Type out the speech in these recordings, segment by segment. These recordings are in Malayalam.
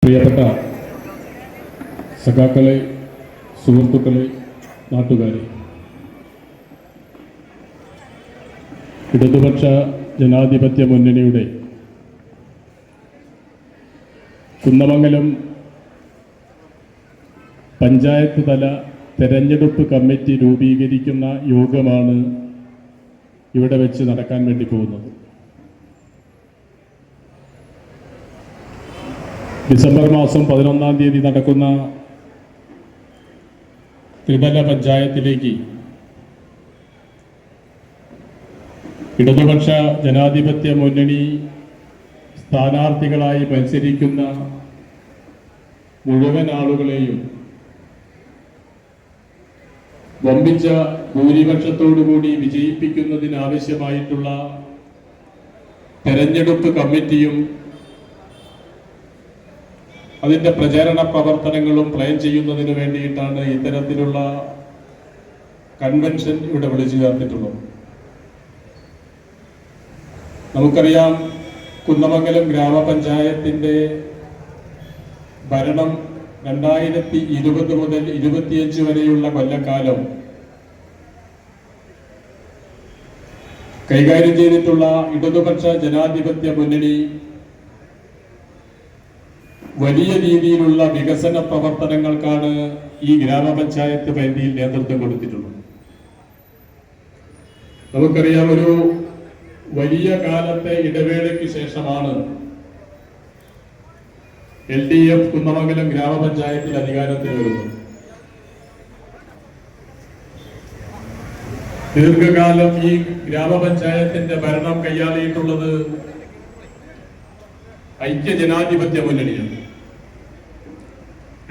പ്രിയപ്പെട്ട സഖാക്കളെ, സുഹൃത്തുക്കളെ, നാട്ടുകാരെ, ഇടതുപക്ഷ ജനാധിപത്യ മുന്നണിയുടെ കുന്നമംഗലം പഞ്ചായത്ത് തല തെരഞ്ഞെടുപ്പ് കമ്മിറ്റി രൂപീകരിക്കുന്ന യോഗമാണ് ഇവിടെ വെച്ച് നടക്കാൻ വേണ്ടി പോകുന്നത്. ഡിസംബർ മാസം 11-ാം തീയതി നടക്കുന്ന ത്രിതല പഞ്ചായത്തിലേക്ക് ഇടതുപക്ഷ ജനാധിപത്യ മുന്നണി സ്ഥാനാർത്ഥികളായി മത്സരിക്കുന്ന മുഴുവൻ ആളുകളെയും വമ്പിച്ച ഭൂരിപക്ഷത്തോടുകൂടി വിജയിപ്പിക്കുന്നതിനാവശ്യമായിട്ടുള്ള തെരഞ്ഞെടുപ്പ് കമ്മിറ്റിയും അതിൻ്റെ പ്രചാരണ പ്രവർത്തനങ്ങളും പ്ലാൻ ചെയ്യുന്നതിന് വേണ്ടിയിട്ടാണ് ഇത്തരത്തിലുള്ള കൺവെൻഷൻ ഇവിടെ വിളിച്ചു ചേർത്തിട്ടുള്ളത്. നമുക്കറിയാം, കുന്നമംഗലം ഗ്രാമപഞ്ചായത്തിൻ്റെ ഭരണം 2020 മുതൽ 25 വരെയുള്ള കൊല്ലക്കാലം കൈകാര്യം ചെയ്തിട്ടുള്ള ഇടതുപക്ഷ ജനാധിപത്യ മുന്നണി വലിയ രീതിയിലുള്ള വികസന പ്രവർത്തനങ്ങൾക്കാണ് ഈ ഗ്രാമപഞ്ചായത്ത് പരിധിയിൽ നേതൃത്വം കൊടുത്തിട്ടുള്ളത്. നമുക്കറിയാം, ഒരു വലിയ കാലത്തെ ഇടവേളയ്ക്ക് ശേഷമാണ് LDF കുന്നമംഗലം ഗ്രാമപഞ്ചായത്തിൽ അധികാരത്തിൽ വരുന്നത്. ദീർഘകാലം ഈ ഗ്രാമപഞ്ചായത്തിന്റെ ഭരണം കൈയാളിയിട്ടുള്ളത് ഐക്യജനാധിപത്യ മുന്നണിയാണ്.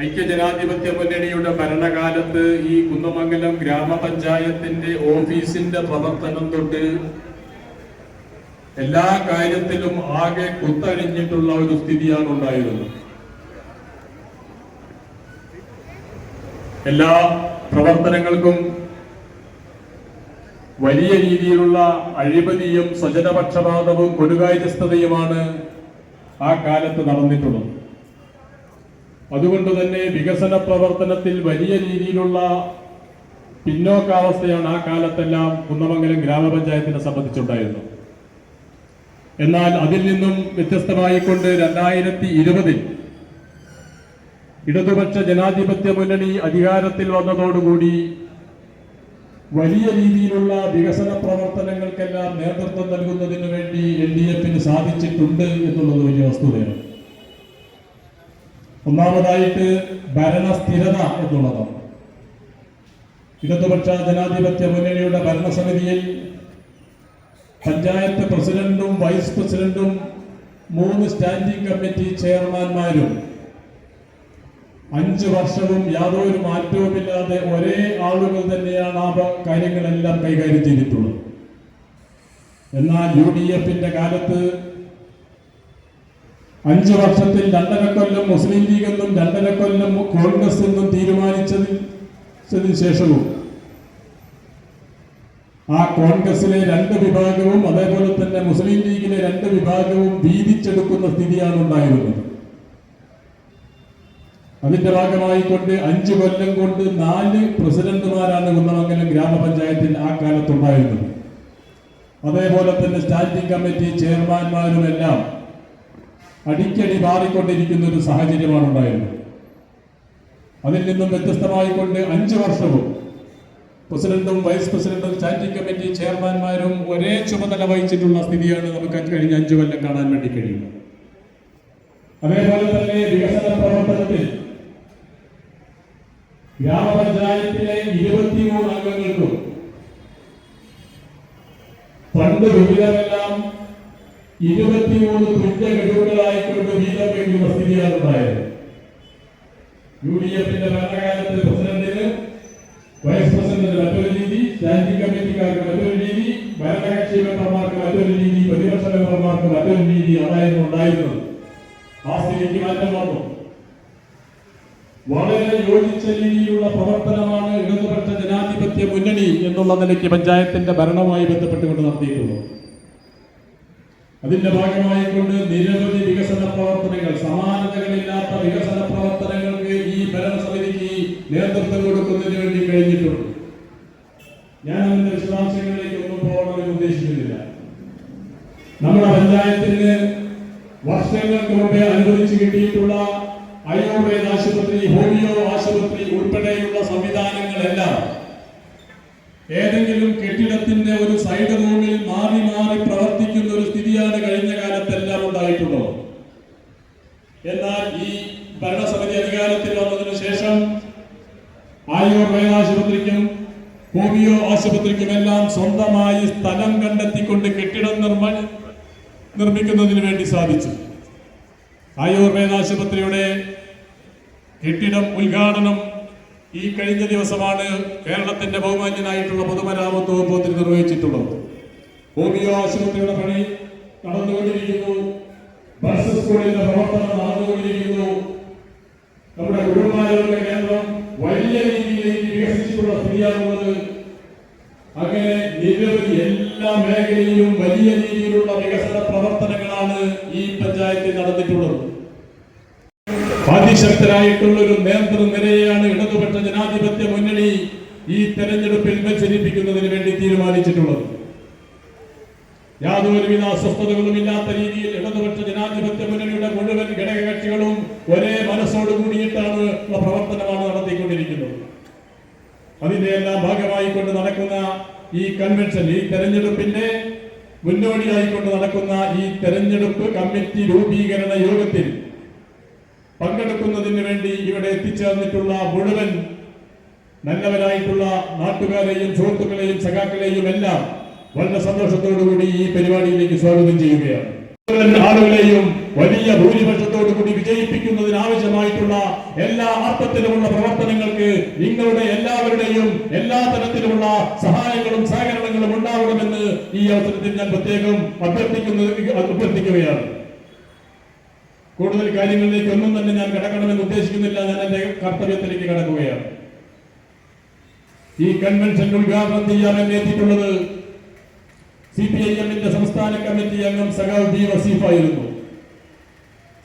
ഐക്യജനാധിപത്യ മുന്നണിയുടെ ഭരണകാലത്ത് ഈ കുന്നമംഗലം ഗ്രാമപഞ്ചായത്തിന്റെ ഓഫീസിന്റെ പ്രവർത്തനം തൊട്ട് എല്ലാ കാര്യത്തിലും ആകെ കുത്തഴിഞ്ഞിട്ടുള്ള ഒരു സ്ഥിതിയാണ് ഉണ്ടായിരുന്നത്. എല്ലാ പ്രവർത്തനങ്ങൾക്കും വലിയ രീതിയിലുള്ള അഴിമതിയും സ്വജനപക്ഷപാതവും കൊടുകാര്യസ്ഥതയുമാണ് ആ കാലത്ത് നടന്നിട്ടുള്ളത്. അതുകൊണ്ട് തന്നെ വികസന പ്രവർത്തനത്തിൽ വലിയ രീതിയിലുള്ള പിന്നോക്കാവസ്ഥയാണ് ആ കാലത്തെല്ലാം കുന്നമംഗലം ഗ്രാമപഞ്ചായത്തിനെ സംബന്ധിച്ചുണ്ടായിരുന്നത്. എന്നാൽ അതിൽ നിന്നും വ്യത്യസ്തമായിക്കൊണ്ട് 2020 ഇടതുപക്ഷ ജനാധിപത്യ മുന്നണി അധികാരത്തിൽ വന്നതോടുകൂടി വലിയ രീതിയിലുള്ള വികസന പ്രവർത്തനങ്ങൾക്കെല്ലാം നേതൃത്വം നൽകുന്നതിന് വേണ്ടി LDF-ന് സാധിച്ചിട്ടുണ്ട് എന്നുള്ളത് വലിയ വസ്തുതയാണ്. ഒന്നാമതായിട്ട് ഭരണസ്ഥിരത എന്നുള്ളതാണ്. ഇടതുപക്ഷ ജനാധിപത്യ മുന്നണിയുടെ ഭരണസമിതിയിൽ പഞ്ചായത്ത് പ്രസിഡന്റും വൈസ് പ്രസിഡന്റും 3 സ്റ്റാൻഡിംഗ് കമ്മിറ്റി ചെയർമാൻമാരും 5 വർഷവും യാതൊരു മാറ്റവുമില്ലാതെ ഒരേ ആളുകൾ തന്നെയാണ് ആ കാര്യങ്ങളെല്ലാം കൈകാര്യം ചെയ്തിട്ടുള്ളത്. എന്നാൽ UDF-ന്റെ കാലത്ത് 5 വർഷത്തിൽ 2.5 കൊല്ലം മുസ്ലിം ലീഗ് എന്നും 2.5 കൊല്ലം കോൺഗ്രസ് എന്നും തീരുമാനിച്ചതിന് ശേഷവും ആ കോൺഗ്രസിലെ 2 വിഭാഗവും അതേപോലെ തന്നെ മുസ്ലിം ലീഗിലെ 2 വിഭാഗവും വീതിച്ചെടുക്കുന്ന സ്ഥിതിയാണ് ഉണ്ടായിരുന്നത്. അതിന്റെ ഭാഗമായിക്കൊണ്ട് 5 കൊല്ലം കൊണ്ട് 4 പ്രസിഡന്റുമാരാണ് കുന്നമംഗലം ഗ്രാമപഞ്ചായത്തിൽ ആ കാലത്തുണ്ടായിരുന്നത്. അതേപോലെ തന്നെ സ്റ്റാൻഡിംഗ് കമ്മിറ്റി ചെയർമാൻമാരുമെല്ലാം അടിക്കടി മാറിക്കൊണ്ടിരിക്കുന്ന ഒരു സാഹചര്യമാണ് ഉണ്ടായിരുന്നത്. അതിൽ നിന്നും വ്യത്യസ്തമായിക്കൊണ്ട് 5 വർഷവും പ്രസിഡന്റും വൈസ് പ്രസിഡന്റും സ്റ്റാൻഡിംഗ് കമ്മിറ്റി ചെയർമാൻമാരും ഒരേ ചുമതല വഹിച്ചിട്ടുള്ള സ്ഥിതിയാണ് നമുക്ക് കഴിഞ്ഞ 5 കൊല്ലം കാണാൻ വേണ്ടി കഴിയുന്നത്. അതേപോലെ തന്നെ വികസന പ്രവർത്തനത്തിൽ ഗ്രാമപഞ്ചായത്തിലെ 23 അംഗങ്ങൾക്കും ഫണ്ട് വിഹിതമെല്ലാം 23 തുല്യ ഗഡുക്കളായിക്കൊണ്ട് വീതം വയ്ക്കുന്ന സ്ഥിതിയാണ് ഉണ്ടായത്. UDF-ന്റെ ഭരണകാലത്ത് പ്രസിഡന്റിന്, വൈസ് പ്രസിഡന്റിന് മറ്റൊരു രീതി, സ്റ്റാൻഡിംഗ് കമ്മിറ്റിക്കാർക്ക് മറ്റൊരു രീതി, ഭരണകക്ഷി മെമ്പർമാർക്ക് മറ്റൊരു രീതി, പ്രതിപക്ഷ മെമ്പർമാർക്ക് മറ്റൊരു രീതി അതായിരുന്നു ഉണ്ടായിരുന്നത്. ആ സ്ഥിതിക്ക് മാറ്റം വന്നു. വളരെ യോജിച്ച രീതിയിലുള്ള പ്രവർത്തനമാണ് ഇടതുപക്ഷ ജനാധിപത്യ മുന്നണി എന്നുള്ള നിലയ്ക്ക് പഞ്ചായത്തിന്റെ ഭരണവുമായി ബന്ധപ്പെട്ടുകൊണ്ട് നടത്തിയിട്ടുള്ളത്. അതിന്റെ ഭാഗമായിക്കൊണ്ട് നിരവധി വികസന പ്രവർത്തനങ്ങൾ, സമാനതകളില്ലാത്ത വികസന പ്രവർത്തനങ്ങൾക്ക് ഈ ഭരണസമിതിക്ക് നേതൃത്വം കൊടുക്കുന്നതിന് വേണ്ടി കഴിഞ്ഞിട്ടുണ്ട്. ഞാൻ അതിന്റെ വിശദാംശങ്ങളിലേക്ക് ഒന്നും പോകണമെന്ന് ഉദ്ദേശിക്കുന്നില്ല. നമ്മുടെ പഞ്ചായത്തിന് വർഷങ്ങൾക്ക് മുമ്പേ അനുവദിച്ചു കിട്ടിയിട്ടുള്ള ആയുർവേദ ആശുപത്രി, ഹോമിയോ ആശുപത്രി ഉൾപ്പെടെയുള്ള സംവിധാനങ്ങളെല്ലാം ഏതെങ്കിലും കെട്ടിടത്തിന്റെ ഒരു സൈഡ് റൂമിൽ മാറി മാറി പ്രവർത്തിക്കുന്ന ഒരു സ്ഥിതിയാണ് കഴിഞ്ഞ കാലത്തെല്ലാം ഉണ്ടായിട്ടുള്ളത്. എന്നാൽ ഈ ഭരണസമിതി അധികാരത്തിൽ വന്നതിനു ശേഷം ആയുർവേദ ആശുപത്രിക്കും ഹോമിയോ ആശുപത്രിക്കുമെല്ലാം സ്വന്തമായി സ്ഥലം കണ്ടെത്തിക്കൊണ്ട് കെട്ടിടം നിർമ്മിക്കുന്നതിന് വേണ്ടി സാധിച്ചു. ആയുർവേദ ആശുപത്രിയുടെ കെട്ടിടം ഉദ്ഘാടനം ഈ കഴിഞ്ഞ ദിവസമാണ് കേരളത്തിന്റെ ബഹുമാന്യനായിട്ടുള്ള പൊതുമരാമത്ത് വകുപ്പ് മന്ത്രി നിർവഹിച്ചിട്ടുള്ളത്. ഹോമിയോ ആശുപത്രിയുടെ പണി നടന്നുകൊണ്ടിരിക്കുന്നു. ബസ് സ്കൂളിന്റെ പ്രവർത്തനം നടന്നുകൊണ്ടിരിക്കുന്നു. നമ്മുടെ കുടുംബാരോഗ്യ കേന്ദ്രം വലിയ രീതിയിലേക്ക് വികസിച്ചിട്ടുള്ള സ്ഥിതിയാണുള്ളത്. അങ്ങനെ നിരവധി എല്ലാ മേഖലയിലും വലിയ രീതിയിലുള്ള വികസന പ്രവർത്തനങ്ങളാണ് ഈ പഞ്ചായത്തിൽ നടന്നിട്ടുള്ളത്. അതിശക്തരായിട്ടുള്ള ഒരു നേതൃനിരയെയാണ് ഇടതുപക്ഷ ജനാധിപത്യ മുന്നണി ഈ തെരഞ്ഞെടുപ്പിൽ മത്സരിപ്പിക്കുന്നതിന് വേണ്ടി തീരുമാനിച്ചിട്ടുള്ളത്. യാതൊരുവിധ അസ്വസ്ഥതകളും ഇല്ലാത്ത രീതിയിൽ ഇടതുപക്ഷ ജനാധിപത്യ മുന്നണിയുടെ മുഴുവൻ ഘടകകക്ഷികളും ഒരേ മനസ്സോട് കൂടിയിട്ടാണ് പ്രവർത്തനമാണ് നടത്തിക്കൊണ്ടിരിക്കുന്നത്. അതിന്റെ എല്ലാം ഭാഗമായിക്കൊണ്ട് നടക്കുന്ന ഈ കൺവെൻഷൻ, ഈ തെരഞ്ഞെടുപ്പിന്റെ മുന്നോടിയായിക്കൊണ്ട് നടക്കുന്ന ഈ തെരഞ്ഞെടുപ്പ് കമ്മിറ്റി രൂപീകരണ യോഗത്തിൽ പങ്കെടുക്കുന്നതിന് വേണ്ടി ഇവിടെ എത്തിച്ചേർന്നിട്ടുള്ള മുഴുവൻ നല്ലവരായിട്ടുള്ള നാട്ടുകാരെയും സുഹൃത്തുക്കളെയും സഖാക്കളെയും എല്ലാം വളരെ സന്തോഷത്തോടുകൂടി ഈ പരിപാടിയിലേക്ക് സ്വാഗതം ചെയ്യുകയാണ്. മുഴുവൻ ആളുകളെയും വലിയ ഭൂരിപക്ഷത്തോടുകൂടി വിജയിപ്പിക്കുന്നതിനാവശ്യമായിട്ടുള്ള എല്ലാ അർത്ഥത്തിലുമുള്ള പ്രവർത്തനങ്ങൾക്ക് നിങ്ങളുടെ എല്ലാവരുടെയും എല്ലാ തരത്തിലുമുള്ള സഹായങ്ങളും സഹകരണങ്ങളും ഉണ്ടാവണമെന്ന് ഈ അവസരത്തിൽ ഞാൻ പ്രത്യേകം അഭ്യർത്ഥിക്കുകയാണ്. കൂടുതൽ കാര്യങ്ങളിലേക്ക് ഒന്നും തന്നെ ഞാൻ കടക്കണമെന്ന് ഉദ്ദേശിക്കുന്നില്ല. ഞാൻ എന്റെ കർത്തവ്യത്തിലേക്ക് കടക്കുകയാണ്. ഈ കൺവെൻഷൻ ഉദ്ഘാടനം ചെയ്യാൻ എന്നെ എത്തിയിട്ടുള്ളത് CPIM-ന്റെ സംസ്ഥാന കമ്മിറ്റി അംഗം സഖാവ് B. വസീഫായിരുന്നു.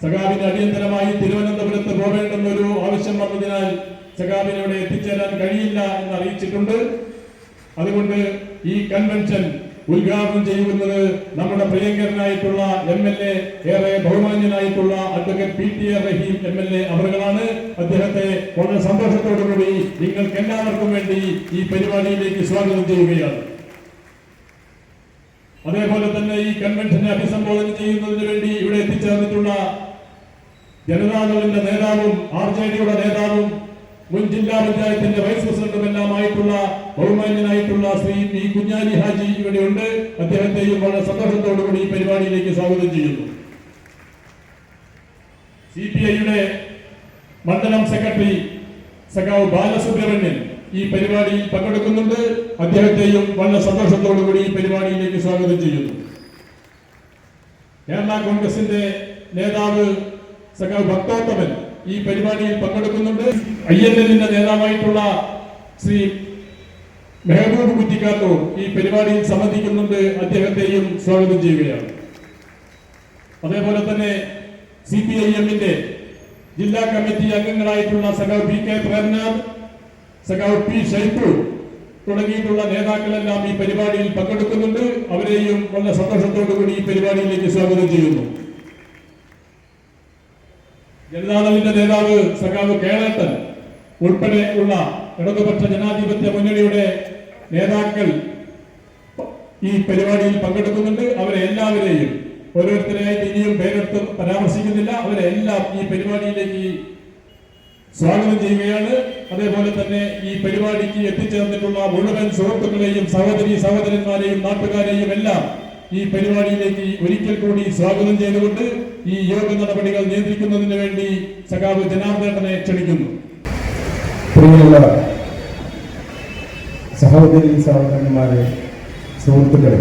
സഖാവിന് അടിയന്തരമായി തിരുവനന്തപുരത്ത് പോകേണ്ടെന്നൊരു ആവശ്യം വന്നതിനാൽ സഖാവിന് ഇവിടെ എത്തിച്ചേരാൻ കഴിയില്ല എന്ന് അറിയിച്ചിട്ടുണ്ട്. അതുകൊണ്ട് ഈ കൺവെൻഷൻ ഉദ്ഘാടനം ചെയ്യുന്നത് നമ്മുടെ പ്രിയങ്കരനായിട്ടുള്ള MLA, ഏറെ ബഹുമാന്യനായിട്ടുള്ള അഡ്വക്കേറ്റ് PTA റഹീം MLA അവരുകളാണ്. അദ്ദേഹത്തെ വളരെ സന്തോഷത്തോടുകൂടി നിങ്ങൾക്ക് എല്ലാവർക്കും വേണ്ടി ഈ പരിപാടിയിലേക്ക് സ്വാഗതം ചെയ്യുകയാണ്. അതേപോലെ തന്നെ ഈ കൺവെൻഷനെ അഭിസംബോധന ചെയ്യുന്നതിന് വേണ്ടി ഇവിടെ എത്തിച്ചേർന്നിട്ടുള്ള ജനതാദളിന്റെ നേതാവും RJD-യുടെ നേതാവും മുൻ ജില്ലാ പഞ്ചായത്തിന്റെ വൈസ് പ്രസിഡന്റും എല്ലാമായിട്ടുള്ള ബഹുമാന്യനായിട്ടുള്ള ശ്രീ P. കുഞ്ഞാലി ഹാജി ഇവിടെയുണ്ട്. അദ്ദേഹത്തെയും വളരെ സന്തോഷത്തോടുകൂടി ഈ പരിപാടിയിലേക്ക് സ്വാഗതം ചെയ്യുന്നു. CPI-യുടെ മണ്ഡലം സെക്രട്ടറി സഖാവ് ബാലസുബ്രഹ്മണ്യൻ ഈ പരിപാടിയിൽ പങ്കെടുക്കുന്നുണ്ട്. അദ്ദേഹത്തെയും വളരെ സന്തോഷത്തോടുകൂടി ഈ പരിപാടിയിലേക്ക് സ്വാഗതം ചെയ്യുന്നു. കേരള കോൺഗ്രസിന്റെ നേതാവ് സഖാവ് ഭക്തോത്തമൻ ഈ പരിപാടിയിൽ പങ്കെടുക്കുന്നുണ്ട്. INL-ന്റെ നേതാവായിട്ടുള്ള ശ്രീ മെഹബൂബ് കുറ്റിക്കാത്തൂർ ഈ പരിപാടിയിൽ സംബന്ധിക്കുന്നുണ്ട്. അദ്ദേഹത്തെയും സ്വാഗതം ചെയ്യുകയാണ്. അതേപോലെ തന്നെ CPIM-ന്റെ ജില്ലാ കമ്മിറ്റി അംഗങ്ങളായിട്ടുള്ള സഖാവ് PK പ്രേംനാഥ്, സഖാവ് P. ഷൈപ്പു തുടങ്ങിയിട്ടുള്ള നേതാക്കളെല്ലാം ഈ പരിപാടിയിൽ പങ്കെടുക്കുന്നുണ്ട്. അവരെയും വളരെ സന്തോഷത്തോടുകൂടി ഈ പരിപാടിയിലേക്ക് സ്വാഗതം ചെയ്യുന്നു. ജനതാദളിന്റെ നേതാവ് സഖാവ് കേളേട്ടൻ ഉൾപ്പെടെ ഉള്ള ഇടതുപക്ഷ ജനാധിപത്യ മുന്നണിയുടെ നേതാക്കൾ ഈ പരിപാടിയിൽ പങ്കെടുക്കുന്നുണ്ട്. അവരെ എല്ലാവരെയും ഓരോരുത്തരെയായിട്ട് ഇനിയും പേരെടുത്ത് പരാമർശിക്കുന്നില്ല. അവരെ എല്ലാം ഈ പരിപാടിയിലേക്ക് സ്വാഗതം ചെയ്യുകയാണ്. അതേപോലെ തന്നെ ഈ പരിപാടിക്ക് എത്തിച്ചേർന്നിട്ടുള്ള മുഴുവൻ സുഹൃത്തുക്കളെയും സഹോദരന്മാരെയും നാട്ടുകാരെയും എല്ലാം ഈ പരിപാടിയിലേക്ക് ഒരിക്കൽ കൂടി സ്വാഗതം ചെയ്തുകൊണ്ട് ഈ യോഗ നടപടികൾ നിയന്ത്രിക്കുന്നതിന് വേണ്ടി സഖാവ് ജനാർദ്ദനെ ക്ഷണിക്കുന്നു. പ്രിയമുള്ള സഹോദരന്മാരെ, സുഹൃത്തുക്കളെ,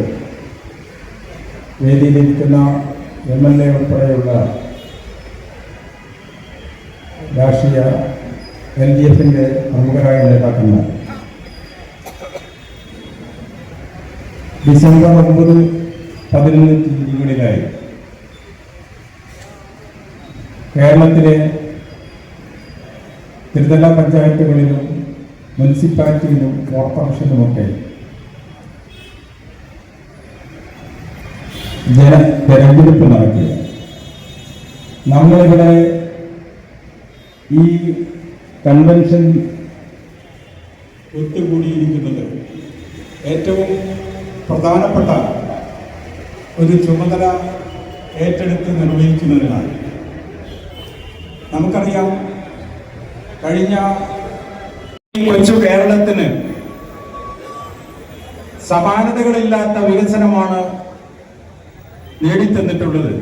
വേദിയിലിരിക്കുന്ന MLA ഉൾപ്പെടെയുള്ള രാഷ്ട്രീയ LDF-ന്റെ പ്രമുഖരായ നേതാക്കന്മാർ, ഡിസംബർ 9 11 ജില്ലകളിലായി കേരളത്തിലെ ത്രിതല പഞ്ചായത്തുകളിലും മുനിസിപ്പാലിറ്റിയിലും കോർപ്പറേഷനുമൊക്കെ തെരഞ്ഞെടുപ്പ് നടക്കുക. നമ്മളിവിടെ ഈ കൺവെൻഷൻ ഒത്തുകൂടിയിരിക്കുന്നത് ഏറ്റവും പ്രധാനപ്പെട്ട ഒരു ചുമതല ഏറ്റെടുത്ത് നിർവഹിക്കുന്നതിനാണ്. നമുക്കറിയാം, കഴിഞ്ഞ കൊച്ചു കേരളത്തിന് സമാനതകളില്ലാത്ത വികസനമാണ് നേടിത്തന്നിട്ടുള്ളത്.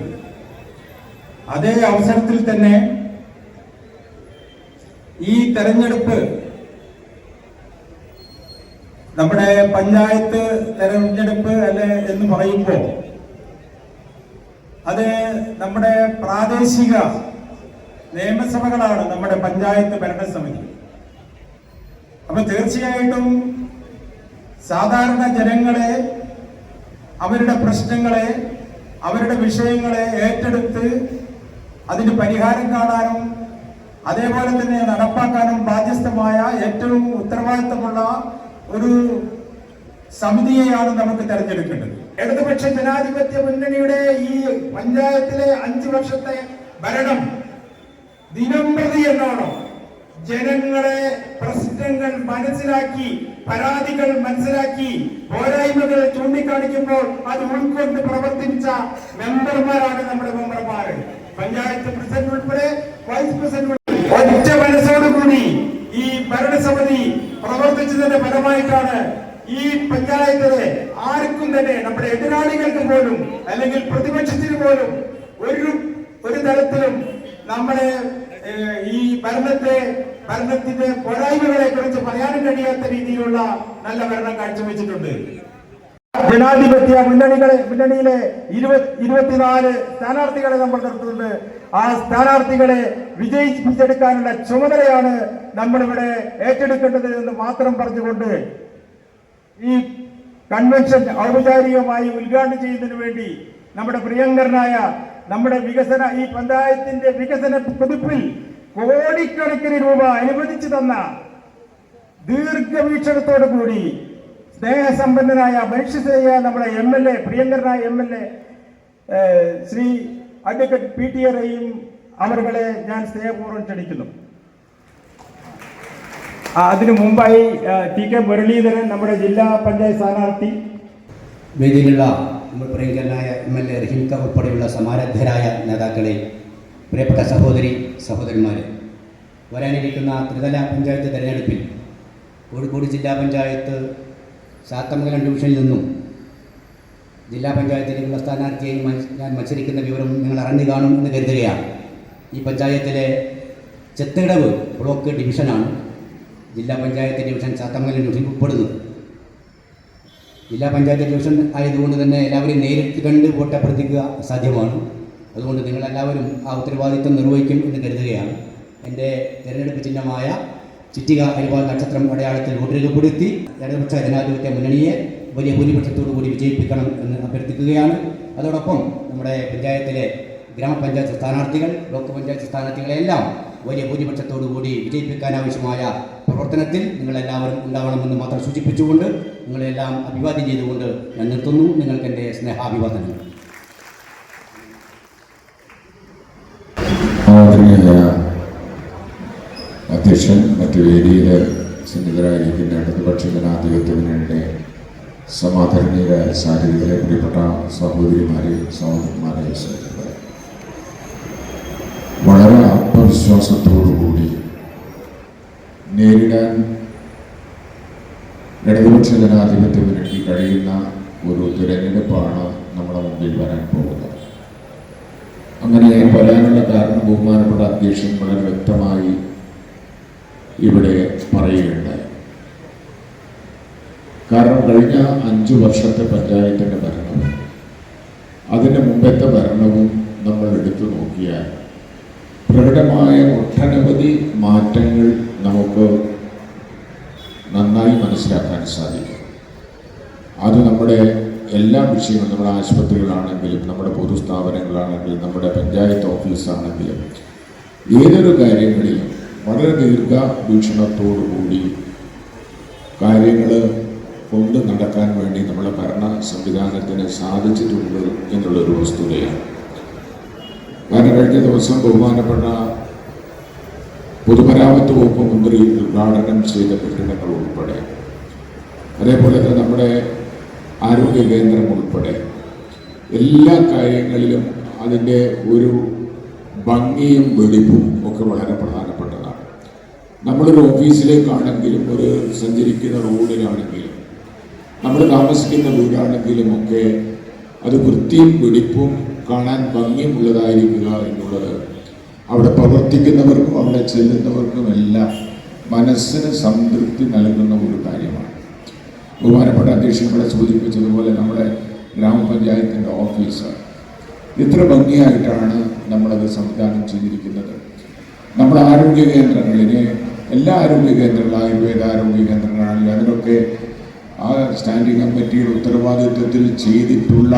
അതേ അവസരത്തിൽ തന്നെ ഈ തെരഞ്ഞെടുപ്പ് നമ്മുടെ പഞ്ചായത്ത് തെരഞ്ഞെടുപ്പ് അല്ലെ എന്ന് പറയുമ്പോൾ അത് നമ്മുടെ പ്രാദേശിക നിയമസഭകളാണ് നമ്മുടെ പഞ്ചായത്ത് ഭരണസമിതി. അപ്പൊ തീർച്ചയായിട്ടും സാധാരണ ജനങ്ങളെ, അവരുടെ പ്രശ്നങ്ങളെ, അവരുടെ വിഷയങ്ങളെ ഏറ്റെടുത്ത് അതിന് പരിഹാരം കാണാനും അതേപോലെ തന്നെ നടപ്പാക്കാനും ബാധ്യസ്ഥമായ ഏറ്റവും ഉത്തരവാദിത്തമുള്ള ഒരു സമിതിയെയാണ് നമുക്ക് തെരഞ്ഞെടുക്കേണ്ടത്. ഇടതുപക്ഷ ജനാധിപത്യ മുന്നണിയുടെ ഈ പഞ്ചായത്തിലെ 5 വർഷത്തെ ഭരണം ദിനംപ്രതി എന്നാണോ ജനങ്ങളെ പ്രശ്നങ്ങൾ മനസ്സിലാക്കി, പരാതികൾ മനസ്സിലാക്കി, പോരായ്മകൾ ചൂണ്ടിക്കാണിക്കുമ്പോൾ അത് ഉൾക്കൊണ്ട് പ്രവർത്തിച്ച മെമ്പർമാരാണ് നമ്മുടെ മെമ്പർമാർ. പഞ്ചായത്ത് പ്രസിഡന്റ് ഉൾപ്പെടെ വൈസ് പ്രസിഡന്റ് ഒറ്റ മനസ്സോടുകൂടി ഈ ഭരണസമിതി പ്രവർത്തിച്ചതിന്റെ ഫലമായിട്ടാണ് ഈ പഞ്ചായത്തിലെ ആർക്കും തന്നെ, നമ്മുടെ എതിരാളികൾക്ക് പോലും അല്ലെങ്കിൽ പ്രതിപക്ഷത്തിന് പോലും ഒരു തരത്തിലും നമ്മളെ ഈ ഭരണത്തിന്റെ പോരായ്മകളെ കുറിച്ച് പറയാനും കഴിയാത്ത രീതിയിലുള്ള നല്ല ഭരണം കാഴ്ചവെച്ചിട്ടുണ്ട്. ജനാധിപത്യ മുന്നണിയിലെ 24 സ്ഥാനാർത്ഥികളെ നമ്മൾ നിർത്തുന്നുണ്ട്. ആ സ്ഥാനാർത്ഥികളെ വിജയിപ്പിച്ചെടുക്കാനുള്ള ചുമതലയാണ് നമ്മളിവിടെ ഏറ്റെടുക്കേണ്ടത് എന്ന് മാത്രം പറഞ്ഞുകൊണ്ട് ഈ കൺവെൻഷൻ ഔപചാരികമായി ഉദ്ഘാടനം ചെയ്യുന്നതിന് വേണ്ടി നമ്മുടെ പ്രിയങ്കരനായ നമ്മുടെ ഈ പഞ്ചായത്തിന്റെ വികസന കുതിപ്പിൽ കോടിക്കണക്കിന് രൂപ അനുവദിച്ചു തന്ന ദീർഘവീക്ഷണത്തോടു കൂടി സ്നേഹസമ്പന്നനായ മനുഷ്യസ്നേഹിയ നമ്മുടെ MLA, പ്രിയങ്കരനായ MLA ശ്രീ അഡ്വക്കേറ്റ് PT റഹീം അവരുടെ ഞാൻ സ്നേഹപൂർവ്വം ക്ഷണിക്കുന്നു. അതിനു മുമ്പായി TK മുരളീധരൻ, നമ്മുടെ ജില്ലാ പഞ്ചായത്ത് സ്ഥാനാർത്ഥി. വേദിയിലുള്ള നമ്മുടെ പ്രിയങ്കരനായ MLA റഹീംക ഉൾപ്പെടെയുള്ള സമാരാധ്യരായ നേതാക്കളെ, പ്രിയപ്പെട്ട സഹോദരന്മാരെ, വരാനിരിക്കുന്ന ത്രിതല പഞ്ചായത്ത് തെരഞ്ഞെടുപ്പിൽ കോഴിക്കോട് ജില്ലാ പഞ്ചായത്ത് ശാത്തമംഗലം ഡിവിഷനിൽ നിന്നും ജില്ലാ പഞ്ചായത്തിലേക്കുള്ള സ്ഥാനാർത്ഥിയായി ഞാൻ മത്സരിക്കുന്ന വിവരം നിങ്ങൾ അറിഞ്ഞു കാണും എന്ന് കരുതുകയാണ്. ഈ പഞ്ചായത്തിലെ ചെത്തടവ് ബ്ലോക്ക് ഡിവിഷനാണ് ജില്ലാ പഞ്ചായത്ത് ഡിവിഷൻ ശാത്തമംഗലം ഡിവിഷൻ ഉൾപ്പെടുന്നത്. ജില്ലാ പഞ്ചായത്ത് ഡിവിഷൻ ആയതുകൊണ്ട് തന്നെ എല്ലാവരെയും നേരിട്ട് കണ്ട് വോട്ട് അഭ്യർത്ഥിക്കുക സാധ്യമാണ്. അതുകൊണ്ട് നിങ്ങളെല്ലാവരും ആ ഉത്തരവാദിത്വം നിർവഹിക്കും എന്ന് കരുതുകയാണ്. എൻ്റെ തിരഞ്ഞെടുപ്പ് ചിഹ്നമായ ചിറ്റിക അരിവാൾ നക്ഷത്രം അടയാളത്തിൽ വോട്ട് രേഖപ്പെടുത്തി ഇടതുപക്ഷ ജനാധിപത്യ മുന്നണിയെ വലിയ ഭൂരിപക്ഷത്തോടു കൂടി വിജയിപ്പിക്കണം എന്ന് അഭ്യർത്ഥിക്കുകയാണ്. അതോടൊപ്പം നമ്മുടെ പഞ്ചായത്തിലെ ഗ്രാമപഞ്ചായത്ത് സ്ഥാനാർത്ഥികൾ, ബ്ലോക്ക് പഞ്ചായത്ത് സ്ഥാനാർത്ഥികളെല്ലാം വലിയ ഭൂരിപക്ഷത്തോടു കൂടി വിജയിപ്പിക്കാനാവശ്യമായ പ്രവർത്തനത്തിൽ നിങ്ങളെല്ലാവരും ഉണ്ടാവണമെന്ന് മാത്രം സൂചിപ്പിച്ചുകൊണ്ട് നിങ്ങളെല്ലാം അഭിവാദ്യം ചെയ്തുകൊണ്ട് ഞാൻ നിർത്തുന്നു. നിങ്ങൾക്ക് എൻ്റെ സ്നേഹാഭിവാദനങ്ങൾ. അധ്യക്ഷൻ, മറ്റു വേദിയിലെ സന്നിധരായിരിക്കുന്ന ഇടതുപക്ഷ ജനാധിപത്യ മുന്നണിയുടെ സമാദരണീയരായ സാരഥികളെ, പ്രിയപ്പെട്ട സഹോദരിമാരെ, സഹോദരന്മാരെ, സുഹൃത്തുക്കളെ, വളരെ ആത്മവിശ്വാസത്തോടുകൂടി നേരിടാൻ ഇടതുപക്ഷ ജനാധിപത്യ മുന്നണിക്ക് കഴിയുന്ന ഒരു തിരഞ്ഞെടുപ്പാണ് നമ്മുടെ മുമ്പിൽ വരാൻ പോകുന്നത്. അങ്ങനെ പറയാനുള്ള കാരണം ബഹുമാനപ്പെട്ട അധ്യക്ഷൻ വളരെ വ്യക്തമായി ഇവിടെ പറയുകയുണ്ടായി. കാരണം കഴിഞ്ഞ 5 വർഷത്തെ പഞ്ചായത്തിൻ്റെ ഭരണവും അതിൻ്റെ മുമ്പത്തെ ഭരണവും നമ്മൾ എടുത്തു നോക്കിയാൽ പ്രകടമായ ഒട്ടനവധി മാറ്റങ്ങൾ നമുക്ക് നന്നായി മനസ്സിലാക്കാൻ സാധിക്കും. അത് നമ്മുടെ എല്ലാ വിഷയങ്ങളും നമ്മുടെ ആശുപത്രികളാണെങ്കിലും നമ്മുടെ പൊതുസ്ഥാപനങ്ങളാണെങ്കിലും നമ്മുടെ പഞ്ചായത്ത് ഓഫീസാണെങ്കിലും ഏതൊരു കാര്യങ്ങളിലും വളരെ ദീർഘവീക്ഷണത്തോടുകൂടി കാര്യങ്ങൾ കൊണ്ട് നടക്കാൻ വേണ്ടി നമ്മുടെ ഭരണ സംവിധാനത്തിന് സാധിച്ചിട്ടുണ്ട് എന്നുള്ളൊരു വസ്തുതയാണ്. കാരണം കഴിഞ്ഞ ദിവസം ബഹുമാനപ്പെട്ട പൊതുമരാമത്ത് വകുപ്പ് മന്ത്രി ഉദ്ഘാടനം ചെയ്ത കെട്ടിടങ്ങൾ ഉൾപ്പെടെ, അതേപോലെ തന്നെ നമ്മുടെ ആരോഗ്യ കേന്ദ്രം ഉൾപ്പെടെ എല്ലാ കാര്യങ്ങളിലും അതിൻ്റെ ഒരു ഭംഗിയും വെടിപ്പും ഒക്കെ വളരെ പ്രധാനപ്പെട്ടതാണ്. നമ്മളൊരു ഓഫീസിലേക്കാണെങ്കിലും ഒരു സഞ്ചരിക്കുന്ന റോഡിലാണെങ്കിലും നമ്മൾ താമസിക്കുന്ന വീടാണെങ്കിലും ഒക്കെ അത് വൃത്തിയും വെടിപ്പും കാണാൻ ഭംഗിയുമുള്ളതായിരിക്കുക എന്നുള്ളത് അവിടെ പ്രവർത്തിക്കുന്നവർക്കും അവിടെ ചെല്ലുന്നവർക്കുമെല്ലാം മനസ്സിന് സംതൃപ്തി നൽകുന്ന ഒരു കാര്യമാണ്. ബഹുമാനപ്പെട്ട അധ്യക്ഷൻ ഇവിടെ സൂചിപ്പിച്ചതുപോലെ നമ്മുടെ ഗ്രാമപഞ്ചായത്തിൻ്റെ ഓഫീസ് ഇത്ര ഭംഗിയായിട്ടാണ് നമ്മളത് സംവിധാനം ചെയ്തിരിക്കുന്നത്. നമ്മുടെ ആരോഗ്യ കേന്ദ്രങ്ങളിലെ എല്ലാ ആരോഗ്യ കേന്ദ്രങ്ങളും, ആയുർവേദ ആരോഗ്യ കേന്ദ്രങ്ങളാണെങ്കിൽ അതിനൊക്കെ ആ സ്റ്റാൻഡിംഗ് കമ്മിറ്റിയുടെ ഉത്തരവാദിത്വത്തിൽ ചെയ്തിട്ടുള്ള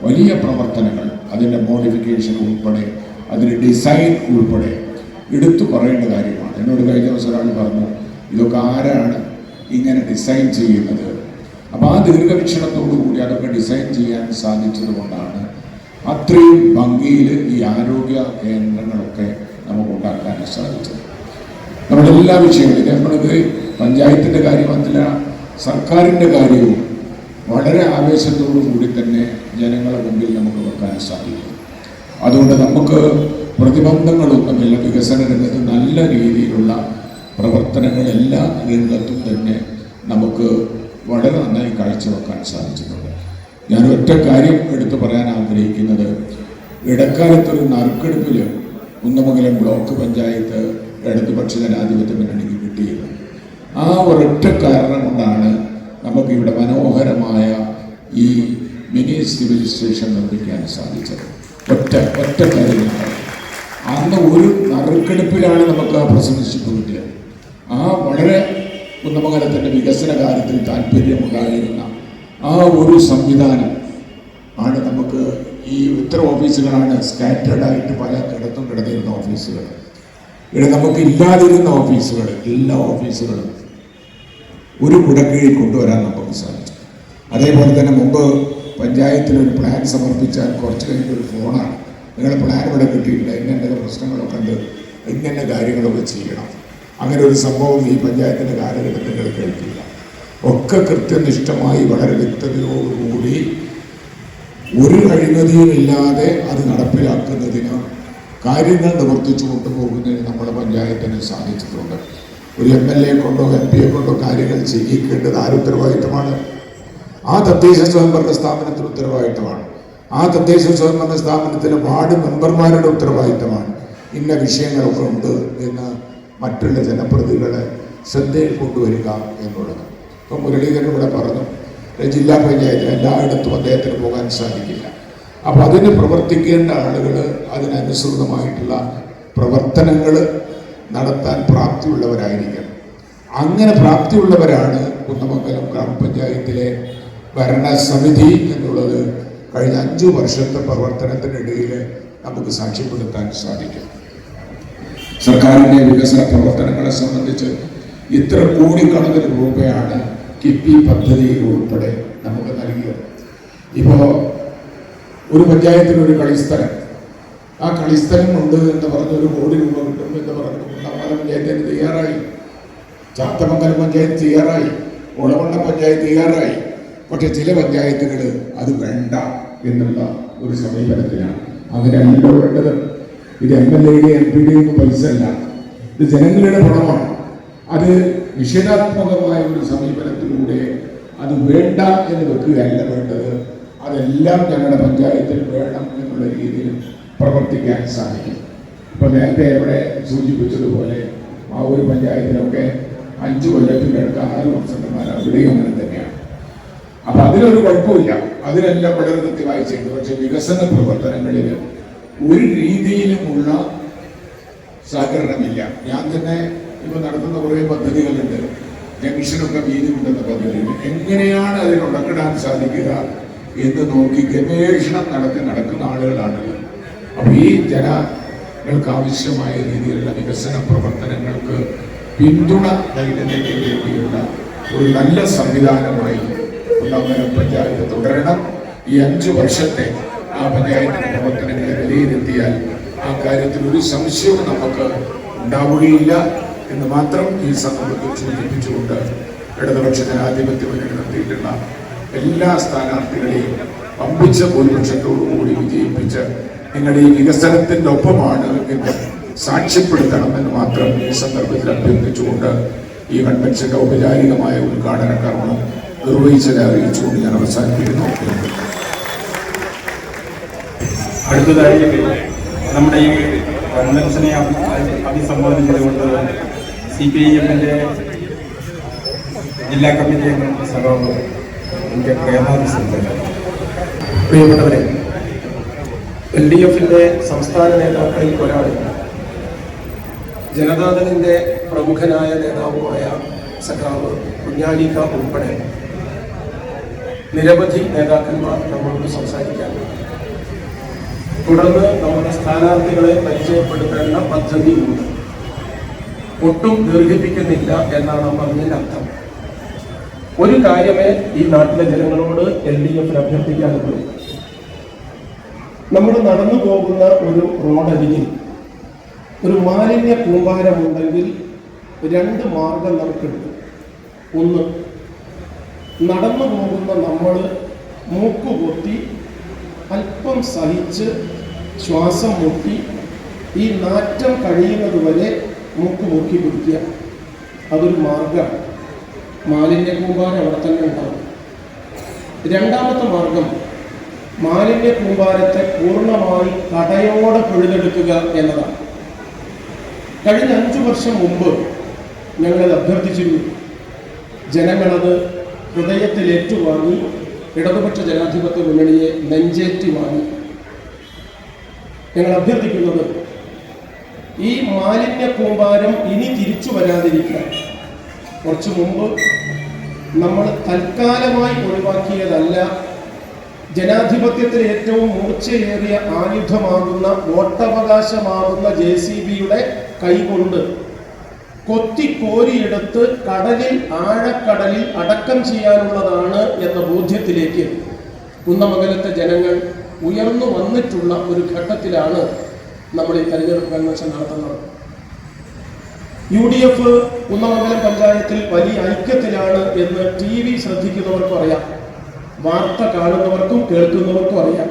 വലിയ പ്രവർത്തനങ്ങൾ, അതിൻ്റെ മോഡിഫിക്കേഷൻ ഉൾപ്പെടെ അതിൻ്റെ ഡിസൈൻ ഉൾപ്പെടെ എടുത്തു പറയേണ്ട കാര്യമാണ്. എന്നോട് കഴിഞ്ഞ ദിവസം ഒരാൾ പറഞ്ഞു, ഇതൊക്കെ ആരാണ് ഇങ്ങനെ ഡിസൈൻ ചെയ്യുന്നത്? അപ്പോൾ ആ ദീർഘവീക്ഷണത്തോടു കൂടി അതൊക്കെ ഡിസൈൻ ചെയ്യാൻ സാധിച്ചത് കൊണ്ടാണ് അത്രയും ഭംഗിയിൽ ഈ ആരോഗ്യ കേന്ദ്രങ്ങളൊക്കെ നമുക്ക് ഉണ്ടാക്കാൻ സാധിച്ചത്. നമ്മുടെ എല്ലാ വിഷയങ്ങളിലും നമ്മളിത് പഞ്ചായത്തിൻ്റെ കാര്യമല്ല, സർക്കാരിൻ്റെ കാര്യവും വളരെ ആവേശത്തോടു കൂടി തന്നെ ജനങ്ങളുടെ മുമ്പിൽ നമുക്ക് വെക്കാൻ സാധിക്കും. അതുകൊണ്ട് നമുക്ക് പ്രതിബന്ധങ്ങളൊന്നുമില്ല. വികസന രംഗത്ത് നല്ല രീതിയിലുള്ള പ്രവർത്തനങ്ങൾ എല്ലാ രംഗത്തും തന്നെ നമുക്ക് വളരെ നന്നായി കാഴ്ചവെക്കാൻ സാധിച്ചിട്ടുണ്ട്. ഞാൻ ഒറ്റ കാര്യം എടുത്തു പറയാൻ ആഗ്രഹിക്കുന്നത്, ഇടക്കാലത്തൊരു നറുക്കെടുപ്പിൽ കുന്നമംഗലം ബ്ലോക്ക് പഞ്ചായത്ത് ഇടതുപക്ഷ ജനാധിപത്യ മുന്നണിക്ക് കിട്ടിയത്. ആ ഒരൊറ്റ കാരണം കൊണ്ടാണ് നമുക്കിവിടെ മനോഹരമായ ഈ മിനി സിവിൽ സ്റ്റേഷൻ നിർമ്മിക്കാൻ സാധിച്ചത്. ഒറ്റ കാര്യമാണ്. അന്ന് ഒരു നറുക്കെടുപ്പിലാണ് നമുക്ക് ആ പ്രശംസിപ്പ് കിട്ടിയത്. ആ വളരെ കുന്നമംഗലത്തിൻ്റെ വികസന കാര്യത്തിൽ താല്പര്യമുണ്ടായിരുന്ന ആ ഒരു സംവിധാനം ആണ് നമുക്ക് ഈ ഇത്ര ഓഫീസുകളാണ് സ്കാറ്റേഡായിട്ട് പല ഇടത്തും കിടന്നിരുന്ന ഓഫീസുകൾ. ഇവിടെ നമുക്ക് ഇല്ലാതിരുന്ന ഓഫീസുകൾ, എല്ലാ ഓഫീസുകളും ഒരു കുടക്കീഴിൽ കൊണ്ടുവരാൻ നമുക്ക് സാധിച്ചു. അതേപോലെ തന്നെ മുമ്പ് പഞ്ചായത്തിലൊരു പ്ലാൻ സമർപ്പിച്ചാൽ കുറച്ച് കഴിഞ്ഞ ഒരു ഫോണാണ്, നിങ്ങളുടെ പ്ലാൻ ഇവിടെ കിട്ടിയിട്ടില്ല, ഇങ്ങനെ പ്രശ്നങ്ങളൊക്കെ ഉണ്ട്, ഇങ്ങനെ കാര്യങ്ങളൊക്കെ ചെയ്യണം. അങ്ങനെ ഒരു സംഭവം ഈ പഞ്ചായത്തിൻ്റെ കാലഘട്ടത്തിൽ കേൾക്കില്ല. ഒക്കെ കൃത്യനിഷ്ഠമായി വളരെ വ്യക്തതയോടുകൂടി ഒരു അഴിമതിയും ഇല്ലാതെ അത് നടപ്പിലാക്കുന്നതിന് കാര്യങ്ങൾ നിവർത്തിച്ചു കൊണ്ടുപോകുന്നതിന് നമ്മുടെ പഞ്ചായത്തിന് സാധിച്ചിട്ടുണ്ട്. ഒരു MLA കൊണ്ടോ MP കൊണ്ടോ കാര്യങ്ങൾ ചെയ്യിക്കേണ്ടത് ആരുടെ ഉത്തരവാദിത്തമാണ്? ആ തദ്ദേശ സ്വയംഭരണ സ്ഥാപനത്തിന് ഉത്തരവാദിത്തമാണ്. ആ തദ്ദേശ സ്വയംഭരണ സ്ഥാപനത്തിലെ വാർഡ് മെമ്പർമാരുടെ ഉത്തരവാദിത്തമാണ്. ഇന്ന വിഷയങ്ങളൊക്കെ ഉണ്ട് എന്ന് മറ്റുള്ള ജനപ്രതിനിധികളെ ശ്രദ്ധയിൽ കൊണ്ടുവരിക എന്നുള്ളത്. ഇപ്പം മുരളീധരൻ ഇവിടെ പറഞ്ഞു, ജില്ലാ പഞ്ചായത്തിൽ എല്ലായിടത്തും അദ്ദേഹത്തിന് പോകാൻ സാധിക്കില്ല. അപ്പം അതിന് പ്രവർത്തിക്കേണ്ട ആളുകൾ അതിനനുസൃതമായിട്ടുള്ള പ്രവർത്തനങ്ങൾ നടത്താൻ പ്രാപ്തിയുള്ളവരായിരിക്കണം. അങ്ങനെ പ്രാപ്തിയുള്ളവരാണ് കുന്നമംഗലം ഗ്രാമപഞ്ചായത്തിലെ ഭരണസമിതി എന്നുള്ളത് കഴിഞ്ഞ 5 വർഷത്തെ പ്രവർത്തനത്തിനിടയിൽ നമുക്ക് സാക്ഷ്യപ്പെടുത്താൻ സാധിക്കും. സർക്കാരിൻ്റെ വികസന പ്രവർത്തനങ്ങളെ സംബന്ധിച്ച് ഇത്ര കോടിക്കണക്കിന് രൂപയാണ് കിഫ്ബി പദ്ധതിയിൽ ഉൾപ്പെടെ നമുക്ക് നൽകിയത്. ഇപ്പോൾ ഒരു പഞ്ചായത്തിന് ഒരു കളിസ്ഥലം, ആ കളിസ്ഥലം ഉണ്ട് എന്ന് പറഞ്ഞ് 1 കോടി രൂപ കിട്ടും എന്ന് പറഞ്ഞു കുന്നമംഗലം പഞ്ചായത്തിന് തയ്യാറായി, ചാത്തമംഗലം പഞ്ചായത്ത് തയ്യാറായി, ഒളവണ്ണ പഞ്ചായത്ത് തയ്യാറായി. പക്ഷെ ചില പഞ്ചായത്തുകൾ അത് വേണ്ട എന്നുള്ള ഒരു സമീപനത്തിലാണ്. അങ്ങനെയല്ലോ വേണ്ടത്. ഇത് MLA-യുടെ MP-യുടെയും പൈസ അല്ല, ഇത് ജനങ്ങളുടെ പണമാണ്. അത് നിഷേധാത്മകമായ ഒരു സമീപനത്തിലൂടെ അത് വേണ്ട എന്ന് വെക്കുകയല്ല വേണ്ടത്. അതെല്ലാം ഞങ്ങളുടെ പഞ്ചായത്തിൽ വേണം എന്നുള്ള രീതിയിൽ പ്രവർത്തിക്കാൻ സാധിക്കും. ഇപ്പോൾ നേരത്തെ ഇവിടെ സൂചിപ്പിച്ചതുപോലെ ആ ഒരു പഞ്ചായത്തിലൊക്കെ 5 കൊല്ലത്തിനടുത്ത് 6 വർഷന്മാർ അവിടെയും അങ്ങനെ തന്നെയാണ്. അപ്പം അതിലൊരു കുഴപ്പമില്ല, അതിനെല്ലാം വളരെ കൃത്യമായി ചെയ്യുന്നു. പക്ഷെ വികസന പ്രവർത്തനങ്ങളിൽ ഒരു രീതിയിലുമുള്ള സഹകരണമില്ല. ഞാൻ തന്നെ ഇപ്പോൾ നടത്തുന്ന കുറേ പദ്ധതികളുണ്ട്, ജംഗ്ഷനൊക്കെ വീതി കൊണ്ടുവന്ന പദ്ധതികൾ. എങ്ങനെയാണ് അതിനുടക്കിടാൻ സാധിക്കുക എന്ന് നോക്കി ഗവേഷണം നടക്കുന്ന ആളുകളാണല്ലോ. അപ്പോൾ ഈ ജനങ്ങൾക്ക് ആവശ്യമായ രീതിയിലുള്ള വികസന പ്രവർത്തനങ്ങൾക്ക് പിന്തുണ നൽകുന്നതിന് വേണ്ടിയുള്ള ഒരു നല്ല സംവിധാനമായി കുന്നമംഗലം പഞ്ചായത്ത് തുടരണം. ഈ 5 വർഷത്തെ ആ പഞ്ചായത്തിന്റെ പ്രവർത്തനങ്ങളെ വിലയിരുത്തിയാൽ ആ കാര്യത്തിൽ ഒരു സംശയവും നമുക്ക് ഉണ്ടാവുകയില്ല എന്ന് മാത്രം ഈ സന്ദർഭത്തിൽ സൂചിപ്പിച്ചുകൊണ്ട് ഇടതുപക്ഷ ജനാധിപത്യ മുന്നണി നടത്തിയിട്ടുള്ള എല്ലാ സ്ഥാനാർത്ഥികളെയും വമ്പിച്ച ഭൂരിപക്ഷത്തോടുകൂടി വിജയിപ്പിച്ച് നിങ്ങളുടെ ഈ വികസനത്തിന്റെ ഒപ്പമാണ് എന്ന് സാക്ഷ്യപ്പെടുത്തണമെന്ന് മാത്രം ഈ സന്ദർഭത്തിൽ അഭ്യർത്ഥിച്ചുകൊണ്ട് ഈ കൺവെൻഷന്റെ ഔപചാരികമായ ഉദ്ഘാടന കർമ്മം നിർവഹിച്ചത് അറിയിച്ചുകൊണ്ട് ഞാൻ അവസാനിപ്പിക്കുന്നു. അടുത്തതായി നമ്മുടെ ഈ കൺവെൻഷനെ അഭിസംബോധന ചെയ്തുകൊണ്ട് CPIM-ന്റെ ജില്ലാ കമ്മിറ്റി സഹോദരൻ എനിക്ക് പ്രേമാതി സംസാരിക്കും. പ്രിയപ്പെട്ടവരെ, LDF-ന്റെ സംസ്ഥാന നേതാക്കളിൽ ഒരാൾ ജനതാദളിന്റെ പ്രമുഖനായ നേതാവുമായ സഖാവ് കുഞ്ഞാലിക്ക ഉൾപ്പെടെ നിരവധി നേതാക്കന്മാർ നമ്മളോട് സംസാരിക്കാറുണ്ട്. തുടർന്ന് നമ്മുടെ സ്ഥാനാർത്ഥികളെ പരിചയപ്പെടുത്തേണ്ട പദ്ധതിയുണ്ട്. ഒട്ടും ദീർഘിപ്പിക്കുന്നില്ല എന്നാണ് പറഞ്ഞതിന്റെ അർത്ഥം. ഒരു കാര്യമേ ഈ നാട്ടിലെ ജനങ്ങളോട് LDF അഭ്യർത്ഥിക്കാനുള്ളൂ. നമ്മൾ നടന്നു പോകുന്ന ഒരു റോഡരികിൽ ഒരു മാലിന്യ കൂമ്പാരമുണ്ടെങ്കിൽ 2 മാർഗം നമുക്കുണ്ട്. ഒന്ന്, നടന്നു പോകുന്ന നമ്മൾ മൂക്കുപൊത്തി അല്പം സഹിച്ച് ശ്വാസം മുട്ടി ഈ നാറ്റം കഴിയുന്നത് വരെ മൂക്ക് മുക്കി പിടിക്കുക. അതൊരു മാർഗമാണ്. മാലിന്യ കൂമ്പാരം അവിടെ തന്നെ ഉണ്ടാകും. രണ്ടാമത്തെ മാർഗം, മാലിന്യ കൂമ്പാരത്തെ പൂർണ്ണമായി കടയോടെ പിഴുതെടുക്കുക എന്നതാണ്. കഴിഞ്ഞ 5 വർഷം മുമ്പ് ഞങ്ങളത് അഭ്യർത്ഥിച്ചിരുന്നു. ജനങ്ങളത് ഹൃദയത്തിൽ ഏറ്റുവാങ്ങി ഇടതുപക്ഷ ജനാധിപത്യ മുന്നണിയെ നെഞ്ചേറ്റി വാങ്ങി. ഞങ്ങൾ അഭ്യർത്ഥിക്കുന്നത് ഈ മാലിന്യ കൂമ്പാരം ഇനി തിരിച്ചു വരാതിരിക്കാൻ കുറച്ചു മുമ്പ് നമ്മൾ തൽക്കാലമായി ഒഴിവാക്കിയതല്ല, ജനാധിപത്യത്തിൽ ഏറ്റവും മൂർച്ചയേറിയ ആയുധമാകുന്ന വോട്ടവകാശമാകുന്ന JCBയുടെ കൈകൊണ്ട് കൊത്തിക്കോരിയെടുത്ത് കടലിൽ, ആഴക്കടലിൽ അടക്കം ചെയ്യാനുള്ളതാണ് എന്ന ബോധ്യത്തിലേക്ക് കുന്നമംഗലത്തെ ജനങ്ങൾ ഉയർന്നു വന്നിട്ടുള്ള ഒരു ഘട്ടത്തിലാണ് നമ്മൾ ഈ തെരഞ്ഞെടുപ്പ് കൺവെൻഷൻ നടത്തുന്നത്. UDF കുന്നമംഗലം പഞ്ചായത്തിൽ വലിയ ഐക്യത്തിലാണ് എന്ന് TV ശ്രദ്ധിക്കുന്നവർക്കും അറിയാം, വാർത്ത കാണുന്നവർക്കും കേൾക്കുന്നവർക്കും അറിയാം.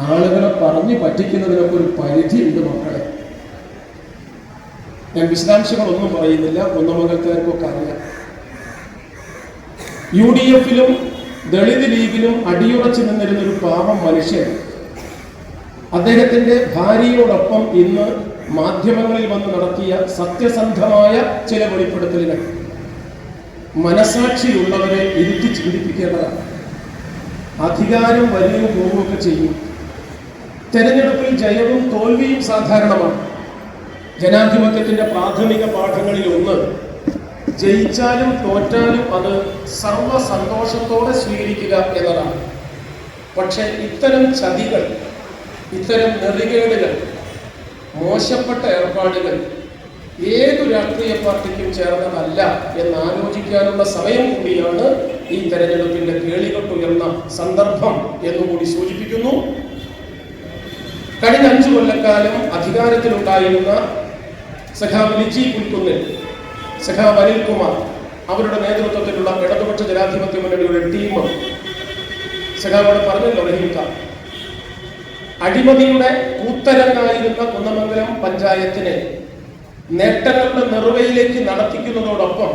ആളുകളെ പറഞ്ഞു പറ്റിക്കുന്നതിനൊക്കെ ഒരു പരിധിയുണ്ട് മക്കളെ. ഞാൻ വിശദാംശങ്ങളൊന്നും പറയുന്നില്ല, കുന്നമംഗലത്തുകാർക്കൊക്കെ അറിയാം. UDF-ലും ദളിത് ലീഗിലും അടിയുറച്ചു നിന്നിരുന്നൊരു പാവം മനുഷ്യൻ അദ്ദേഹത്തിന്റെ ഭാര്യയോടൊപ്പം ഇന്ന് മാധ്യമങ്ങളിൽ വന്ന് നടത്തിയ സത്യസന്ധമായ ചില വെളിപ്പെടുത്തലുകൾ മനസാക്ഷിയുള്ളവരെ ഇരുത്തി ചിന്തിപ്പിക്കേണ്ടതാണ്. അധികാരം വരികയും പോവുകയൊക്കെ ചെയ്യും. തെരഞ്ഞെടുപ്പിൽ ജയവും തോൽവിയും സാധാരണമാണ്. ജനാധിപത്യത്തിന്റെ പ്രാഥമിക പാഠങ്ങളിൽ ഒന്ന്, ജയിച്ചാലും തോറ്റാലും അത് സർവ്വ സന്തോഷത്തോടെ സ്വീകരിക്കുക എന്നതാണ്. പക്ഷെ ഇത്തരം ചതികൾ, ഇത്തരം നെറികേടുകൾ, മോശപ്പെട്ട ഏർപ്പാടുകൾ ഏതു രാഷ്ട്രീയ പാർട്ടിക്കും ചേർന്നതല്ല എന്നാലോചിക്കാനുള്ള സമയം കൂടിയാണ് ഈ തെരഞ്ഞെടുപ്പിന്റെ കേളികൊട്ടുയർന്ന സന്ദർഭം എന്നുകൂടി സൂചിപ്പിക്കുന്നു. കഴിഞ്ഞ 5 കൊല്ലക്കാലം അധികാരത്തിലുണ്ടായിരുന്ന സഖാവ് ലിജി പുൽക്കുന്നിൽ, സഖാവ് അനിൽകുമാർ, അവരുടെ നേതൃത്വത്തിലുള്ള ഇടതുപക്ഷ ജനാധിപത്യ മുന്നണിയുടെ ടീം, സഖാവോട് പറഞ്ഞല്ലോ റഹീംക, അഴിമതിയുടെ കൂത്തരങ്ങായിരുന്ന കുന്നമംഗലം പഞ്ചായത്തിനെ നേട്ടങ്ങളുടെ നെറുകയിലേക്ക് നടത്തിക്കുന്നതോടൊപ്പം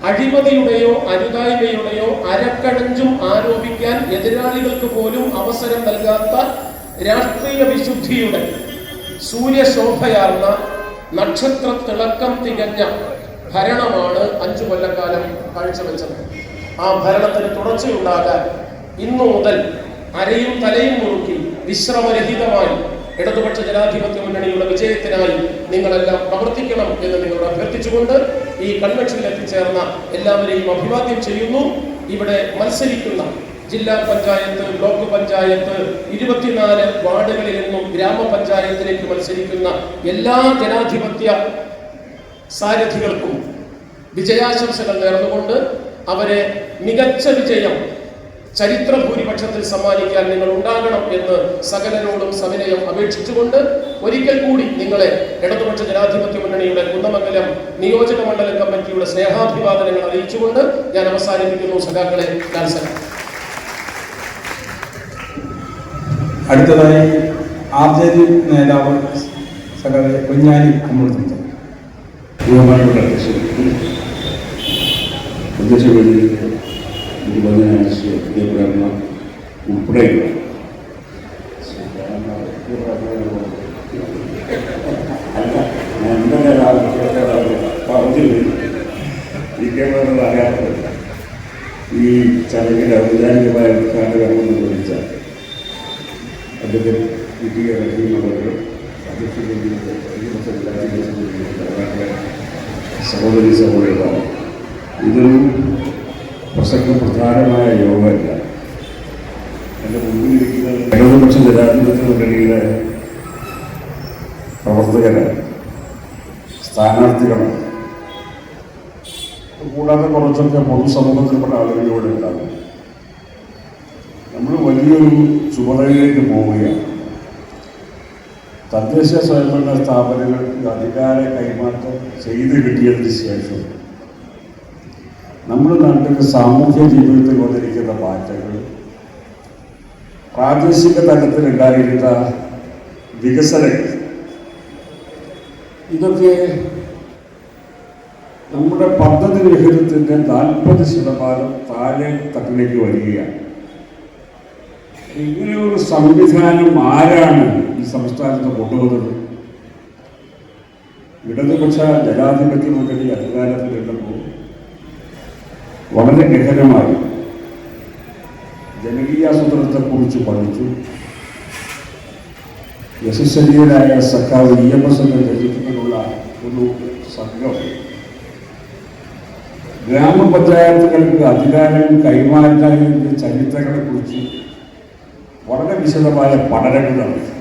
അഴിമതിയുടെയോ അരുതായ്മയുടെയോ അരക്കഴഞ്ചും ആരോപിക്കാൻ എതിരാളികൾക്ക് പോലും അവസരം നൽകാത്ത രാഷ്ട്രീയ വിശുദ്ധിയുടെ സൂര്യശോഭയാർന്ന നക്ഷത്ര തിളക്കം തികഞ്ഞ ഭരണമാണ് 5 കൊല്ലക്കാലം കാഴ്ചവെച്ചത്. ആ ഭരണത്തിന് തുടർച്ചയുണ്ടാകാൻ ഇന്നു മുതൽ അരയും തലയും മുറുക്കി വിശ്രമരഹിതമായി ഇടതുപക്ഷ ജനാധിപത്യ മുന്നണിയുടെ വിജയത്തിനായി നിങ്ങളെല്ലാം പ്രവർത്തിക്കണം എന്ന് നിങ്ങളോട് അഭ്യർത്ഥിച്ചുകൊണ്ട് ഈ കൺവെൻഷനിൽ എത്തിച്ചേർന്ന എല്ലാവരെയും അഭിവാദ്യം ചെയ്യുന്നു. ഇവിടെ മത്സരിക്കുന്ന ജില്ലാ പഞ്ചായത്ത്, ബ്ലോക്ക് പഞ്ചായത്ത്, 24 വാർഡുകളിൽ നിന്നും ഗ്രാമപഞ്ചായത്തിലേക്ക് മത്സരിക്കുന്ന എല്ലാ ജനാധിപത്യ സാരഥികൾക്കും വിജയാശംസകൾ നേർന്നുകൊണ്ട് അവരെ മികച്ച വിജയം ചരിത്ര ഭൂരിപക്ഷത്തിൽ സമ്മാനിക്കാൻ നിങ്ങൾ ഉണ്ടാകണം എന്ന് സകലരോടും സവിനയം അപേക്ഷിച്ചുകൊണ്ട് ഒരിക്കൽ കൂടി നിങ്ങളെ ഇടതുപക്ഷ ജനാധിപത്യ മുന്നണിയുടെ കുന്നമംഗലം നിയോജക മണ്ഡലം കമ്മിറ്റിയുടെ സ്നേഹാഭിവാദനങ്ങൾ അറിയിച്ചുകൊണ്ട് ഞാൻ അവസാനിപ്പിക്കുന്നു. സഖാക്കളെ ലാൽസനം. അടുത്തതായി ആർജെഡി നേതാവ് സഖാവ് കുഞ്ഞാലി അമൃത. ഉൾപ്പെടെയുള്ള അറിയാത്തത് ഈ ചടങ്ങിൽ ഔപചാരികമായ ഉദ്ഘാടനം നിർവഹിച്ച അദ്ദേഹം സഹോദരി സഹോദരന്മാർ, ഇതൊരു പ്രസക്ത പ്രധാനമായ യോഗമല്ല. എൻ്റെ മുമ്പിലിരിക്കുന്നത് ഇടതുപക്ഷ ജനാധിപത്യ മുന്നണിയിലെ പ്രവർത്തകരാണ്, സ്ഥാനാർത്ഥികളാണ്. കൂടാതെ കുറച്ചൊക്കെ പൊതുസമൂഹത്തിൽപ്പെട്ട ആളുകളിലൂടെ ഉണ്ടാകും. നമ്മൾ വലിയൊരു ചുമതലയിലേക്ക് പോവുകയാണ്. തദ്ദേശ സ്വയംഭരണ സ്ഥാപനങ്ങൾക്ക് അധികാര കൈമാറ്റം ചെയ്ത് കിട്ടിയതിന് ശേഷം നമ്മുടെ നാട്ടിൽ സാമൂഹ്യ ജീവിതത്തിൽ വന്നിരിക്കുന്ന മാറ്റങ്ങൾ, പ്രാദേശിക തലത്തിലുണ്ടായിരുന്ന വികസനങ്ങൾ, ഇതൊക്കെ നമ്മുടെ പദ്ധതി വിഹിതത്തിൻ്റെ 40% താഴെ തട്ടിലേക്ക് വരികയാണ്. ഇങ്ങനെ ഒരു സംവിധാനം ആരാണ് ഈ സംസ്ഥാനത്ത് കൊണ്ടുവന്നത്? ഇടതുപക്ഷ ജനാധിപത്യ മുന്നണി അധികാരത്തിലുള്ളപ്പോൾ വളരെ ഗഹനമായി ജനകീയാസൂത്രണത്തെക്കുറിച്ച് പഠിച്ചു. യശസ്വരീയനായ സഖാവ് EMS നേതൃത്വത്തിലുള്ള ഒരു സംഘം ഗ്രാമപഞ്ചായത്തുകൾക്ക് അധികാരം കൈമാറുന്നതിൻ്റെ ചരിത്രങ്ങളെക്കുറിച്ച് വളരെ വിശദമായ പഠനങ്ങൾ നടത്തി.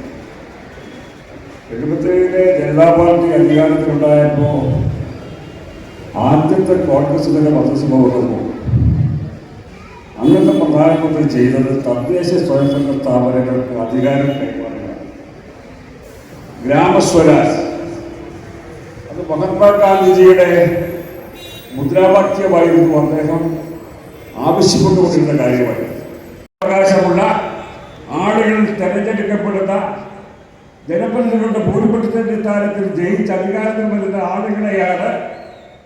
77-ലെ ജനതാ പാർട്ടി അധികാരത്തിലുണ്ടായപ്പോൾ ആദ്യത്തെ കോൺഗ്രസിൻ്റെ മന്ത്രിസഭ വന്നപ്പോൾ അന്നത്തെ പ്രധാനമന്ത്രി ചെയ്തത് തദ്ദേശ സ്വയംഭരണ സ്ഥാപനങ്ങൾക്ക് അധികാരം കൈമാറുക, ഗ്രാമസ്വരാജ്. അത് മഹാത്മാഗാന്ധിജിയുടെ മുദ്രാവാക്യമായിരുന്നു. അദ്ദേഹം ആവശ്യപ്പെട്ടുകൊണ്ടിരുന്ന കാര്യമായി അവകാശമുള്ള ആളുകൾ തെരഞ്ഞെടുക്കപ്പെടുന്ന ജനപ്രതിനിധികളുടെ ഭൂരിപക്ഷത്തിന്റെ അടിസ്ഥാനത്തിൽ ജയിച്ച് അധികാരത്തിൽ വരുന്ന ആളുകളെയാണ്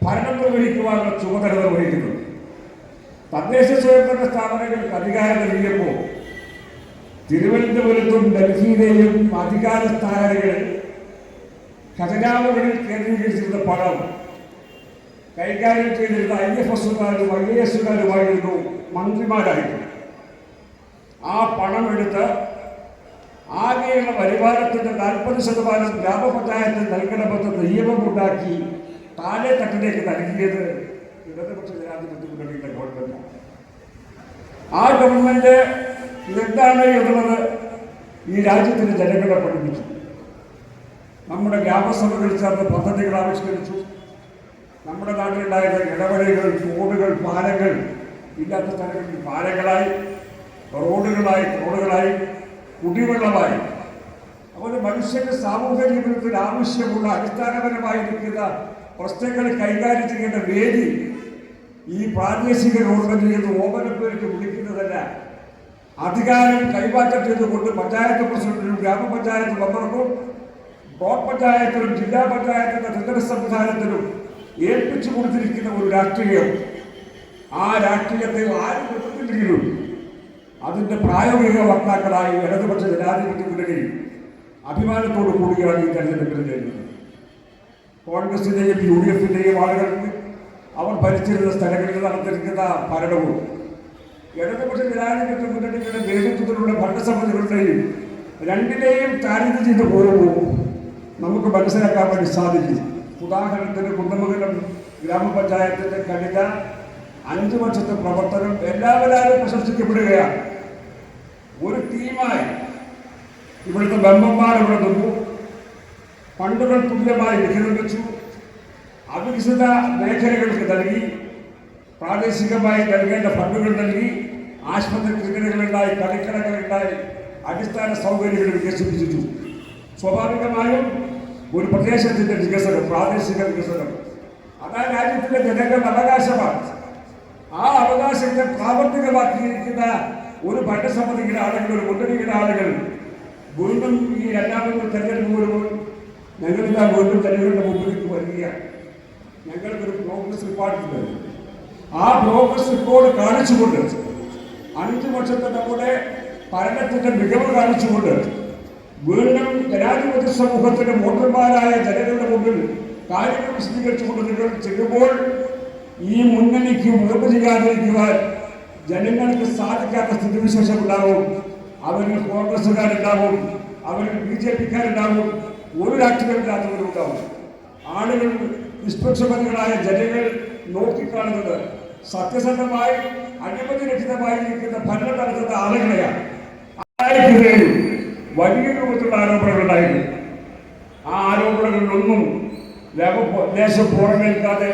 ഭരണം നിർവഹിക്കുവാനുള്ള ചുമതല നിർവഹിക്കുന്നത്. തദ്ദേശ സ്വയംഭരണ സ്ഥാപനങ്ങൾക്ക് അധികാരം നൽകിയപ്പോൾ തിരുവനന്തപുരത്തും ഡൽഹിയിലെയും അധികാര സ്ഥാനങ്ങളിൽ ഖജനാവുകളിൽ കേന്ദ്രീകരിച്ചിരുന്ന പണം കൈകാര്യം ചെയ്തിരുന്ന IFSകാരും IASകാരുമായിരുന്നു മന്ത്രിമാരായിരുന്നു. ആ പണം എടുത്ത് ആകെയുള്ള വരുമാനത്തിൻ്റെ 40% ഗ്രാമപഞ്ചായത്തിന് നൽകണമെന്ന് നിയമമുണ്ടാക്കി താഴെ തട്ടിലേക്ക് നൽകിയത് ഇടതുപക്ഷ ജനാധിപത്യ മുന്നണിയുടെ ഗവൺമെൻറ്റാണ്. ആ ഗവൺമെൻറ് ഇതെന്താണ് എന്നുള്ളത് ഈ രാജ്യത്തിന് ജനങ്ങളെ പഠിപ്പിച്ചു. നമ്മുടെ ഗ്രാമസഭകളിൽ ചേർന്ന് പദ്ധതികൾ ആവിഷ്കരിച്ചു. നമ്മുടെ നാട്ടിലുണ്ടായിരുന്ന ഇടവഴികൾ, തോടുകൾ, പാലങ്ങൾ ഇല്ലാത്ത സ്ഥലങ്ങളിൽ പാലങ്ങളായി, റോഡുകളായി, കുടിവെള്ളമായി. അതുപോലെ മനുഷ്യന്റെ സാമൂഹ്യ ജീവിതത്തിൽ ആവശ്യമുള്ള അടിസ്ഥാനപരമായിരിക്കുന്ന പ്രശ്നങ്ങൾ കൈകാര്യം ചെയ്യേണ്ട വേദി ഈ പ്രാദേശിക ഗവൺമെന്റ് എന്ന് ഓമനപ്പേരിട്ട് വിളിക്കുന്നതല്ല. അധികാരം കൈമാറ്റം ചെയ്തുകൊണ്ട് പഞ്ചായത്ത് പ്രസിഡന്റിനും ഗ്രാമപഞ്ചായത്ത് മെമ്പർക്കും ബ്ലോക്ക് പഞ്ചായത്തിനും ജില്ലാ പഞ്ചായത്തിന്റെ ത്രിതല സംവിധാനത്തിനും ഏൽപ്പിച്ചു കൊടുത്തിരിക്കുന്ന ഒരു രാഷ്ട്രീയം. ആ രാഷ്ട്രീയത്തെ ആരും എതിർത്തില്ലെങ്കിലും അതിൻ്റെ പ്രായോഗിക വക്താക്കളായി ഇടതുപക്ഷ ജനാധിപത്യ മുന്നണി അഭിമാനത്തോടു കൂടിയാണ് ഈ തെരഞ്ഞെടുപ്പിൽ നേരിടുന്നത്. കോൺഗ്രസിൻ്റെയും UDFിൻ്റെയും ആളുകൾക്ക് അവർ ഭരിച്ചിരുന്ന സ്ഥലങ്ങളിൽ നടത്തിയിരിക്കുന്ന ഭരണവും ഇടതുപക്ഷ ജനാധിപത്യ മുന്നണിയുടെ നേതൃത്വത്തിലുള്ള ഭരണസമിതികളുടെയും രണ്ടിനെയും താരതമ്യം ചെയ്ത് പോകുമ്പോൾ നമുക്ക് മനസ്സിലാക്കാൻ വേണ്ടി സാധിക്കും. ഉദാഹരണത്തിന് കുന്നമംഗലം ഗ്രാമപഞ്ചായത്തിൻ്റെ കഴിഞ്ഞ 5 വർഷത്തെ പ്രവർത്തനം എല്ലാവരും പ്രശംസിക്കപ്പെടുകയാണ്. ഒരു ടീമായി ഇവിടുത്തെ മെമ്പർമാർ ഇവിടെ നിന്നു. ഫണ്ടുകൾ തുല്യമായി വിഹിതം വെച്ചു. അവികസിത മേഖലകൾക്ക് നൽകി. പ്രാദേശികമായി നൽകേണ്ട ഫണ്ടുകൾ നൽകി. ആശുപത്രി ക്ലിനിക്കുകളുണ്ടായി, കളിക്കടകളുണ്ടായി, അടിസ്ഥാന സൗകര്യങ്ങൾ വികസിപ്പിച്ചു. സ്വാഭാവികമായും ഒരു പ്രദേശത്തിന്റെ വികസനം, പ്രാദേശിക വികസനം, അതാ രാജ്യത്തിലെ ജനങ്ങളുടെ അവകാശമാണ്. ആ അവകാശത്തെ പ്രാവർത്തികമാക്കിയിരിക്കുന്ന ഒരു ഭരണസമിതിയുടെ ആളുകൾ, ഒരു മുന്നണിയുടെ ആളുകൾ വീണ്ടും ഈ രണ്ടാമത്തെ തെരഞ്ഞെടുപ്പ് വരുമ്പോൾ ഞങ്ങളിതാ വീണ്ടും ജനങ്ങളുടെ മുമ്പിലേക്ക് വരികയാണ്. ഞങ്ങൾക്കൊരു പ്രോഗ്രസ് റിപ്പോർട്ടുണ്ട്. ആ പ്രോഗ്രസ് റിപ്പോർട്ട് കാണിച്ചുകൊണ്ട് 5 വർഷത്തെ നമ്മുടെ ഭരണത്തിന്റെ മികവ് കാണിച്ചുകൊണ്ട് വീണ്ടും ജനാധിപത്യ സമൂഹത്തിന്റെ വോട്ടർമാരായ ജനങ്ങളുടെ മുമ്പിൽ കാര്യങ്ങൾ വിശദീകരിച്ചുകൊണ്ട് നിങ്ങൾ ചെയ്യുമ്പോൾ ഈ മുന്നണിക്ക് വോട്ട് ചെയ്യാതിരിക്കുവാൻ ജനങ്ങൾക്ക് സാധിക്കാത്ത സ്ഥിതിവിശേഷം ഉണ്ടാവും. അവരിൽ കോൺഗ്രസുകാരുണ്ടാവും, അവരിൽ BJPക്കാരുണ്ടാവും, ഒരു രാഷ്ട്രീയമില്ലാത്തവരുണ്ടാവും. ആളുകൾ, നിഷ്പക്ഷമതികളായ ജനങ്ങൾ നോക്കിക്കാണുന്നത് സത്യസന്ധമായി അഴിമതിരഹിതമായി ഇരിക്കുന്ന ഭരണം നടത്തുന്ന ആളുകളെയാണ്. ആർക്കെതിരെയും വലിയ രൂപത്തിലുള്ള ആരോപണങ്ങൾ ഉണ്ടായിരുന്നു. ആ ആരോപണങ്ങളിലൊന്നും ദേശം പുറമേൽക്കാതെ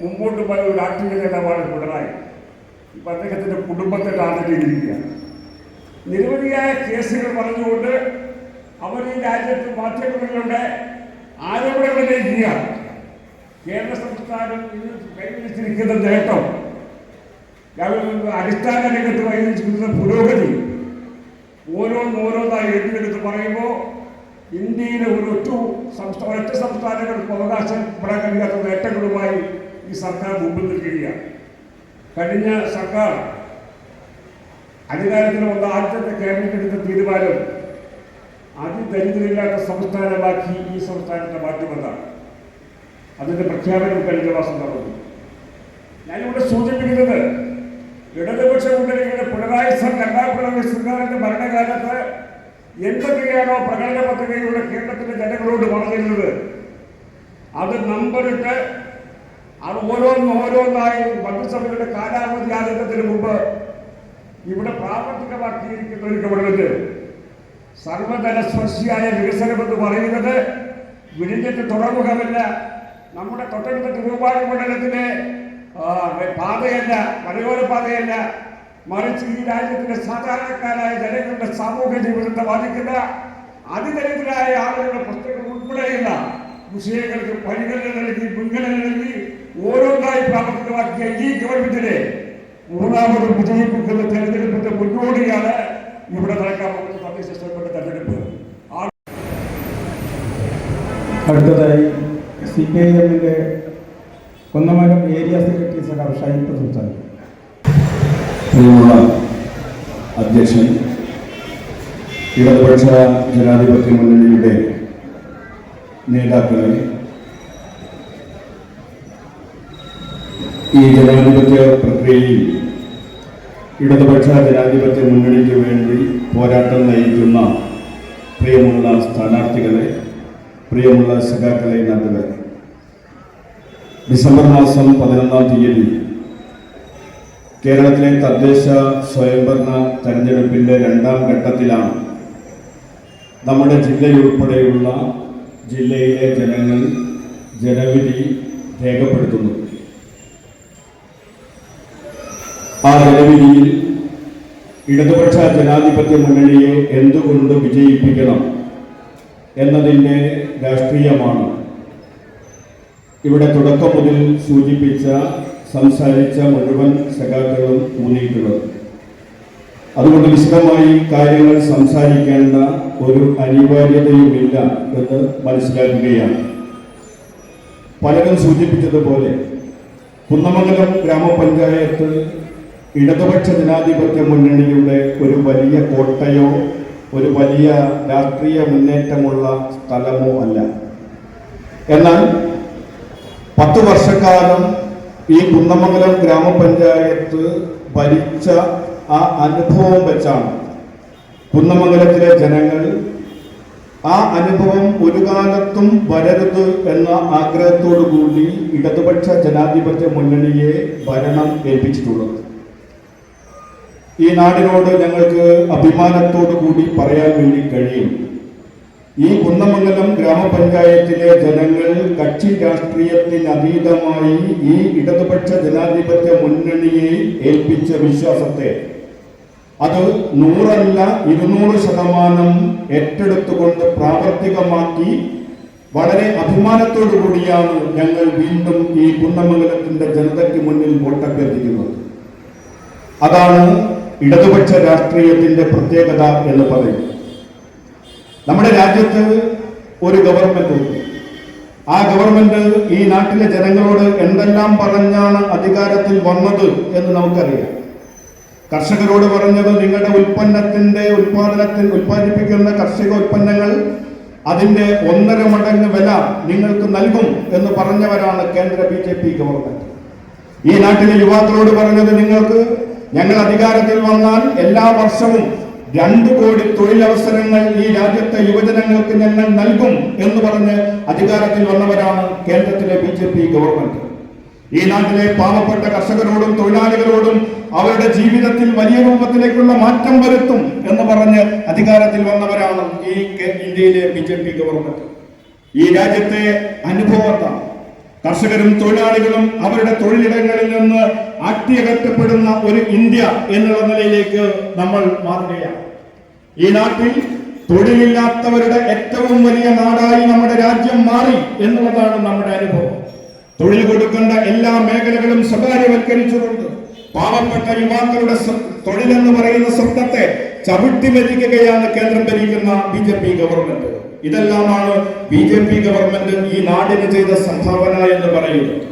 മുമ്പോട്ട് പോയ ഒരു രാഷ്ട്രീയ നേതാവാണ് പിണറായി. ഇപ്പം അദ്ദേഹത്തിന്റെ കുടുംബത്തെ ടാർഗറ്റ് ചെയ്തിരിക്കുകയാണ്. നിരവധിയായ കേസുകൾ പറഞ്ഞുകൊണ്ട് അവർ ഈ രാജ്യത്ത് മാധ്യമങ്ങളിലൂടെ ആരോപണങ്ങൾ ഉന്നയിക്കുകയാണ്. കേരള സംസ്ഥാനം ഇന്ന് കൈവരിച്ചിരിക്കുന്ന നേട്ടം, അടിസ്ഥാന രംഗത്ത് കൈവരിച്ചിരിക്കുന്ന പുരോഗതി ഓരോന്നായി എഴുതിയെടുത്ത് പറയുമ്പോൾ ഇന്ത്യയിലെ ഒരൊറ്റ സംസ്ഥാനങ്ങൾക്ക് അവകാശപ്പെടാൻ കഴിയാത്ത നേട്ടങ്ങളുമായി ഈ സർക്കാർ മുമ്പിൽ നിൽക്കുകയാണ്. കഴിഞ്ഞ സർക്കാർ അധികാരത്തിൽ വന്ന ആദ്യത്തെ ക്യാബിനറ്റ് എടുത്ത തീരുമാനം അതിദരിദ്രമില്ലാത്ത സംസ്ഥാനമാക്കി ഈ സംസ്ഥാനത്തെ മാറ്റുമെന്നാണ്. അതിന്റെ പ്രഖ്യാപനം കഴിഞ്ഞ മാസം നടന്നു. ഞാനിവിടെ സൂചിപ്പിക്കുന്നത് ഇടതുപക്ഷ മുന്നണിയുടെ പിണറായി സർക്കാരിന്റെ ഭരണകാലത്ത് എന്തൊക്കെയാണോ പ്രകടന പത്രികയുടെ കേരളത്തിലെ ജനങ്ങളോട് പറഞ്ഞിരുന്നത് അത് നമ്പറിട്ട് അത് ഓരോന്നായി മന്ത്രിസഭയുടെ കാലാവധി ആകുന്നതിന് മുമ്പ് ഇവിടെ പ്രാവർത്തികമാക്കിയിരിക്കുന്ന ഒരു ഗവൺമെന്റ് സർവതല സ്പർശിയായ വികസനമെന്ന് പറയുന്നത് വിഴിഞ്ഞത്ത് തുറമുഖമല്ല, നമ്മുടെ തൊട്ടടുത്ത തിരുവമ്പാടി മണ്ഡലത്തിലെ പാതയല്ല, മലയോര പാതയല്ല, മറിച്ച് ഈ രാജ്യത്തിലെ സാധാരണക്കാരായ ജനങ്ങളുടെ സാമൂഹ്യ ജീവിതത്തെ ബാധിക്കുന്ന അതിദരിദ്രരായ ആളുകളുടെ പ്രശ്നങ്ങൾ ഉൾപ്പെടെയുള്ള വിഷയങ്ങൾക്ക് പരിഗണന നൽകി, മുൻഗണന നൽകി ഓരോന്നായി പ്രാവർത്തികമാക്കിയ ഈ ഗവൺമെന്റിനെ മൂന്നാമത് വിജയിപ്പിക്കുന്ന തെരഞ്ഞെടുപ്പിന്റെ മുന്നോടിയാണ് ഇവിടെ നടക്കാൻ പോകുന്ന തദ്ദേശ സ്വയംഭരണ തെരഞ്ഞെടുപ്പ്. അടുത്തതായി CPIM-ന്റെ കുന്നമംഗലം ഏരിയ സെക്രട്ടറി സഖാവ് ഷൈപ്പ് സംസാരിക്കും. പ്രിയമുള്ള അധ്യക്ഷൻ, ഇടതുപക്ഷ ജനാധിപത്യ മുന്നണിയുടെ നേതാക്കളെ, ഈ ജനാധിപത്യ പ്രക്രിയയിൽ ഇടതുപക്ഷ ജനാധിപത്യ മുന്നണിക്ക് വേണ്ടി പോരാട്ടം നയിക്കുന്ന പ്രിയമുള്ള സ്ഥാനാർത്ഥികളെ, പ്രിയമുള്ള സഖാക്കളെ, നാട്ടുകാരെ, ഡിസംബർ മാസം 11-ാം തീയതി കേരളത്തിലെ തദ്ദേശ സ്വയംഭരണ തെരഞ്ഞെടുപ്പിൻ്റെ 2ാം ഘട്ടത്തിലാണ് നമ്മുടെ ജില്ലയുൾപ്പെടെയുള്ള ജില്ലയിലെ ജനങ്ങൾ ജനവിധി രേഖപ്പെടുത്തുന്നു. ആ ജനവിധിയിൽ ഇടതുപക്ഷ ജനാധിപത്യ മുന്നണിയെ എന്തുകൊണ്ട് വിജയിപ്പിക്കണം എന്നതിൻ്റെ രാഷ്ട്രീയമാണ് ഇവിടെ തുടക്കം മുതൽ സൂചിപ്പിച്ച, സംസാരിച്ച മുഴുവൻ സഖാക്കളും ഊന്നിയിട്ടുള്ളത്. അതുകൊണ്ട് വിശദമായി കാര്യങ്ങൾ സംസാരിക്കേണ്ട ഒരു അനിവാര്യതയുമില്ല എന്ന് മനസ്സിലാക്കുകയാണ്. പലരും സൂചിപ്പിച്ചതുപോലെ കുന്നമംഗലം ഗ്രാമപഞ്ചായത്ത് ഇടതുപക്ഷ ജനാധിപത്യ മുന്നണിയുടെ ഒരു വലിയ കോട്ടയോ ഒരു വലിയ രാഷ്ട്രീയ മുന്നേറ്റമുള്ള സ്ഥലമോ അല്ല. എന്നാൽ 10 വർഷക്കാലം ഈ കുന്നമംഗലം ഗ്രാമപഞ്ചായത്ത് ഭരിച്ച ആ അനുഭവം വെച്ചാണ് കുന്നമംഗലത്തിലെ ജനങ്ങൾ ആ അനുഭവം ഒരു കാലത്തും വരരുത് എന്ന ആഗ്രഹത്തോടു കൂടി ഇടതുപക്ഷ ജനാധിപത്യ മുന്നണിയെ ഭരണം ഏൽപ്പിച്ചിട്ടുള്ളത്. ഈ നാടിനോട് ഞങ്ങൾക്ക് അഭിമാനത്തോടു കൂടി പറയാൻ വേണ്ടി കഴിയും, ഈ കുന്നമംഗലം ഗ്രാമപഞ്ചായത്തിലെ ജനങ്ങൾ കക്ഷി രാഷ്ട്രീയത്തിന് അതീതമായി ഈ ഇടതുപക്ഷ ജനാധിപത്യ മുന്നണിയെ ഏൽപ്പിച്ച വിശ്വാസത്തെ അത് 100 അല്ല 200% ഏറ്റെടുത്തുകൊണ്ട് പ്രാവർത്തികമാക്കി വളരെ അഭിമാനത്തോടു കൂടിയാണ് ഞങ്ങൾ വീണ്ടും ഈ കുന്നമംഗലത്തിന്റെ ജനതയ്ക്ക് മുന്നിൽ വോട്ടഭ്യർത്ഥിക്കുന്നത്. അതാണ് ഇടതുപക്ഷ രാഷ്ട്രീയത്തിന്റെ പ്രത്യേകത എന്ന് പറയുന്നത്. നമ്മുടെ രാജ്യത്ത് ഒരു ഗവൺമെന്റ് ഉണ്ട്. ആ ഗവൺമെന്റ് ഈ നാട്ടിലെ ജനങ്ങളോട് എന്തെല്ലാം പറഞ്ഞാണ് അധികാരത്തിൽ വന്നത് എന്ന് നമുക്കറിയാം. കർഷകരോട് പറഞ്ഞത് നിങ്ങളുടെ ഉൽപ്പാദിപ്പിക്കുന്ന കാർഷിക ഉൽപ്പന്നങ്ങൾ അതിന്റെ 1.5 മടങ്ങ് വില നിങ്ങൾക്ക് നൽകും എന്ന് പറഞ്ഞവരാണ് കേന്ദ്ര BJP ഗവൺമെന്റ്. ഈ നാട്ടിലെ യുവാക്കളോട് പറഞ്ഞത് ഞങ്ങൾ അധികാരത്തിൽ വന്നാൽ എല്ലാ വർഷവും 2 കോടി തൊഴിലവസരങ്ങൾ ഈ രാജ്യത്തെ യുവജനങ്ങൾക്ക് ഞങ്ങൾ നൽകും എന്ന് പറഞ്ഞ് അധികാരത്തിൽ വന്നവരാണ് കേന്ദ്രത്തിലെ BJP ഗവൺമെന്റ്. ഈ നാട്ടിലെ പാവപ്പെട്ട കർഷകരോടും തൊഴിലാളികളോടും അവരുടെ ജീവിതത്തിൽ വലിയ രൂപത്തിലേക്കുള്ള മാറ്റം വരുത്തും എന്ന് പറഞ്ഞ് അധികാരത്തിൽ വന്നവരാണ് ഈ ഇന്ത്യയിലെ BJP ഗവൺമെന്റ്. ഈ രാജ്യത്തെ അനുഭവത്താണ് കർഷകരും തൊഴിലാളികളും അവരുടെ തൊഴിലിടങ്ങളിൽ നിന്ന് അട്ടിയകറ്റപ്പെടുന്ന ഒരു ഇന്ത്യ എന്നുള്ള നിലയിലേക്ക് നമ്മൾ മാറുകയാണ്. ഈ നാട്ടിൽ തൊഴിലില്ലാത്തവരുടെ ഏറ്റവും വലിയ നാടായി നമ്മുടെ രാജ്യം മാറി എന്നുള്ളതാണ് നമ്മുടെ അനുഭവം. തൊഴിൽ കൊടുക്കേണ്ട എല്ലാ മേഖലകളും സ്വകാര്യവൽക്കരിച്ചുകൊണ്ട് പാവപ്പെട്ട യുവാക്കളുടെ തൊഴിലെന്ന് പറയുന്ന സ്വപ്നത്തെ ചവിട്ടിമെതിക്കുകയാണ് കേന്ദ്രം ഭരിക്കുന്ന BJP ഗവൺമെന്റ്. ഇതെല്ലാമാണ് BJP ഗവൺമെന്റ് ഈ നാടിന് ചെയ്ത സംഭാവന എന്ന് പറയുന്നത്.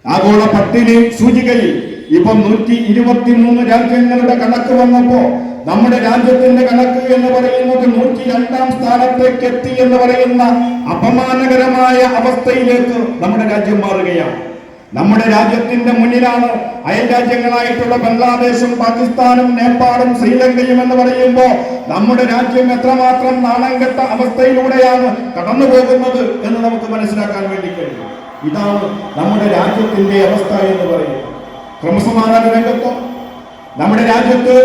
ആഗോള പട്ടിണി സൂചികയിൽ ഇപ്പം 123 രാജ്യങ്ങളുടെ കണക്ക് വന്നപ്പോ നമ്മുടെ രാജ്യത്തിന്റെ കണക്ക് എന്ന് പറയുന്നത് 102ാം സ്ഥാനത്തേക്ക് എത്തി എന്ന് പറയുന്ന അപമാനകരമായ അവസ്ഥയിലേക്ക് നമ്മുടെ രാജ്യം മാറുകയാണ്. നമ്മുടെ രാജ്യത്തിന്റെ മുന്നിലാണ് അയൽ രാജ്യങ്ങളായിട്ടുള്ള ബംഗ്ലാദേശും പാകിസ്ഥാനും നേപ്പാളും ശ്രീലങ്കയും എന്ന് പറയുമ്പോൾ നമ്മുടെ രാജ്യം എത്രമാത്രം നാണം കെട്ട അവസ്ഥയിലൂടെയാണ് കടന്നു പോകുന്നത് എന്ന് നമുക്ക് മനസ്സിലാക്കാൻ വേണ്ടി കഴിയും. ഇതാണ് നമ്മുടെ രാജ്യത്തിന്റെ അവസ്ഥ എന്ന് പറയുന്നത്. ക്രമസമാധാന രംഗത്തോ നമ്മുടെ രാജ്യത്ത്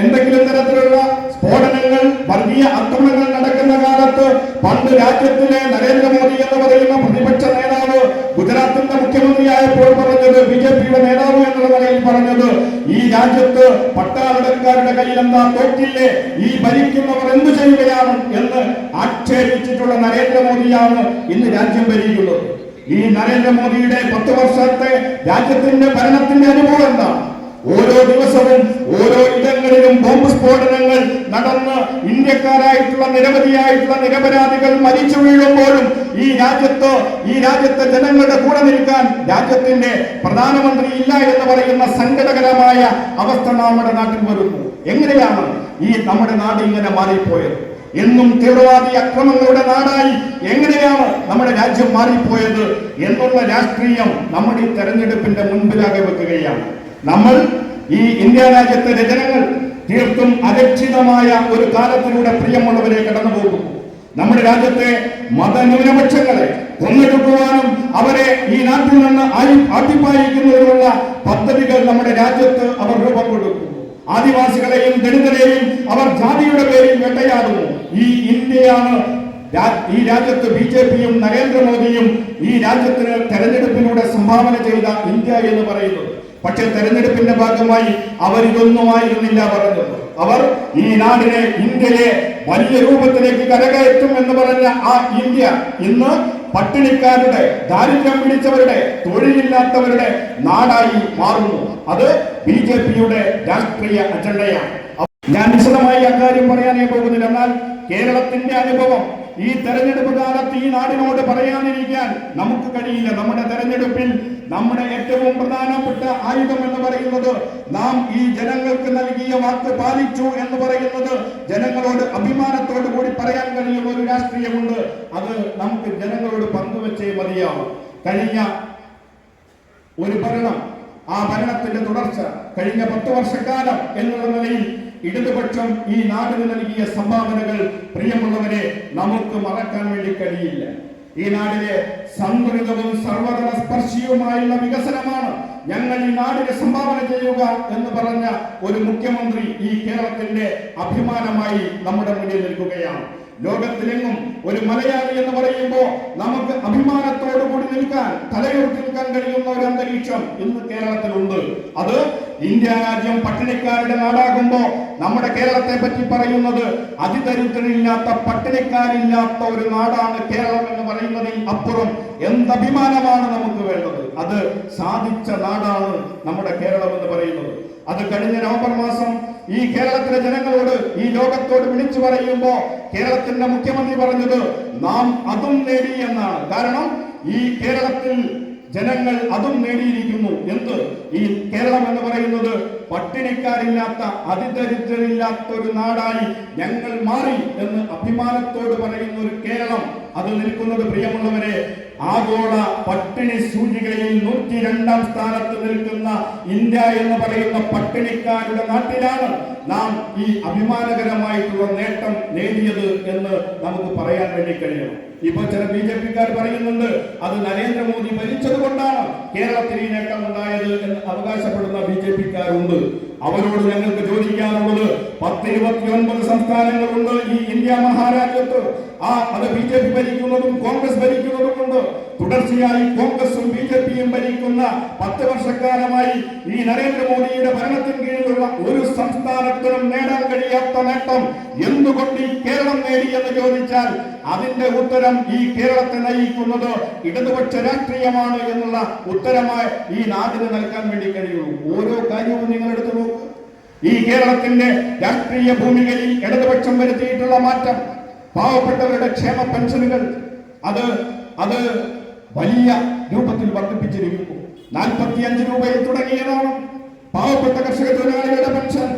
എന്തെങ്കിലും തരത്തിലുള്ള സ്ഫോടനങ്ങൾ, വർഗീയ ആക്രമണങ്ങൾ നടക്കുന്ന കാലത്ത് പണ്ട് രാജ്യത്തിലെ നരേന്ദ്രമോദി എന്ന് പറയുന്ന പ്രതിപക്ഷ നേതാവ് ഗുജറാത്തിന്റെ മുഖ്യമന്ത്രിയായപ്പോൾ പറഞ്ഞത്, BJPയുടെ നേതാവ് എന്നുള്ള നിലയിൽ പറഞ്ഞത്, ഈ രാജ്യത്ത് പട്ടാളക്കാരുടെ കയ്യിൽ എന്താ തോക്കില്ലേ, ഈ ഭരിക്കുന്നവർ എന്തു ചെയ്യുകയാണ് എന്ന് ആക്ഷേപിച്ചിട്ടുള്ള നരേന്ദ്രമോദിയാണ് ഇന്ന് രാജ്യം ഭരിക്കുന്നത്. ഈ നരേന്ദ്രമോദിയുടെ 10 വർഷത്തെ രാജ്യത്തിന്റെ ഭരണത്തിന്റെ അനുഭവം എന്താണ്? ഓരോ ദിവസവും ഓരോ ഇടങ്ങളിലും ബോംബ് സ്ഫോടനങ്ങൾ നടന്ന് ഇന്ത്യക്കാരായിട്ടുള്ള നിരവധിയായിട്ടുള്ള നിരപരാധികൾ മരിച്ചു വീഴുമ്പോഴും ഈ രാജ്യത്തെ ജനങ്ങളുടെ കൂടെ നിൽക്കാൻ രാജ്യത്തിന്റെ പ്രധാനമന്ത്രി ഇല്ല എന്ന് പറയുന്ന സങ്കടകരമായ അവസ്ഥ നമ്മുടെ നാട്ടിൽ വരുന്നു. എങ്ങനെയാണ് ഈ നമ്മുടെ നാട് ഇങ്ങനെ മാറിപ്പോയത്? എന്നും തീവ്രവാദി അക്രമങ്ങളുടെ നാടായി എങ്ങനെയാണ് നമ്മുടെ രാജ്യം മാറിപ്പോയത് എന്നുള്ള രാഷ്ട്രീയം നമ്മുടെ ഈ തെരഞ്ഞെടുപ്പിന്റെ മുൻപിലാകെ വെക്കുകയാണ്. നമ്മൾ ഈ ഇന്ത്യ രാജ്യത്തെ ജനങ്ങൾ തീർത്തും അരക്ഷിതമായ ഒരു കാലത്തിലൂടെ പ്രിയമുള്ളവരെ കടന്നു പോകുന്നു. നമ്മുടെ രാജ്യത്തെ മതന്യൂനപക്ഷങ്ങളെ കൊന്നൊടുക്കുവാനും അവരെ ഈ നാട്ടിൽ നിന്ന് ആട്ടിപ്പായിക്കുന്നതിനുള്ള പദ്ധതികൾ നമ്മുടെ രാജ്യത്ത് അവർ രൂപം കൊടുക്കുന്നു. ആദിവാസികളെയും ദളിതരെയും അവർ ജാതിയുടെ പേരിൽ വേട്ടയാടുന്നു. ഈ ഇന്ത്യയാണ് ഈ രാജ്യത്ത് BJPയും നരേന്ദ്രമോദിയും ഈ രാജ്യത്തിന് തെരഞ്ഞെടുപ്പിലൂടെ സംഭാവന ചെയ്ത ഇന്ത്യ എന്ന് പറയുന്നത്. പക്ഷെ തെരഞ്ഞെടുപ്പിന്റെ ഭാഗമായി അവരിതൊന്നുമായിരുന്നില്ല പറഞ്ഞത്. അവർ ഈ നാടിനെ, ഇന്ത്യയെ വലിയ രൂപത്തിലേക്ക് കരകയറ്റും എന്ന് പറഞ്ഞ ആ ഇന്ത്യ ഇന്ന് പട്ടിണിക്കാരുടെ, ദാരിദ്ര്യം പിടിച്ചവരുടെ, തൊഴിലില്ലാത്തവരുടെ നാടായി മാറുന്നു. അത് BJPയുടെ രാഷ്ട്രീയ അജണ്ടയാണ്. ഞാൻ വിശദമായി അക്കാര്യം പറയാനേ പോകുന്നില്ല. എന്നാൽ കേരളത്തിന്റെ അനുഭവം ഈ തെരഞ്ഞെടുപ്പ് കാലത്ത് ഈ നാടിനോട് പറയാതിരിക്കാൻ നമുക്ക് കഴിയില്ല. നമ്മുടെ തെരഞ്ഞെടുപ്പിൽ നമ്മുടെ ഏറ്റവും പ്രധാനപ്പെട്ട ആയുധം എന്ന് പറയുന്നത്, നാം ഈ ജനങ്ങൾക്ക് നൽകിയ വാക്ക് പാലിച്ചു എന്ന് പറയുന്നത് ജനങ്ങളോട് അഭിമാനത്തോടു കൂടി പറയാൻ കഴിയുന്ന ഒരു രാഷ്ട്രീയമുണ്ട്. അത് നമുക്ക് ജനങ്ങളോട് പങ്കുവെച്ചേ മതിയാവും. കഴിഞ്ഞ ഒരു ഭരണം, ആ ഭരണത്തിന്റെ തുടർച്ച, കഴിഞ്ഞ 10 വർഷക്കാലം എന്നുള്ള നിലയിൽ ഇടതുപക്ഷം ഈ നാടിന് നൽകിയ സംഭാവനകൾ പ്രിയമുള്ളവരെ നമുക്ക് മറക്കാൻ വേണ്ടി കഴിയില്ല. ഈ നാടിലെ സന്തുലിതവും സർവതല സ്പർശിയുമായുള്ള വികസനമാണ് ഞങ്ങൾ ഈ നാടിന് സംഭാവന ചെയ്യുക എന്ന് പറഞ്ഞ ഒരു മുഖ്യമന്ത്രി ഈ കേരളത്തിന്റെ അഭിമാനമായി നമ്മുടെ മുന്നിൽ നിൽക്കുകയാണ്. ലോകത്തിലെങ്ങും ഒരു മലയാളി എന്ന് പറയുമ്പോൾ നമുക്ക് അഭിമാനത്തോടു കൂടി നിൽക്കാൻ, തലയുയർത്തി നിൽക്കാൻ കഴിയുന്ന ഒരു അന്തരീക്ഷം ഇന്ന് കേരളത്തിലുണ്ട്. അത് ഇന്ത്യ രാജ്യം പട്ടിണിക്കാരുടെ നാടാകുമ്പോ നമ്മുടെ കേരളത്തെ പറ്റി പറയുന്നത് അതിദരിദ്രരില്ലാത്ത, പട്ടിണിക്കാരില്ലാത്ത ഒരു നാടാണ് കേരളം എന്ന് പറയുന്നതിൽ അപ്പുറം എന്തഭിമാനമാണ് നമുക്ക് വേണ്ടത്. അത് സാധിച്ച നാടാണ് നമ്മുടെ കേരളം എന്ന് പറയുന്നത്. അത് കഴിഞ്ഞ നവംബർ മാസം ഈ കേരളത്തിലെ ജനങ്ങളോട്, ഈ ലോകത്തോട് വിളിച്ചു പറയുമ്പോ കേരളത്തിന്റെ മുഖ്യമന്ത്രി പറഞ്ഞത് നാം അതും നേടി എന്നാണ്. കാരണം ഈ കേരളത്തിൽ ജനങ്ങൾ അതും നേടിയിരിക്കുന്നു. എന്ത്? ഈ കേരളം എന്ന് പറയുന്നത് പട്ടിണിക്കാരില്ലാത്ത, അതിദരിദ്രരില്ലാത്ത ഒരു നാടായി ഞങ്ങൾ മാറി എന്ന് അഭിമാനത്തോട് പറയുന്ന ഒരു കേരളം അത് നിൽക്കുന്നത് പ്രിയമുള്ളവരെ ആഗോള പട്ടിണി സൂചികയിൽ 102-ാം സ്ഥാനത്ത് നിൽക്കുന്ന ഇന്ത്യ എന്ന് പറയുന്ന പട്ടിണിക്കാരുടെ നാട്ടിലാണ് നാം ഈ അഭിമാനകരമായിട്ടുള്ള നേട്ടം നേടിയത് എന്ന് നമുക്ക് പറയാൻ വേണ്ടി കഴിയണം. ഇപ്പൊ ചില BJP-ക്കാർ പറയുന്നുണ്ട് അത് നരേന്ദ്രമോദി ഭരിച്ചത് കൊണ്ടാണ് കേരളത്തിൽ ഈ നേട്ടം ഉണ്ടായത് എന്ന് അവകാശപ്പെടുന്ന BJP-ക്കാരുണ്ട്. അവരോട് ഞങ്ങൾക്ക് ചോദിക്കാനുള്ളത് 10-29 സംസ്ഥാനങ്ങളുണ്ട് ഈ ഇന്ത്യ മഹാരാജ്യത്ത്. അത് BJP ഭരിക്കുന്നതും കോൺഗ്രസ് ഭരിക്കുന്നതുമുണ്ട്. തുടർച്ചയായി കോൺഗ്രസും BJP-യും ഭരിക്കുന്ന 10 വർഷക്കാലമായി ഈ നരേന്ദ്രമോദിയുടെ ഭരണത്തിന് കീഴിലുള്ള ഒരു സംസ്ഥാനത്തിനും നേടാൻ കഴിയാത്ത നേട്ടം എന്തുകൊണ്ട് ഈ കേരളം നേടി എന്ന് ചോദിച്ചാൽ അതിന്റെ ഉത്തരം ഈ കേരളത്തെ നയിക്കുന്നത് ഇടതുപക്ഷ രാഷ്ട്രീയമാണ് എന്നുള്ള ഉത്തരമായി ഈ നാടിന് നൽകാൻ വേണ്ടി കഴിയുള്ളൂ. ഓരോ കാര്യവും നിങ്ങൾ എടുത്തു നോക്ക്. ഈ കേരളത്തിന്റെ രാഷ്ട്രീയ ഭൂമികയിൽ ഇടതുപക്ഷം വരുത്തിയിട്ടുള്ള മാറ്റം, പാവപ്പെട്ടവരുടെ ക്ഷേമ പെൻഷനുകൾ അത് വലിയ രൂപത്തിൽ വർദ്ധിപ്പിച്ചിരിക്കുന്നു. 45 രൂപയിൽ തുടങ്ങിയതാണ് പാവപ്പെട്ട കർഷക തൊഴിലാളികളുടെ പെൻഷൻ.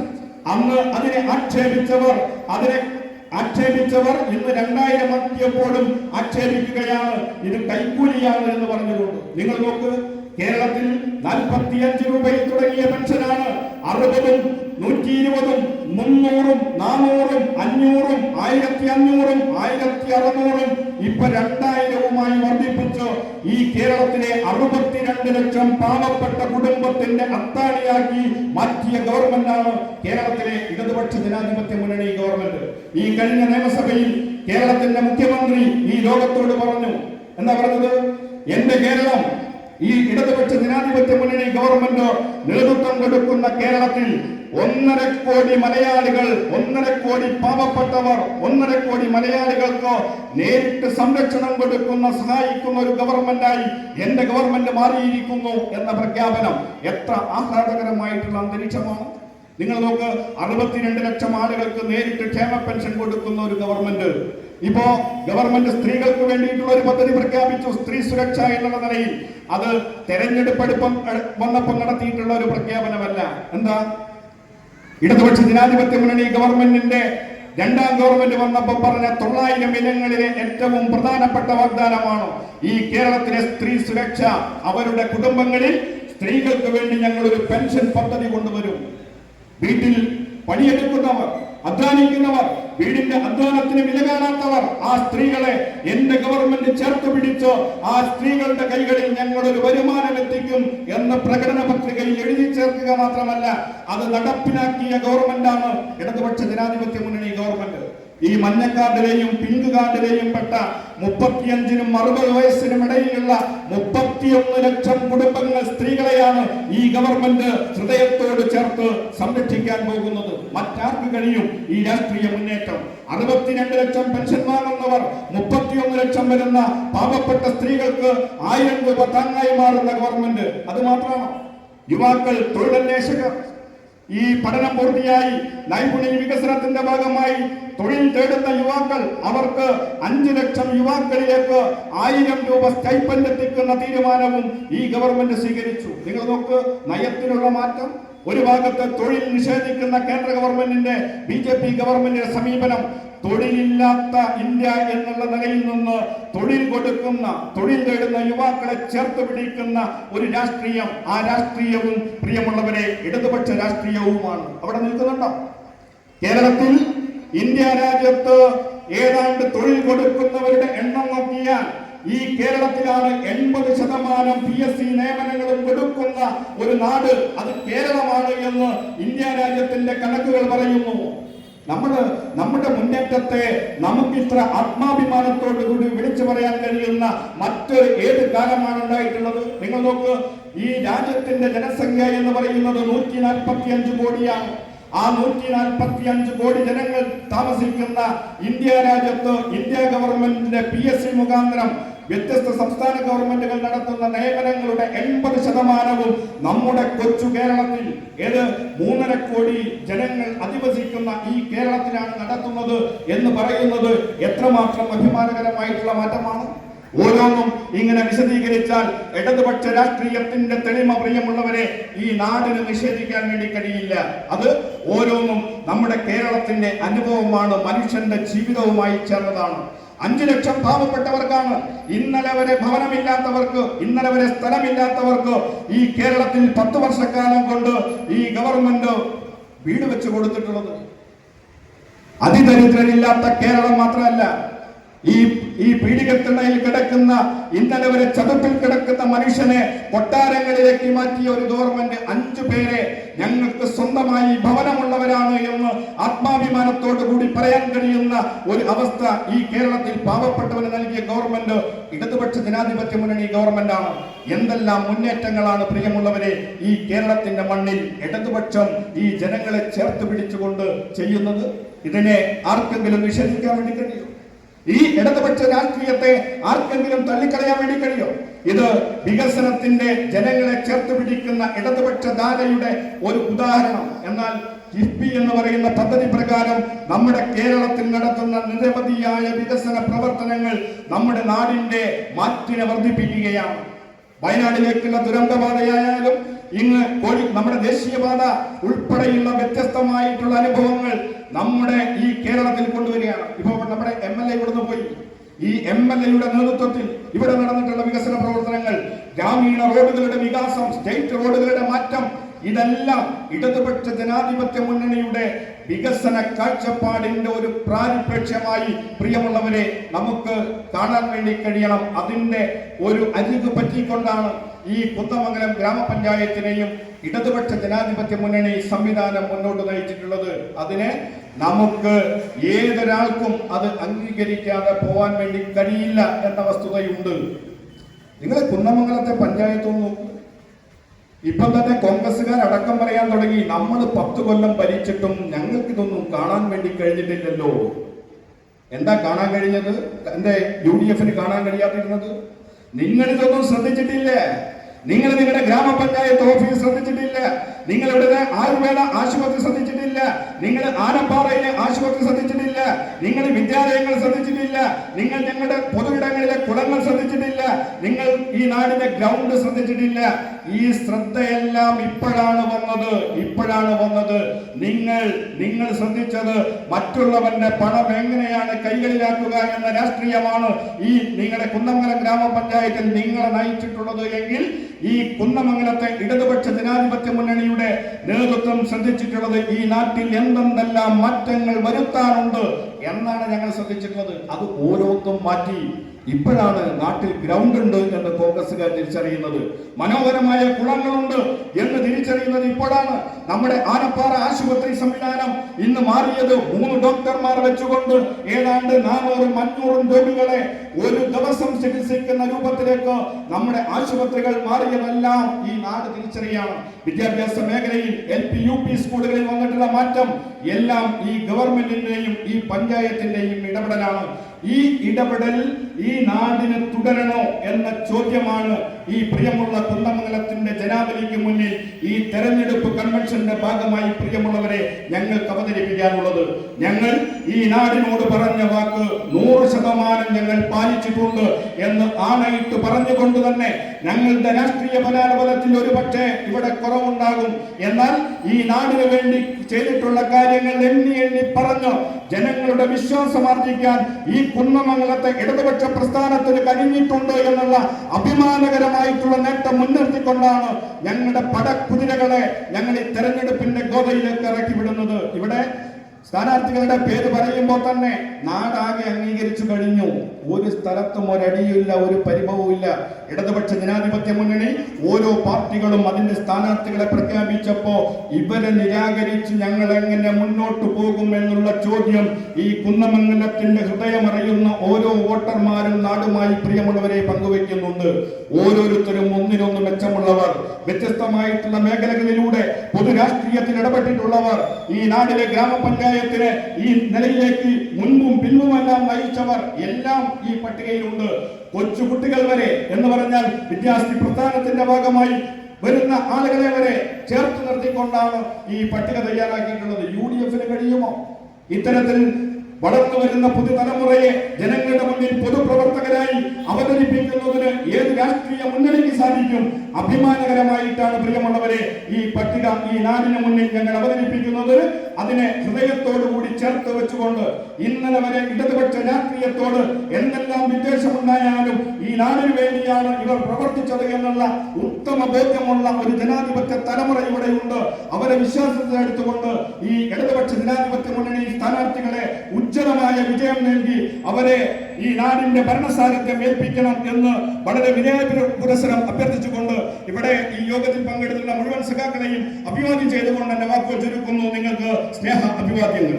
അന്ന് അതിനെ ആക്ഷേപിച്ചവർ ഇന്ന് 2000 എത്തിയപ്പോഴും ആക്ഷേപിക്കുകയാണ് ഇത് കൈക്കൂലിയാണ് എന്ന് പറഞ്ഞുകൊണ്ട്. നിങ്ങൾ നോക്ക്, കേരളത്തിൽ 45 രൂപയിൽ തുടങ്ങിയ പെൻഷനാണ് 60-ഉം 120-ഉം 300-ഉം 400-ഉം 500-ഉം 1500-ഉം 1600-ഉം ഇപ്പൊ 2000-വുമായി വർദ്ധിപ്പിച്ച് ഈ കേരളത്തിലെ 62 ലക്ഷം പാവപ്പെട്ട കുടുംബത്തിന്റെ അത്താണിയാക്കി മാറ്റിയ ഗവൺമെന്റാണ് കേരളത്തിലെ ഇടതുപക്ഷ ജനാധിപത്യ മുന്നണി ഗവൺമെന്റ്. ഈ കഴിഞ്ഞ നിയമസഭയിൽ കേരളത്തിന്റെ മുഖ്യമന്ത്രി ഈ ലോകത്തോട് പറഞ്ഞു. എന്താ പറഞ്ഞത്? എന്റെ കേരളം, ഈ ഇടതുപക്ഷ ജനാധിപത്യ മുന്നണി ഗവൺമെന്റ് നേതൃത്വം കൊടുക്കുന്ന കേരളത്തിൽ 1.5 കോടി മലയാളികൾ, 1.5 കോടി പാവപ്പെട്ടവർ, 1.5 കോടി മലയാളികൾക്ക് നേരിട്ട് സംരക്ഷണം കൊടുക്കുന്ന, സഹായിക്കുന്ന ഒരു ഗവൺമെന്റായി എന്റെ ഗവൺമെന്റ് മാറിയിരിക്കുന്നു എന്ന പ്രഖ്യാപനം എത്ര ആഹ്ലാദകരമായിട്ടുള്ള അന്തരീക്ഷമാണ്. നിങ്ങൾ നോക്ക്, 62 ലക്ഷം ആളുകൾക്ക് നേരിട്ട് ക്ഷേമ പെൻഷൻ കൊടുക്കുന്ന ഒരു ഗവൺമെന്റ്. ഇപ്പോ ഗവൺമെന്റ് സ്ത്രീകൾക്ക് വേണ്ടിയിട്ടുള്ള ഒരു പദ്ധതി പ്രഖ്യാപിച്ചു, സ്ത്രീ സുരക്ഷ എന്നുള്ള നിലയിൽ. അത് തെരഞ്ഞെടുപ്പ് വന്നപ്പോൾ നടത്തിയിട്ടുള്ള ഒരു പ്രഖ്യാപനമല്ല. എന്താ? ഇടതുപക്ഷ ജനാധിപത്യ മുന്നണി ഗവൺമെന്റിന്റെ 2ാം ഗവൺമെന്റ് വന്നപ്പോൾ പറഞ്ഞ 900 ഇനങ്ങളിലെ ഏറ്റവും പ്രധാനപ്പെട്ട വാഗ്ദാനമാണ് ഈ കേരളത്തിലെ സ്ത്രീ സുരക്ഷ. അവരുടെ കുടുംബങ്ങളിൽ സ്ത്രീകൾക്ക് വേണ്ടി ഞങ്ങൾ ഒരു പെൻഷൻ പദ്ധതി കൊണ്ടുവരും. വീട്ടിൽ പണിയെടുക്കുന്നവർ, അധ്വാനിക്കുന്നവർ, വീടിന്റെ അധ്വാനത്തിന് വില കാണാത്തവർ, ആ സ്ത്രീകളെ എന്റെ ഗവൺമെന്റ് ചേർത്ത് പിടിച്ച് ആ സ്ത്രീകളുടെ കൈകളിൽ ഞങ്ങൾ ഒരു വരുമാനം എത്തിക്കും എന്ന് പ്രകടന പത്രികയിൽ എഴുതി ചേർക്കുക മാത്രമല്ല അത് നടപ്പിലാക്കിയ ഗവൺമെന്റാണ് ഇടതുപക്ഷ ജനാധിപത്യ മുന്നണി ഗവൺമെന്റ്. ഈ മഞ്ഞ കാർഡിലെയും പിങ്ക് കാർഡിലെയും പെട്ട 35-നും 60 വയസ്സിനും ഇടയിലുള്ള 31 ലക്ഷം കുടുംബങ്ങൾ, സ്ത്രീകളെയാണ് ഈ ഗവൺമെന്റ് ഹൃദയത്തോട് ചേർത്ത് സംരക്ഷിക്കാൻ പോകുന്നത്. മറ്റാർക്ക് കഴിയും ഈ രാഷ്ട്രീയ മുന്നേറ്റം? 62 ലക്ഷം പെൻഷൻ വാങ്ങുന്നവർ, 31 ലക്ഷം വരുന്ന പാവപ്പെട്ട സ്ത്രീകൾക്ക് 1000 രൂപ താങ്ങായി മാറുന്ന ഗവൺമെന്റ്. അത് മാത്രമാണ്. യുവാക്കൾ, തൊഴിലന്വേഷകർ, ഈ പഠനം പൂർത്തിയായി നൈപുണ്യ വികസനത്തിന്റെ ഭാഗമായി തൊഴിൽ തേടുന്ന യുവാക്കൾ, അവർക്ക് 5 ലക്ഷം യുവാക്കളിലേക്ക് 1000 രൂപ സ്റ്റൈപ്പൻഡ് എത്തിക്കുന്ന തീരുമാനവും ഈ ഗവൺമെന്റ് സ്വീകരിച്ചു. നിങ്ങൾ നോക്ക്, നയത്തിലുള്ള മാറ്റം. ഒരു ഭാഗത്ത് തൊഴിൽ നിഷേധിക്കുന്ന കേന്ദ്ര ഗവൺമെന്റിന്റെ, BJP ഗവൺമെന്റിന്റെ സമീപനം തൊഴിലില്ലാത്ത ഇന്ത്യ എന്നുള്ള നിലയിൽ നിന്ന് തൊഴിൽ കൊടുക്കുന്ന, തൊഴിൽ തേടുന്ന യുവാക്കളെ ചേർത്ത് പിടിക്കുന്ന ഒരു രാഷ്ട്രീയം. ആ രാഷ്ട്രീയവും പ്രിയമുള്ളവരെ ഇടതുപക്ഷ രാഷ്ട്രീയവുമാണ്. അവിടെ നിൽക്കുന്നുണ്ടോ? കേരളത്തിൽ ഇന്ത്യ രാജ്യത്ത് ഏതാണ്ട് തൊഴിൽ കൊടുക്കുന്നവരുടെ എണ്ണം നോക്കിയാൽ ഈ കേരളത്തിലാണ് 80% PSC നിയമനങ്ങളും കൊടുക്കുന്ന ഒരു നാട്, അത് കേരളമാണ് എന്ന് ഇന്ത്യ രാജ്യത്തിന്റെ കണക്കുകൾ പറയുന്നു. നമ്മുടെ മുന്നേറ്റത്തെ നമുക്കിത്ര ആത്മാഭിമാനത്തോടു കൂടി വിളിച്ചു പറയാൻ കഴിയുന്ന മറ്റൊരു ഏത് കാലമാണ് ഉണ്ടായിട്ടുള്ളത്? നിങ്ങൾ നോക്ക്, ഈ രാജ്യത്തിന്റെ ജനസംഖ്യ എന്ന് പറയുന്നത് 145 കോടിയാണ്. ആ 145 കോടി ജനങ്ങൾ താമസിക്കുന്ന ഇന്ത്യ രാജ്യത്ത് ഇന്ത്യ ഗവൺമെന്റിന്റെ PSC മുഖാന്തരം വ്യത്യസ്ത സംസ്ഥാന ഗവൺമെന്റുകൾ നടത്തുന്ന നിയമനങ്ങളുടെ 80% നമ്മുടെ കൊച്ചു കേരളത്തിൽ, 3.5 കോടി ജനങ്ങൾ അധിവസിക്കുന്ന ഈ കേരളത്തിലാണ് നടത്തുന്നത് എന്ന് പറയുന്നത് എത്രമാത്രം അഭിമാനകരമായിട്ടുള്ള മാറ്റമാണ്. ഓരോന്നും ഇങ്ങനെ വിശദീകരിച്ചാൽ ഇടതുപക്ഷ രാഷ്ട്രീയത്തിന്റെ തെളിമ, പ്രിയമുള്ളവരെ, ഈ നാടിന് നിഷേധിക്കാൻ വേണ്ടി കഴിയില്ല. അത് ഓരോന്നും നമ്മുടെ കേരളത്തിന്റെ അനുഭവമാണ്, മനുഷ്യന്റെ ജീവിതവുമായി ചേർന്നതാണ്. 5 ലക്ഷം പാവപ്പെട്ടവർക്കാണ് ഇന്നലെ വരെ ഭവനമില്ലാത്തവർക്ക്, ഇന്നലെ വരെ സ്ഥലമില്ലാത്തവർക്ക് ഈ കേരളത്തിൽ 10 വർഷക്കാലം കൊണ്ട് ഈ ഗവൺമെന്റ് വീട് വെച്ച് കൊടുത്തിട്ടുള്ളത്. അതിദരിദ്രരില്ലാത്ത കേരളം മാത്രമല്ല, ഈ പീഡികത്തിണയിൽ കിടക്കുന്ന, ഇന്നലെ വരെ ചതുപ്പിൽ കിടക്കുന്ന മനുഷ്യനെ കൊട്ടാരങ്ങളിലേക്ക് മാറ്റിയ ഒരു ഗവൺമെന്റ് 5 പേരെ ഞങ്ങൾക്ക് സ്വന്തമായി ഭവനമുള്ളവരാണ് എന്ന് ആത്മാഭിമാനത്തോടു കൂടി പറയാൻ കഴിയുന്ന ഒരു അവസ്ഥ ഈ കേരളത്തിൽ പാവപ്പെട്ടവന് നൽകിയ ഗവൺമെന്റ് ഇടതുപക്ഷ ജനാധിപത്യ മുന്നണി ഗവൺമെന്റാണ്. എന്തെല്ലാം മുന്നേറ്റങ്ങളാണ്, പ്രിയമുള്ളവരെ, ഈ കേരളത്തിന്റെ മണ്ണിൽ ഇടതുപക്ഷം ഈ ജനങ്ങളെ ചേർത്ത് പിടിച്ചുകൊണ്ട് ചെയ്യുന്നത്. ഇതിനെ ആർക്കെങ്കിലും നിഷേധിക്കാൻ വേണ്ടി കഴിയും? ഈ ഇടതുപക്ഷ രാഷ്ട്രീയത്തെ ആർക്കെങ്കിലും തള്ളിക്കളയാൻ വേണ്ടി കഴിയോ? ഇത് വികസനത്തിന്റെ, ജനങ്ങളെ ചേർത്ത് പിടിക്കുന്ന ഇടതുപക്ഷ ധാരയുടെ ഒരു ഉദാഹരണം. എന്നാൽ കിഫ്ബി എന്ന് പറയുന്ന പദ്ധതി പ്രകാരം നമ്മുടെ കേരളത്തിൽ നടത്തുന്ന നിരവധിയായ വികസന പ്രവർത്തനങ്ങൾ നമ്മുടെ നാടിന്റെ മാറ്റിനെ വർദ്ധിപ്പിക്കുകയാണ്. വയനാട്ടിലേക്കുള്ള ദുരന്തപാതയായാലും നമ്മുടെ ദേശീയപാത ഉൾപ്പെടെയുള്ള വ്യത്യസ്തമായിട്ടുള്ള അനുഭവങ്ങൾ നമ്മുടെ ഈ കേരളത്തിൽ കൊണ്ടുവരികയാണ്. ഇപ്പൊ നമ്മുടെ MLA ഇവിടുന്ന് പോയി. ഈ MLAയുടെ നേതൃത്വത്തിൽ ഇവിടെ നടന്നിട്ടുള്ള വികസന പ്രവർത്തനങ്ങൾ, ഗ്രാമീണ റോഡുകളുടെ വികാസം, സ്റ്റേറ്റ് റോഡുകളുടെ മാറ്റം, ഇതെല്ലാം ഇടതുപക്ഷ ജനാധിപത്യ മുന്നണിയുടെ വികസന കാഴ്ചപ്പാടിന്റെ ഒരു പ്രാതിപേക്ഷ്യമായി, പ്രിയമുള്ളവരെ, നമുക്ക് കാണാൻ വേണ്ടി കഴിയണം. അതിന്റെ ഒരു അരികു പറ്റിക്കൊണ്ടാണ് ഈ കുന്നമംഗലം ഗ്രാമപഞ്ചായത്തിനെയും ഇടതുപക്ഷ ജനാധിപത്യ മുന്നണി സംവിധാനം മുന്നോട്ട് നയിച്ചിട്ടുള്ളത്. അതിനെ നമുക്ക് ഏതൊരാൾക്കും അത് അംഗീകരിക്കാതെ പോവാൻ വേണ്ടി കഴിയില്ല എന്ന വസ്തുതയുണ്ട്. നിങ്ങൾ കുന്നമംഗലത്തെ പഞ്ചായത്തൊന്നും നോക്കൂ. ഇപ്പം തന്നെ കോൺഗ്രസുകാർ അടക്കം പറയാൻ തുടങ്ങി, നമ്മൾ 10 കൊല്ലം ഭരിച്ചിട്ടും ഞങ്ങൾക്ക് ഇതൊന്നും കാണാൻ വേണ്ടി കഴിഞ്ഞിട്ടില്ലല്ലോ. എന്താ കാണാൻ കഴിഞ്ഞത്? എന്റെ UDFന് കാണാൻ കഴിയാതിരുന്നത്? നിങ്ങൾ ഇതൊന്നും ശ്രദ്ധിച്ചിട്ടില്ല. നിങ്ങൾ നിങ്ങളുടെ ഗ്രാമപഞ്ചായത്ത് ഓഫീസ് ശ്രദ്ധിച്ചിട്ടില്ല. നിങ്ങൾ ഇവിടെ ആയുർവേദ ആശുപത്രി ശ്രദ്ധിച്ചിട്ടില്ല. നിങ്ങൾ ആനപ്പാറയിലെ ആശുപത്രി ശ്രദ്ധിച്ചിട്ടില്ല. നിങ്ങൾ വിദ്യാലയങ്ങൾ ശ്രദ്ധിച്ചിട്ടില്ല. നിങ്ങൾ ഞങ്ങളുടെ പൊതുയിടങ്ങളിലെ കുളങ്ങൾ ശ്രദ്ധിച്ചിട്ടില്ല. നിങ്ങൾ ഈ നാടിന്റെ ഗ്രൗണ്ട് ശ്രദ്ധിച്ചിട്ടില്ല. ഈ ശ്രദ്ധയെല്ലാം ഇപ്പോഴാണ് വന്നത്. നിങ്ങൾ ശ്രദ്ധിച്ചത് മറ്റുള്ളവന്റെ പണം എങ്ങനെയാണ് കൈകളിലാക്കുക എന്ന രാഷ്ട്രീയമാണ് ഈ നിങ്ങളുടെ കുന്നമംഗലം ഗ്രാമപഞ്ചായത്തിൽ നിങ്ങളെ നയിച്ചിട്ടുള്ളത് എങ്കിൽ, ഈ കുന്നമംഗലത്തെ ഇടതുപക്ഷ ജനാധിപത്യ മുന്നണിയുടെ നേതൃത്വം ശ്രദ്ധിച്ചിട്ടുള്ളത് ഈ നാട്ടിൽ എന്തെല്ലാം മാറ്റങ്ങൾ വരുത്താനുണ്ട് എന്നാണ് ഞങ്ങൾ ശ്രദ്ധിച്ചിട്ടുള്ളത്. അത് ഓരോന്നും മാറ്റി ഇപ്പോഴാണ് നാട്ടിൽ ഗ്രൗണ്ട് ഉണ്ട് എന്ന് കോൺഗ്രസുകാർ തിരിച്ചറിയുന്നത്. മനോഹരമായ കുളങ്ങളുണ്ട് എന്ന് തിരിച്ചറിയുന്നത് ഇപ്പോഴാണ്. നമ്മുടെ ആനപ്പാറ ആശുപത്രി സംവിധാനം ഇന്ന് മാറിയത് 3 ഡോക്ടർമാർ വെച്ചുകൊണ്ട് ഏതാണ്ട് 400-500 രോഗികളെ ഒരു ദിവസം ചികിത്സിക്കുന്ന രൂപത്തിലേക്ക് നമ്മുടെ ആശുപത്രികൾ മാറിയതെല്ലാം ഈ നാട് തിരിച്ചറിയാണ്. വിദ്യാഭ്യാസ മേഖലയിൽ LP UP സ്കൂളുകളിൽ വന്നിട്ടുള്ള മാറ്റം എല്ലാം ഈ ഗവൺമെന്റിന്റെയും ഈ പഞ്ചായത്തിന്റെയും ഇടപെടലാണ്. ഈ ഇടപെടൽ ഈ നാടിന് തുടരണോ എന്ന ചോദ്യമാണ് ഈ പ്രിയമുള്ള കുന്നമംഗലത്തിന്റെ ജനാവലിക്ക് മുന്നിൽ ഈ തെരഞ്ഞെടുപ്പ് കൺവെൻഷന്റെ ഭാഗമായി, പ്രിയമുള്ളവരെ, ഞങ്ങൾക്ക് അവതരിപ്പിക്കാനുള്ളത്. ഞങ്ങൾ ഈ നാടിനോട് പറഞ്ഞ വാക്ക് 100% ഞങ്ങൾ പാലിച്ചിട്ടുണ്ട് എന്ന് ആണയിട്ട് പറഞ്ഞുകൊണ്ട് തന്നെ ഞങ്ങളുടെ രാഷ്ട്രീയ ബലാബലത്തിൽ ഒരു പക്ഷേ ഇവിടെ കുറവുണ്ടാകും. എന്നാൽ ഈ നാടിന് വേണ്ടി ചെയ്തിട്ടുള്ള കാര്യങ്ങൾ എണ്ണി പറഞ്ഞു ജനങ്ങളുടെ വിശ്വാസം ആർജിക്കാൻ ഈ കുന്നമംഗലത്തെ ഇടതുപക്ഷ പ്രസ്ഥാനത്തിന് കഴിഞ്ഞിട്ടുണ്ട് എന്നുള്ള അഭിമാനകരമായിട്ടുള്ള നേട്ടം മുൻനിർത്തിക്കൊണ്ടാണ് ഞങ്ങളുടെ പടക്കുതിരകളെ ഞങ്ങൾ ഈ തെരഞ്ഞെടുപ്പിന്റെ ഗോതയിലേക്ക് ഇറക്കി വിടുന്നത്. ഇവിടെ സ്ഥാനാർത്ഥികളുടെ പേര് പറയുമ്പോൾ തന്നെ നാടാകെ അംഗീകരിച്ചു കഴിഞ്ഞു. ഒരു സ്ഥലത്തും ഒരടിയില്ല, ഒരു പരിഭവമില്ല. ഇടതുപക്ഷ ജനാധിപത്യ മുന്നണി ഓരോ പാർട്ടികളും അതിന്റെ സ്ഥാനാർത്ഥികളെ പ്രഖ്യാപിച്ചപ്പോ ഇവരെ നിരാകരിച്ച് ഞങ്ങൾ എങ്ങനെ മുന്നോട്ട് പോകും എന്നുള്ള ചോദ്യം ഈ കുന്നമംഗലത്തിന്റെ ഹൃദയമറിയുന്ന ഓരോ വോട്ടർമാരും നാടുമായി പ്രിയമുള്ളവരെ പങ്കുവെക്കുന്നുണ്ട്. ഓരോരുത്തരും ഒന്നിനൊന്ന് മെച്ചമുള്ളവർ, വ്യത്യസ്തമായിട്ടുള്ള മേഖലകളിലൂടെ പൊതുരാഷ്ട്രീയത്തിൽ ഇടപെട്ടിട്ടുള്ളവർ, ഈ നാടിലെ ഗ്രാമപഞ്ചായത്തിനെ ഈ നിലയിലേക്ക് മുൻപും പിൻപുമെല്ലാം നയിച്ചവർ എല്ലാം ഈ പട്ടികയിലുണ്ട്. കൊച്ചുകുട്ടികൾ വരെ എന്ന് പറഞ്ഞാൽ വിദ്യാർത്ഥി പ്രസ്ഥാനത്തിന്റെ ഭാഗമായി വരുന്ന ആളുകളെ വരെ ചേർത്ത് നിർത്തിക്കൊണ്ടാണ് ഈ പട്ടിക തയ്യാറാക്കിയിട്ടുള്ളത്. UDF കഴിയുമോ ഇത്തരത്തിൽ വളർന്നു വരുന്ന പുതുതലമുറയെ ജനങ്ങളുടെ മുന്നിൽ പൊതുപ്രവർത്തകരായി അവതരിപ്പിക്കുന്നതിന് ഏത് രാഷ്ട്രീയ മുന്നണിക്ക് സാധിക്കും? അഭിമാനകരമായിട്ടാണ് പ്രിയമുള്ളവരെ ഈ പട്ടിക ഈ നാടിന് മുന്നിൽ ഞങ്ങൾ അവതരിപ്പിക്കുന്നത്. അതിനെ ഹൃദയത്തോടുകൂടി ചേർത്ത് വെച്ചുകൊണ്ട് ഇന്നലെ വരെ ഇടതുപക്ഷ രാഷ്ട്രീയത്തോട് എന്തെല്ലാം വിദ്വേഷമുണ്ടായാലും ഈ നാടിന് വേണ്ടിയാണ് ഇവർ പ്രവർത്തിച്ചത് എന്നുള്ള ഉത്തമ ബോധ്യമുള്ള ഒരു ജനാധിപത്യ തലമുറ ഇവിടെയുണ്ട്. അവരെ വിശ്വാസത്തിൽ എടുത്തുകൊണ്ട് ഈ ഇടതുപക്ഷ ജനാധിപത്യ മുന്നണി സ്ഥാനാർത്ഥികളെ ഉജ്ജ്വലമായ വിജയം നൽകി അവരെ ഈ നാടിന്റെ ഭരണസാരഥ്യം ഏൽപ്പിക്കണം എന്ന് വളരെ വിനയ പുരസ്സരം അഭ്യർത്ഥിച്ചുകൊണ്ട് ഇവിടെ ഈ യോഗത്തിൽ പങ്കെടുത്തുള്ള മുഴുവൻ സഖാക്കളെയും അഭിവാദ്യം ചെയ്തുകൊണ്ട് എന്റെ വാക്കുകൾ ചുരുക്കുന്നു. നിങ്ങൾക്ക് സ്നേഹ അഭിവാദ്യങ്ങൾ.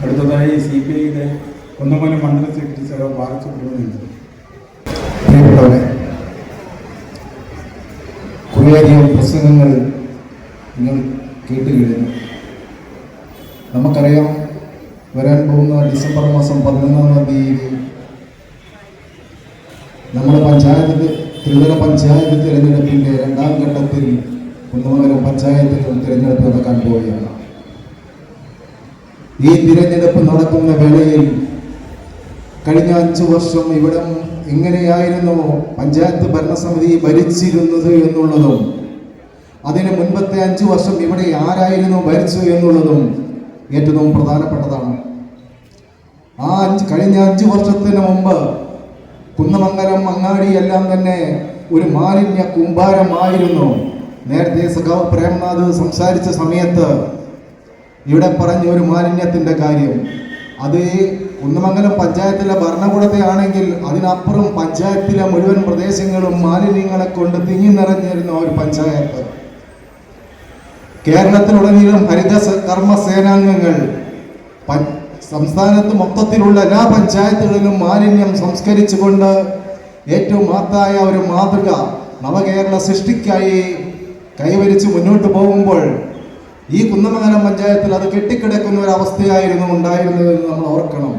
അടുത്തതായി CPIയുടെ കുന്നമംഗലം മണ്ഡലം സെക്രട്ടറി സഖാവ് ബാലസുബ്രഹ്മണ്യൻ. പ്രിയപ്പെട്ടവരെ, കുറേയധികം പ്രസംഗങ്ങൾ നിങ്ങൾ കേട്ട് കഴിഞ്ഞു. നമുക്കറിയാം, വരാൻ പോകുന്ന ഡിസംബർ മാസം 11-ാം തീയതി നമ്മുടെ ത്രിതല പഞ്ചായത്ത് തിരഞ്ഞെടുപ്പിൻ്റെ 2ാം ഘട്ടത്തിൽ കുന്നമംഗലം പഞ്ചായത്തിൽ തിരഞ്ഞെടുപ്പ് നടക്കാൻ പോവുകയാണ്. ഈ തിരഞ്ഞെടുപ്പ് നടക്കുന്ന വേളയിൽ കഴിഞ്ഞ 5 വർഷം ഇവിടം എങ്ങനെയായിരുന്നു പഞ്ചായത്ത് ഭരണസമിതി ഭരിച്ചിരുന്നത് എന്നുള്ളതും അതിന് മുൻപത്തെ 5 വർഷം ഇവിടെ ആരായിരുന്നു ഭരിച്ചു എന്നുള്ളതും ഏറ്റവും പ്രധാനപ്പെട്ടതാണ്. കഴിഞ്ഞ 5 വർഷത്തിന് മുമ്പ് കുന്നമംഗലം അങ്ങാടി എല്ലാം തന്നെ ഒരു മാലിന്യ കൂമ്പാരമായിരുന്നു. നേരത്തെ സഖാവ് പ്രേംനാഥ് സംസാരിച്ച സമയത്ത് ഇവിടെ പറഞ്ഞ ഒരു മാലിന്യത്തിൻ്റെ കാര്യം, അത് കുന്നമംഗലം പഞ്ചായത്തിലെ ഭരണകൂടത്തെ ആണെങ്കിൽ അതിനപ്പുറം പഞ്ചായത്തിലെ മുഴുവൻ പ്രദേശങ്ങളും മാലിന്യങ്ങളെ കൊണ്ട് തിങ്ങി നിറഞ്ഞിരുന്ന ഒരു പഞ്ചായത്ത്. കേരളത്തിലുടനീളം ഹരിത കർമ്മ സേനാംഗങ്ങൾ സംസ്ഥാനത്ത് മൊത്തത്തിലുള്ള എല്ലാ പഞ്ചായത്തുകളിലും മാലിന്യം സംസ്കരിച്ചുകൊണ്ട് ഏറ്റവും മഹത്തായ ഒരു മാതൃക നവകേരള സൃഷ്ടിക്കായി കൈവരിച്ച് മുന്നോട്ട് പോകുമ്പോൾ ഈ കുന്നമംഗലം പഞ്ചായത്തിൽ അത് കെട്ടിക്കിടക്കുന്ന ഒരു അവസ്ഥയായിരുന്നു ഉണ്ടായിരുന്നതെന്ന് നമ്മൾ ഓർക്കണം.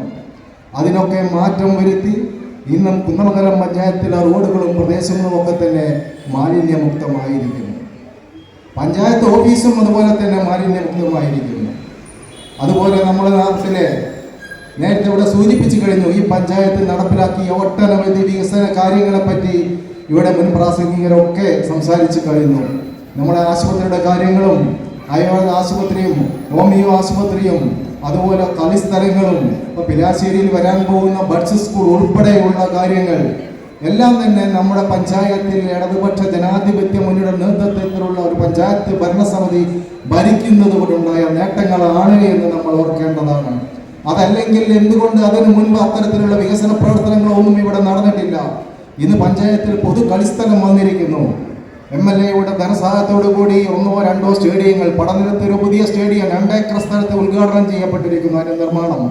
അതിനൊക്കെ മാറ്റം വരുത്തി ഇന്നും കുന്നമംഗലം പഞ്ചായത്തിലെ റോഡുകളും പ്രദേശങ്ങളും ഒക്കെ തന്നെ മാലിന്യമുക്തമായിരിക്കുന്നു. പഞ്ചായത്ത് ഓഫീസും അതുപോലെ തന്നെ മാലിന്യമുക്തമായിരിക്കുന്നു. അതുപോലെ നമ്മുടെ നാട്ടിലെ നേരത്തെ ഇവിടെ സൂചിപ്പിച്ചു കഴിഞ്ഞു, ഈ പഞ്ചായത്ത് നടപ്പിലാക്കിയ ഒട്ടനവധി വികസന കാര്യങ്ങളെപ്പറ്റി ഇവിടെ മുൻ പ്രാസംഗികരൊക്കെ സംസാരിച്ചു കഴിഞ്ഞു. നമ്മുടെ ആശുപത്രിയുടെ കാര്യങ്ങളും ആയുർവേദ ആശുപത്രിയും ഹോമിയോ ആശുപത്രിയും അതുപോലെ കളിസ്ഥലങ്ങളും ഇപ്പോൾ പിലാശ്ശേരിയിൽ വരാൻ പോകുന്ന ബഡ്സ് സ്കൂൾ ഉൾപ്പെടെയുള്ള കാര്യങ്ങൾ എല്ലാം തന്നെ നമ്മുടെ പഞ്ചായത്തിൽ ഇടതുപക്ഷ ജനാധിപത്യ മുന്നണിയുടെ നേതൃത്വത്തിലുള്ള ഒരു പഞ്ചായത്ത് ഭരണസമിതി ഭരിക്കുന്നത് കൊണ്ടുണ്ടായ നേട്ടങ്ങളാണ് എന്ന് നമ്മൾ ഓർക്കേണ്ടതാണ്. അതല്ലെങ്കിൽ എന്തുകൊണ്ട് അതിനു മുൻപ് അത്തരത്തിലുള്ള വികസന പ്രവർത്തനങ്ങളൊന്നും ഇവിടെ നടന്നിട്ടില്ല? ഇന്ന് പഞ്ചായത്തിൽ പൊതു കളിസ്ഥലം വന്നിരിക്കുന്നു. MLAയുടെ ധനസഹായത്തോടു കൂടി 1-2 സ്റ്റേഡിയങ്ങൾ, പടനിലത്ത് ഒരു പുതിയ സ്റ്റേഡിയം 2 ഏക്കർ സ്ഥലത്ത് ഉദ്ഘാടനം ചെയ്യപ്പെട്ടിരിക്കുന്നു, അതിന്റെ നിർമ്മാണം.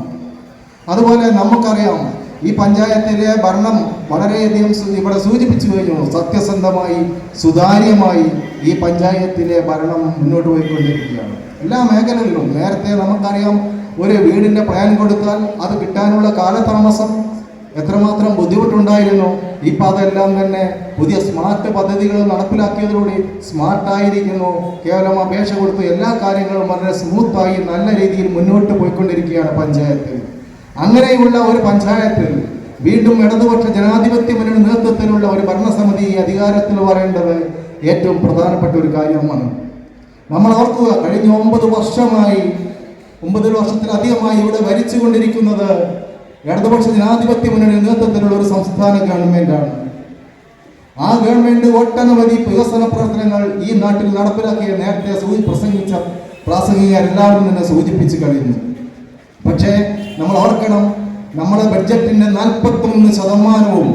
അതുപോലെ നമുക്കറിയാം, ഈ പഞ്ചായത്തിലെ ഭരണം വളരെയധികം ഇവിടെ സൂചിപ്പിച്ചു കഴിഞ്ഞു. സത്യസന്ധമായി സുതാര്യമായി ഈ പഞ്ചായത്തിലെ ഭരണം മുന്നോട്ട് പോയിക്കൊണ്ടിരിക്കുകയാണ് എല്ലാ മേഖലകളിലും. നേരത്തെ നമുക്കറിയാം, ഒരു വീടിന്റെ പ്ലാൻ കൊടുത്താൽ അത് കിട്ടാനുള്ള കാലതാമസം എത്രമാത്രം ബുദ്ധിമുട്ടുണ്ടായിരുന്നു. ഇപ്പം അതെല്ലാം തന്നെ പുതിയ സ്മാർട്ട് പദ്ധതികൾ നടപ്പിലാക്കിയതിലൂടെ സ്മാർട്ടായിരിക്കുന്നു. കേവലം അപേക്ഷ കൊടുത്ത് എല്ലാ കാര്യങ്ങളും വളരെ സ്മൂത്തായി നല്ല രീതിയിൽ മുന്നോട്ട് പോയിക്കൊണ്ടിരിക്കുകയാണ് പഞ്ചായത്തിൽ. അങ്ങനെയുള്ള ഒരു പഞ്ചായത്തിൽ വീണ്ടും ഇടതുപക്ഷ ജനാധിപത്യ മുന്നണി നേതൃത്വത്തിലുള്ള ഒരു ഭരണസമിതി അധികാരത്തിൽ വരേണ്ടത് ഏറ്റവും പ്രധാനപ്പെട്ട ഒരു കാര്യമാണ്. നമ്മൾ ഓർക്കുക, കഴിഞ്ഞ 9 വർഷമായി 9 വർഷത്തിലധികമായി ഇവിടെ ഭരിച്ചുകൊണ്ടിരിക്കുന്നത് ഇടതുപക്ഷ ജനാധിപത്യ മുന്നണി നേതൃത്വത്തിലുള്ള ഒരു സംസ്ഥാന ഗവൺമെന്റാണ്. ആ ഗവൺമെന്റ് ഒട്ടനവധി വികസന പ്രവർത്തനങ്ങൾ ഈ നാട്ടിൽ നടപ്പിലാക്കിയ നേരത്തെ പ്രസംഗിച്ച പ്രാസംഗികരെല്ലാവരും തന്നെ സൂചിപ്പിച്ചു കഴിഞ്ഞു. പക്ഷേ നമ്മൾ ഓർക്കണം, നമ്മുടെ ബഡ്ജറ്റിന്റെ 41%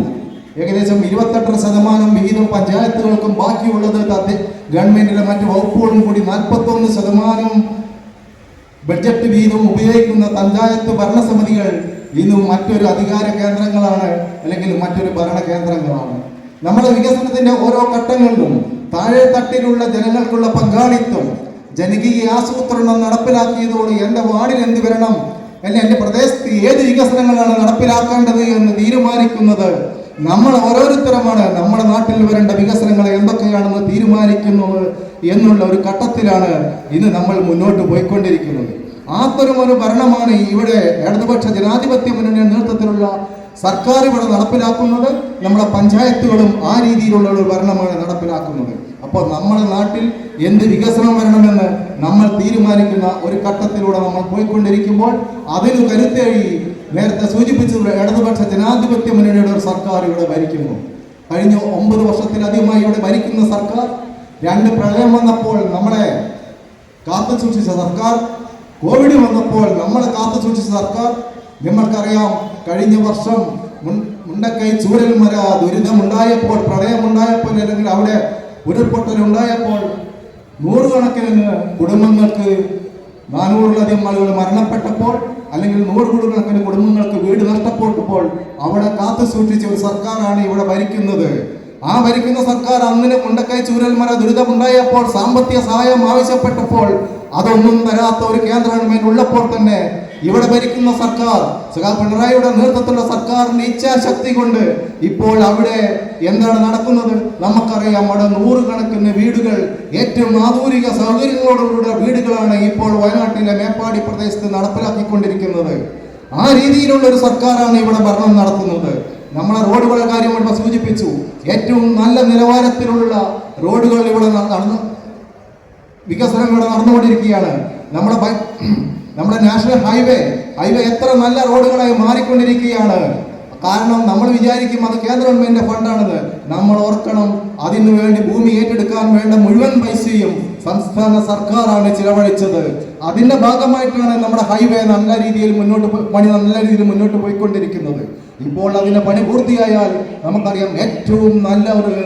ഏകദേശം 28% വിഹിതം പഞ്ചായത്തുകൾക്കും ബാക്കിയുള്ളത് ഗവൺമെന്റിന്റെ മറ്റു വകുപ്പുകളും കൂടി 41% ബഡ്ജറ്റ് വീതം ഉപയോഗിക്കുന്ന പഞ്ചായത്ത് ഭരണസമിതികൾ ഇന്നും മറ്റൊരു അധികാര കേന്ദ്രങ്ങളാണ്, അല്ലെങ്കിൽ മറ്റൊരു ഭരണ കേന്ദ്രങ്ങളാണ്. നമ്മുടെ വികസനത്തിന്റെ ഓരോ ഘട്ടങ്ങളിലും താഴെ തട്ടിലുള്ള ജനങ്ങൾക്കുള്ള പങ്കാളിത്തം, ജനകീയ ആസൂത്രണം നടപ്പിലാക്കിയതോടെ എൻ്റെ വാർഡിൽ എന്ത് വരണം, അല്ലെങ്കിൽ എൻ്റെ പ്രദേശത്ത് ഏത് വികസനങ്ങളാണ് നടപ്പിലാക്കേണ്ടത് എന്ന് തീരുമാനിക്കുന്നത് നമ്മൾ ഓരോരുത്തരുമാണ്. നമ്മുടെ നാട്ടിൽ വരേണ്ട വികസനങ്ങൾ എന്തൊക്കെയാണെന്ന് തീരുമാനിക്കുന്നത് എന്നുള്ള ഒരു ഘട്ടത്തിലാണ് ഇന്ന് നമ്മൾ മുന്നോട്ട് പോയിക്കൊണ്ടിരിക്കുന്നത്. അത്തരമൊരു ഭരണമാണ് ഇവിടെ ഇടതുപക്ഷ ജനാധിപത്യ മുന്നണിയുടെ നേതൃത്വത്തിലുള്ള സർക്കാർ ഇവിടെ നടപ്പിലാക്കുന്നത്. നമ്മുടെ പഞ്ചായത്തുകളും ആ രീതിയിലുള്ള ഒരു ഭരണമാണ് നടപ്പിലാക്കുന്നത്. അപ്പോൾ നമ്മുടെ നാട്ടിൽ എന്ത് വികസനം വരണമെന്ന് നമ്മൾ തീരുമാനിക്കുന്ന ഒരു ഘട്ടത്തിലൂടെ നമ്മൾ പോയിക്കൊണ്ടിരിക്കുമ്പോൾ അതിന് കരുത്തേഴി നേരത്തെ സൂചിപ്പിച്ചത് ഇടതുപക്ഷ ജനാധിപത്യ മുന്നണിയുടെ ഒരു സർക്കാർ ഇവിടെ ഭരിക്കുന്നു. കഴിഞ്ഞ 9 വർഷത്തിലധികമായി ഇവിടെ ഭരിക്കുന്ന സർക്കാർ 2 പ്രളയം വന്നപ്പോൾ നമ്മളെ കാത്തു സൂക്ഷിച്ച സർക്കാർ, കോവിഡ് വന്നപ്പോൾ നമ്മളെ കാത്തു സൂക്ഷിച്ച സർക്കാർ. നിങ്ങൾക്കറിയാം, കഴിഞ്ഞ വർഷം മുണ്ടക്കൈ ചൂരൽമല ദുരിതമുണ്ടായപ്പോൾ, പ്രളയമുണ്ടായപ്പോൾ, അല്ലെങ്കിൽ അവിടെ ഉരുൾപൊട്ടലുണ്ടായപ്പോൾ 100 കണക്കിന് കുടുംബങ്ങൾക്ക് 400-ലധികം ആളുകൾ മരണപ്പെട്ടപ്പോൾ, അല്ലെങ്കിൽ 100 കണക്കിന് കുടുംബങ്ങൾക്ക് വീട് നഷ്ടപ്പെട്ടപ്പോൾ അവിടെ കാത്തു സൂക്ഷിച്ച ഒരു സർക്കാരാണ് ഇവിടെ ഭരിക്കുന്നത്. ആ ഭരിക്കുന്ന സർക്കാർ അന്നിന് മുണ്ടക്കൈ ചൂരൽമല ദുരിതമുണ്ടായപ്പോൾ സാമ്പത്തിക സഹായം ആവശ്യപ്പെട്ടപ്പോൾ അതൊന്നും തരാത്ത ഒരു കേന്ദ്ര ഗവൺമെന്റ് ഉള്ളപ്പോൾ തന്നെ ഇവിടെ ഭരിക്കുന്ന സർക്കാർ, പിണറായിയുടെ നേതൃത്വത്തിലുള്ള സർക്കാരിന്റെ ഇച്ഛാശക്തി കൊണ്ട് ഇപ്പോൾ അവിടെ എന്താണ് നടക്കുന്നത് നമുക്കറിയാം. അവിടെ 100 കണക്കിന് വീടുകൾ, ഏറ്റവും ആധുനിക സൗകര്യങ്ങളോടുകൂടിയ വീടുകളാണ് ഇപ്പോൾ വയനാട്ടിലെ മേപ്പാടി പ്രദേശത്ത് നടപ്പിലാക്കിക്കൊണ്ടിരിക്കുന്നത്. ആ രീതിയിലുള്ള ഒരു സർക്കാരാണ് ഇവിടെ ഭരണം നടത്തുന്നത്. നമ്മളെ റോഡുകളുടെ കാര്യം ഇവിടെ സൂചിപ്പിച്ചു. ഏറ്റവും നല്ല നിലവാരത്തിലുള്ള റോഡുകൾ ഇവിടെ വികസനം ഇവിടെ നടന്നുകൊണ്ടിരിക്കുകയാണ്. നമ്മുടെ നാഷണൽ ഹൈവേ എത്ര നല്ല റോഡുകളായി മാറിക്കൊണ്ടിരിക്കുകയാണ്. കാരണം നമ്മൾ വിചാരിക്കും അത് കേന്ദ്ര ഗവൺമെന്റിന്റെ ഫണ്ടാണെന്ന്. നമ്മൾ ഓർക്കണം, അതിനു വേണ്ടി ഭൂമി ഏറ്റെടുക്കാൻ വേണ്ട മുഴുവൻ പൈസയും സംസ്ഥാന സർക്കാരാണ് ചിലവഴിച്ചത്. അതിന്റെ ഭാഗമായിട്ടാണ് നമ്മുടെ ഹൈവേ നല്ല രീതിയിൽ മുന്നോട്ട് പോയിക്കൊണ്ടിരിക്കുന്നത്. ഇപ്പോൾ അതിന്റെ പണി പൂർത്തിയായാൽ നമുക്കറിയാം ഏറ്റവും നല്ല ഒരു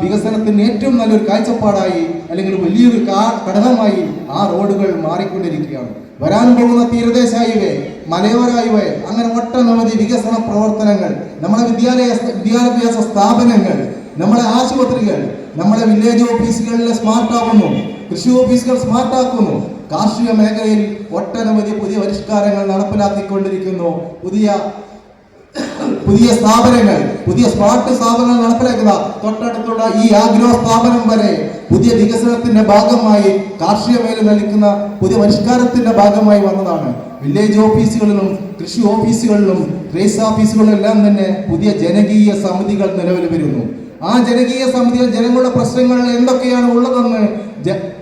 വികസനത്തിന് ഏറ്റവും നല്ലൊരു കാഴ്ചപ്പാടായി, അല്ലെങ്കിൽ വലിയൊരു ഘടകമായി ആ റോഡുകൾ മാറിക്കൊണ്ടിരിക്കുകയാണ്. വരാൻ പോകുന്ന തീരദേശ ഹൈവേ, മലയോര ഹൈവേ, അങ്ങനെ ഒട്ടനവധി വികസന പ്രവർത്തനങ്ങൾ, നമ്മുടെ വിദ്യാഭ്യാസ സ്ഥാപനങ്ങൾ, നമ്മളെ ആശുപത്രികൾ, നമ്മളെ വില്ലേജ് ഓഫീസുകളിൽ സ്മാർട്ട് ആവുന്നു, കൃഷി ഓഫീസുകൾ സ്മാർട്ട് ആക്കുന്നു, കാർഷിക മേഖലയിൽ ഒട്ടനവധി പുതിയ പരിഷ്കാരങ്ങൾ നടപ്പിലാക്കിക്കൊണ്ടിരിക്കുന്നു. പുതിയ സ്ഥാപനങ്ങൾ, പുതിയ സ്മാർട്ട് സ്ഥാപനങ്ങൾ നടപ്പിലാക്കുക. തൊട്ടടുത്തുള്ള ഈ ആഗ്രോ സ്ഥാപനം വരെ പുതിയ വികസനത്തിന്റെ ഭാഗമായി, കാർഷിക മേഖല നൽകുന്ന പുതിയ പരിഷ്കാരത്തിന്റെ ഭാഗമായി വന്നതാണ്. വില്ലേജ് ഓഫീസുകളിലും കൃഷി ഓഫീസുകളിലും ട്രേസ് ഓഫീസുകളിലും എല്ലാം തന്നെ പുതിയ ജനകീയ സമിതികൾ നിലവിൽ വരുന്നു. ആ ജനകീയ സമിതികൾ ജനങ്ങളുടെ പ്രശ്നങ്ങൾ എന്തൊക്കെയാണ് ഉള്ളതെന്ന്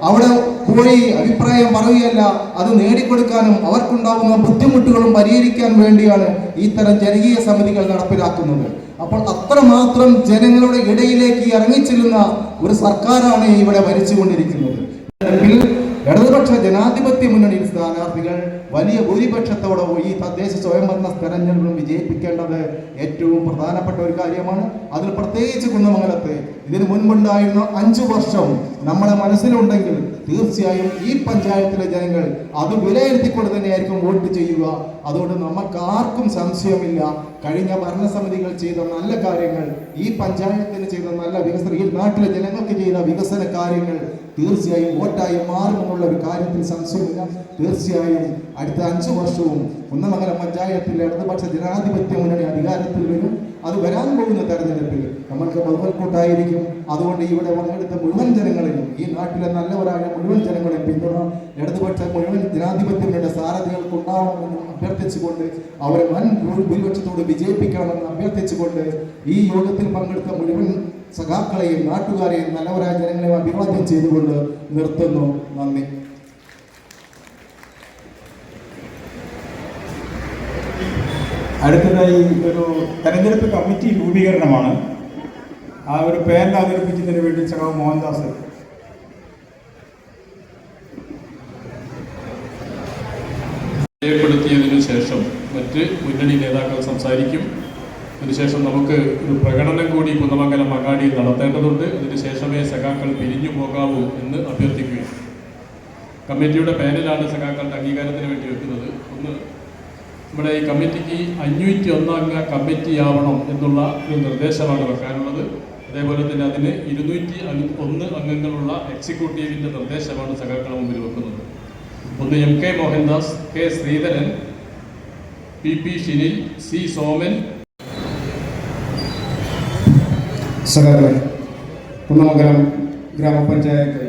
അവിടെ പോയി അഭിപ്രായം പറയുകയല്ല, അത് നേടിക്കൊടുക്കാനും അവർക്കുണ്ടാകുന്ന ബുദ്ധിമുട്ടുകളും പരിഹരിക്കാൻ വേണ്ടിയാണ് ഇത്തരം ജനകീയ സമിതികൾ നടപ്പിലാക്കുന്നത്. അപ്പോൾ അത്രമാത്രം ജനങ്ങളുടെ ഇടയിലേക്ക് ഇറങ്ങിച്ചെല്ലുന്ന ഒരു സർക്കാരാണ് ഇവിടെ ഭരിച്ചുകൊണ്ടിരിക്കുന്നത്. ഇടതുപക്ഷ ജനാധിപത്യ മുന്നണിയിൽ സ്ഥാനാർത്ഥികൾ വലിയ ഭൂരിപക്ഷത്തോടെ ഈ തദ്ദേശ സ്വയംഭരണ തെരഞ്ഞെടുപ്പും വിജയിപ്പിക്കേണ്ടത് ഏറ്റവും പ്രധാനപ്പെട്ട ഒരു കാര്യമാണ്. അതിൽ പ്രത്യേകിച്ച് കുന്നമംഗലത്ത് ഇതിനു മുൻപുണ്ടായിരുന്ന 5 വർഷം നമ്മളെ മനസ്സിലുണ്ടെങ്കിൽ തീർച്ചയായും ഈ പഞ്ചായത്തിലെ ജനങ്ങൾ അത് വിലയിരുത്തിക്കൊണ്ട് തന്നെയായിരിക്കും വോട്ട് ചെയ്യുക. അതുകൊണ്ട് നമുക്ക് ആർക്കും സംശയമില്ല, കഴിഞ്ഞ ഭരണസമിതികൾ ചെയ്ത നല്ല കാര്യങ്ങൾ, ഈ പഞ്ചായത്തിന് ചെയ്ത നല്ല വികസനം, ഈ നാട്ടിലെ ജനങ്ങൾക്ക് ചെയ്ത വികസന കാര്യങ്ങൾ തീർച്ചയായും വോട്ടായി മാറുമെന്നുള്ള ഒരു കാര്യത്തിൽ സംശയമില്ല. തീർച്ചയായും അടുത്ത 5 വർഷവും കുന്നമംഗലം പഞ്ചായത്തിലെ ഇടതുപക്ഷ ജനാധിപത്യ മുന്നണി അധികാരത്തിൽ വരും. അത് വരാൻ പോകുന്ന തെരഞ്ഞെടുപ്പിൽ നമ്മൾക്ക് മുതൽക്കൂട്ടായിരിക്കും. അതുകൊണ്ട് ഇവിടെ പങ്കെടുത്ത മുഴുവൻ ജനങ്ങളെയും, ഈ നാട്ടിലെ നല്ലവരായ മുഴുവൻ ജനങ്ങളെയും പിന്തുണ ഇടതുപക്ഷ മുഴുവൻ ജനാധിപത്യങ്ങളുടെ സാരഥികൾക്ക് ഉണ്ടാവണമെന്ന് അഭ്യർത്ഥിച്ചുകൊണ്ട്, അവരെ വൻ ഭൂരിപക്ഷത്തോട് വിജയിപ്പിക്കണമെന്ന് അഭ്യർത്ഥിച്ചുകൊണ്ട് ഈ യോഗത്തിൽ പങ്കെടുത്ത മുഴുവൻ സഖാക്കളെയും നാട്ടുകാരെയും നല്ലവരായ ജനങ്ങളെയും അഭിവാദ്യം ചെയ്തുകൊണ്ട് നിർത്തുന്നു. നന്ദി. അടുത്തതായി ഒരു തെരഞ്ഞെടുപ്പ് കമ്മിറ്റി രൂപീകരണമാണ്. ആ ഒരു പേരിൽ അവതരിപ്പിക്കുന്നതിന് വേണ്ടി സഖാവ് മോഹൻദാസ്. പ്പെടുത്തിയതിനു ശേഷം മറ്റ് മുന്നണി നേതാക്കൾ സംസാരിക്കും. അതിനുശേഷം നമുക്ക് ഒരു പ്രകടനം കൂടി കുന്നമംഗലം അങ്ങാടിയിൽ നടത്തേണ്ടതുണ്ട്. അതിനുശേഷമേ സഖാക്കൾ പിരിഞ്ഞു പോകാവൂ എന്ന് അഭ്യർത്ഥിക്കുകയാണ്. കമ്മിറ്റിയുടെ പാനലാണ് സഖാക്കളുടെ അംഗീകാരത്തിന് വേണ്ടി വെക്കുന്നത്. ഒന്ന്, നമ്മുടെ ഈ കമ്മിറ്റിക്ക് 501 അംഗ കമ്മിറ്റിയാവണം എന്നുള്ള ഒരു നിർദ്ദേശമാണ് വെക്കാനുള്ളത്. അതേപോലെ തന്നെ അതിന് 201 അംഗങ്ങളുള്ള എക്സിക്യൂട്ടീവിൻ്റെ നിർദ്ദേശമാണ് സഖാക്കളുടെ മുമ്പിൽ വെക്കുന്നത്. ഒന്ന് MK Mohandas, K Sreedharan, PP Shinil, C Soman. സഖാക്കളെ, കുന്നമംഗലം ഗ്രാമപഞ്ചായത്ത്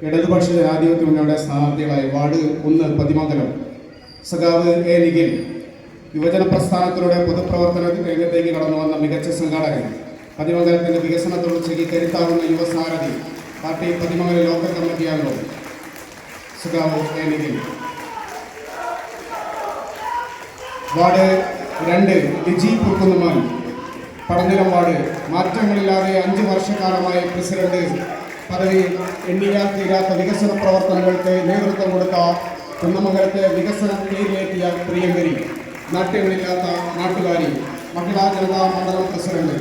ഇടതുപക്ഷ ജനാധിപത്യ മുന്നണിയുടെ സ്ഥാനാർത്ഥികളായി വാർഡ് 1 പതിമംഗലം സഖാവ് A നിഖിൽ യുവജന പ്രസ്ഥാനത്തിലൂടെ പൊതുപ്രവർത്തന രംഗത്തേക്ക് കടന്നു വന്ന മികച്ച സംഘാടകൻ, പതിമംഗലത്തിൻ്റെ വികസന തുടർച്ചയ്ക്ക് കരുത്താവുന്ന യുവസാരഥി, പാർട്ടി പതിമംഗലം ലോക്കൽ കമ്മിറ്റി അംഗം സഖാവ് A Nikhil. Ward 2 Liji Pulkunnaman Padanilam ward മാറ്റങ്ങളില്ലാതെ 5 വർഷക്കാലമായി പ്രസിഡന്റ് പദവി എണ്ണിയാൽ തീരാത്ത വികസന പ്രവർത്തനങ്ങൾക്ക് നേതൃത്വം കൊടുത്ത കുന്നമംഗലത്തെ വികസന പേരിലേറ്റിയ പ്രിയങ്കരി, നാട്യങ്ങളില്ലാത്ത നാട്ടുകാരി, മഹിളാ ജനതാ മണ്ഡലം president.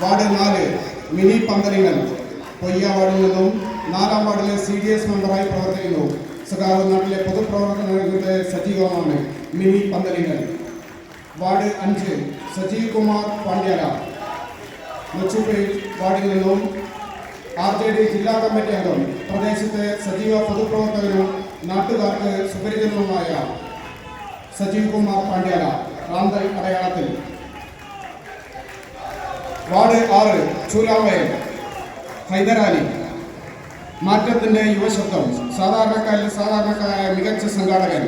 Ward 4 mini Panthalingal Poyya വാർഡിൽ നിന്നും 4-ാം വാർഡിലെ CDS മെമ്പറായി പ്രവർത്തിക്കുന്നു. സഖാവ് നാട്ടിലെ പൊതുപ്രവർത്തന രംഗത്തെ സജീവമാണ് മിനി പന്തലിങ്ങൽ. വാർഡ് 5 സജീവ് കുമാർ പാണ്ഡ്യാല മച്ചുപേട്ട് വാർഡിൽ നിന്നും RJD ജില്ലാ കമ്മിറ്റി അംഗം, പ്രദേശത്തെ സജീവ പൊതുപ്രവർത്തകനും നാട്ടുകാർക്ക് സുപരിചിതനുമായ സജീവ് കുമാർ പാണ്ഡ്യാല റാന്തൽ അടയാളത്തിൽ. വാർഡ് 6 ചൂലാമയം ഹൈദരാലി, മാറ്റത്തിൻ്റെ യുവശബ്ദം, സാധാരണക്കാരായ മികച്ച സംഘാടകൻ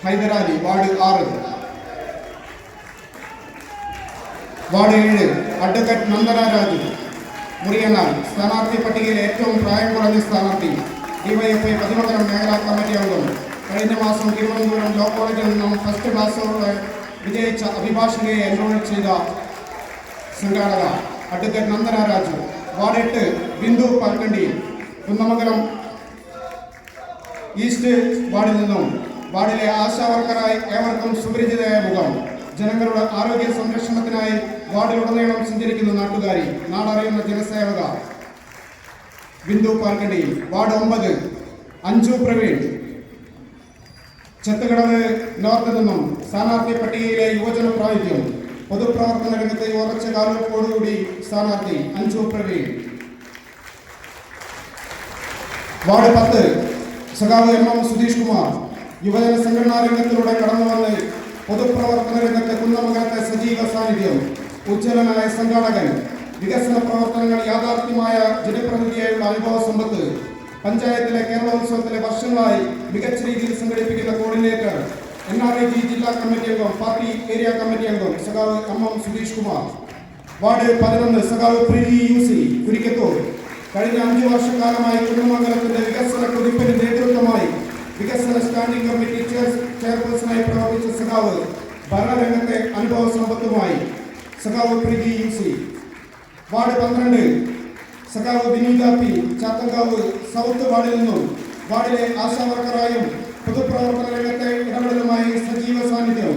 Haidarali ward 6. Ward 7 advocate Nandana Raju Muriyanal, സ്ഥാനാർത്ഥി പട്ടികയിൽ ഏറ്റവും പ്രായം കുറഞ്ഞ സ്ഥാനാർത്ഥി, DYFI പതിമംഗലം മേഖലാ കമ്മിറ്റി അംഗം, കഴിഞ്ഞ മാസം തിരുവനന്തപുരം ലോ കോളേജിൽ നിന്നും ഫസ്റ്റ് ക്ലാസ്സോടെ വിജയിച്ച അഭിഭാഷകയെ എൻറോൾ ചെയ്ത സംഘാടക advocate Nandana Raju. Ward 8 Bindu Palkandi Kunnamangalam east വാർഡിൽ നിന്നും, വാർഡിലെ ആശാവർക്കറായി ഏവർക്കും സുപരിചിതയായ മുഖം, ജനങ്ങളുടെ ആരോഗ്യ സംരക്ഷണത്തിനായി വാർഡിലുടനീളം സഞ്ചരിക്കുന്ന നാട്ടുകാരി, നാടറിയുന്ന ജനസേവക ബിന്ദു പാൽക്കണ്ടി. വാർഡ് 9 അഞ്ജു പ്രവീൺ ചെത്തുകടവ് നോർത്ത് നിന്നും, സ്ഥാനാർത്ഥി പട്ടികയിലെ യുവജന പ്രാതിനിധ്യം, പൊതുപ്രവർത്തന രംഗത്തെ ഉറച്ച കാലത്തോടുകൂടി സ്ഥാനാർത്ഥി അഞ്ജു പ്രവീൺ. വാർഡ് 10 സഖാവ് MM സുധീഷ് കുമാർ, യുവജന സംഘടനാ രംഗത്തിലൂടെ കടന്നു വന്ന് പൊതുപ്രവർത്തന രംഗത്തെ കുന്നമംഗലത്തെ സജീവ സാന്നിധ്യം, ഉജ്ജ്വലനായ സംഘാടകൻ, വികസന പ്രവർത്തനങ്ങൾ യാഥാർത്ഥ്യമായ ജനപ്രതിനിധിയായുള്ള അനുഭവ സമ്പത്ത്, പഞ്ചായത്തിലെ കേരളോത്സവത്തിലെ വർഷങ്ങളായി മികച്ച രീതിയിൽ സംഘടിപ്പിക്കുന്ന കോർഡിനേറ്റർ, NRIG ജില്ലാ കമ്മിറ്റി അംഗം, പാർട്ടി ഏരിയ കമ്മിറ്റി അംഗം സഖാവ് MM സുധീഷ് കുമാർ. വാർഡ് 11 സഖാവ് പ്രീതി UC കുരിക്കത്തൂർ, കഴിഞ്ഞ 5 വർഷക്കാലമായി കുന്നമംഗലത്തിന്റെ വികസന കുതിപ്പിന് നേതൃത്വമായി വികസന സ്റ്റാൻഡിംഗ് കമ്മിറ്റി ചെയർപേഴ്സണായി പ്രവർത്തിച്ച സഖാവ്, ഭരണരംഗത്തെ അനുഭവ സമ്പത്തുമായി സഖാവ് പ്രീതി UC. വാർഡ് 12 സഖാവ് വിനീത P ചാത്തങ്കാവ് സൗത്ത് വാർഡിൽ നിന്നും, വാർഡിലെ ആശാവർക്കറായും പൊതുപ്രവർത്തന രംഗത്തെ ഇടപെടലുമായി സജീവ സാന്നിധ്യം,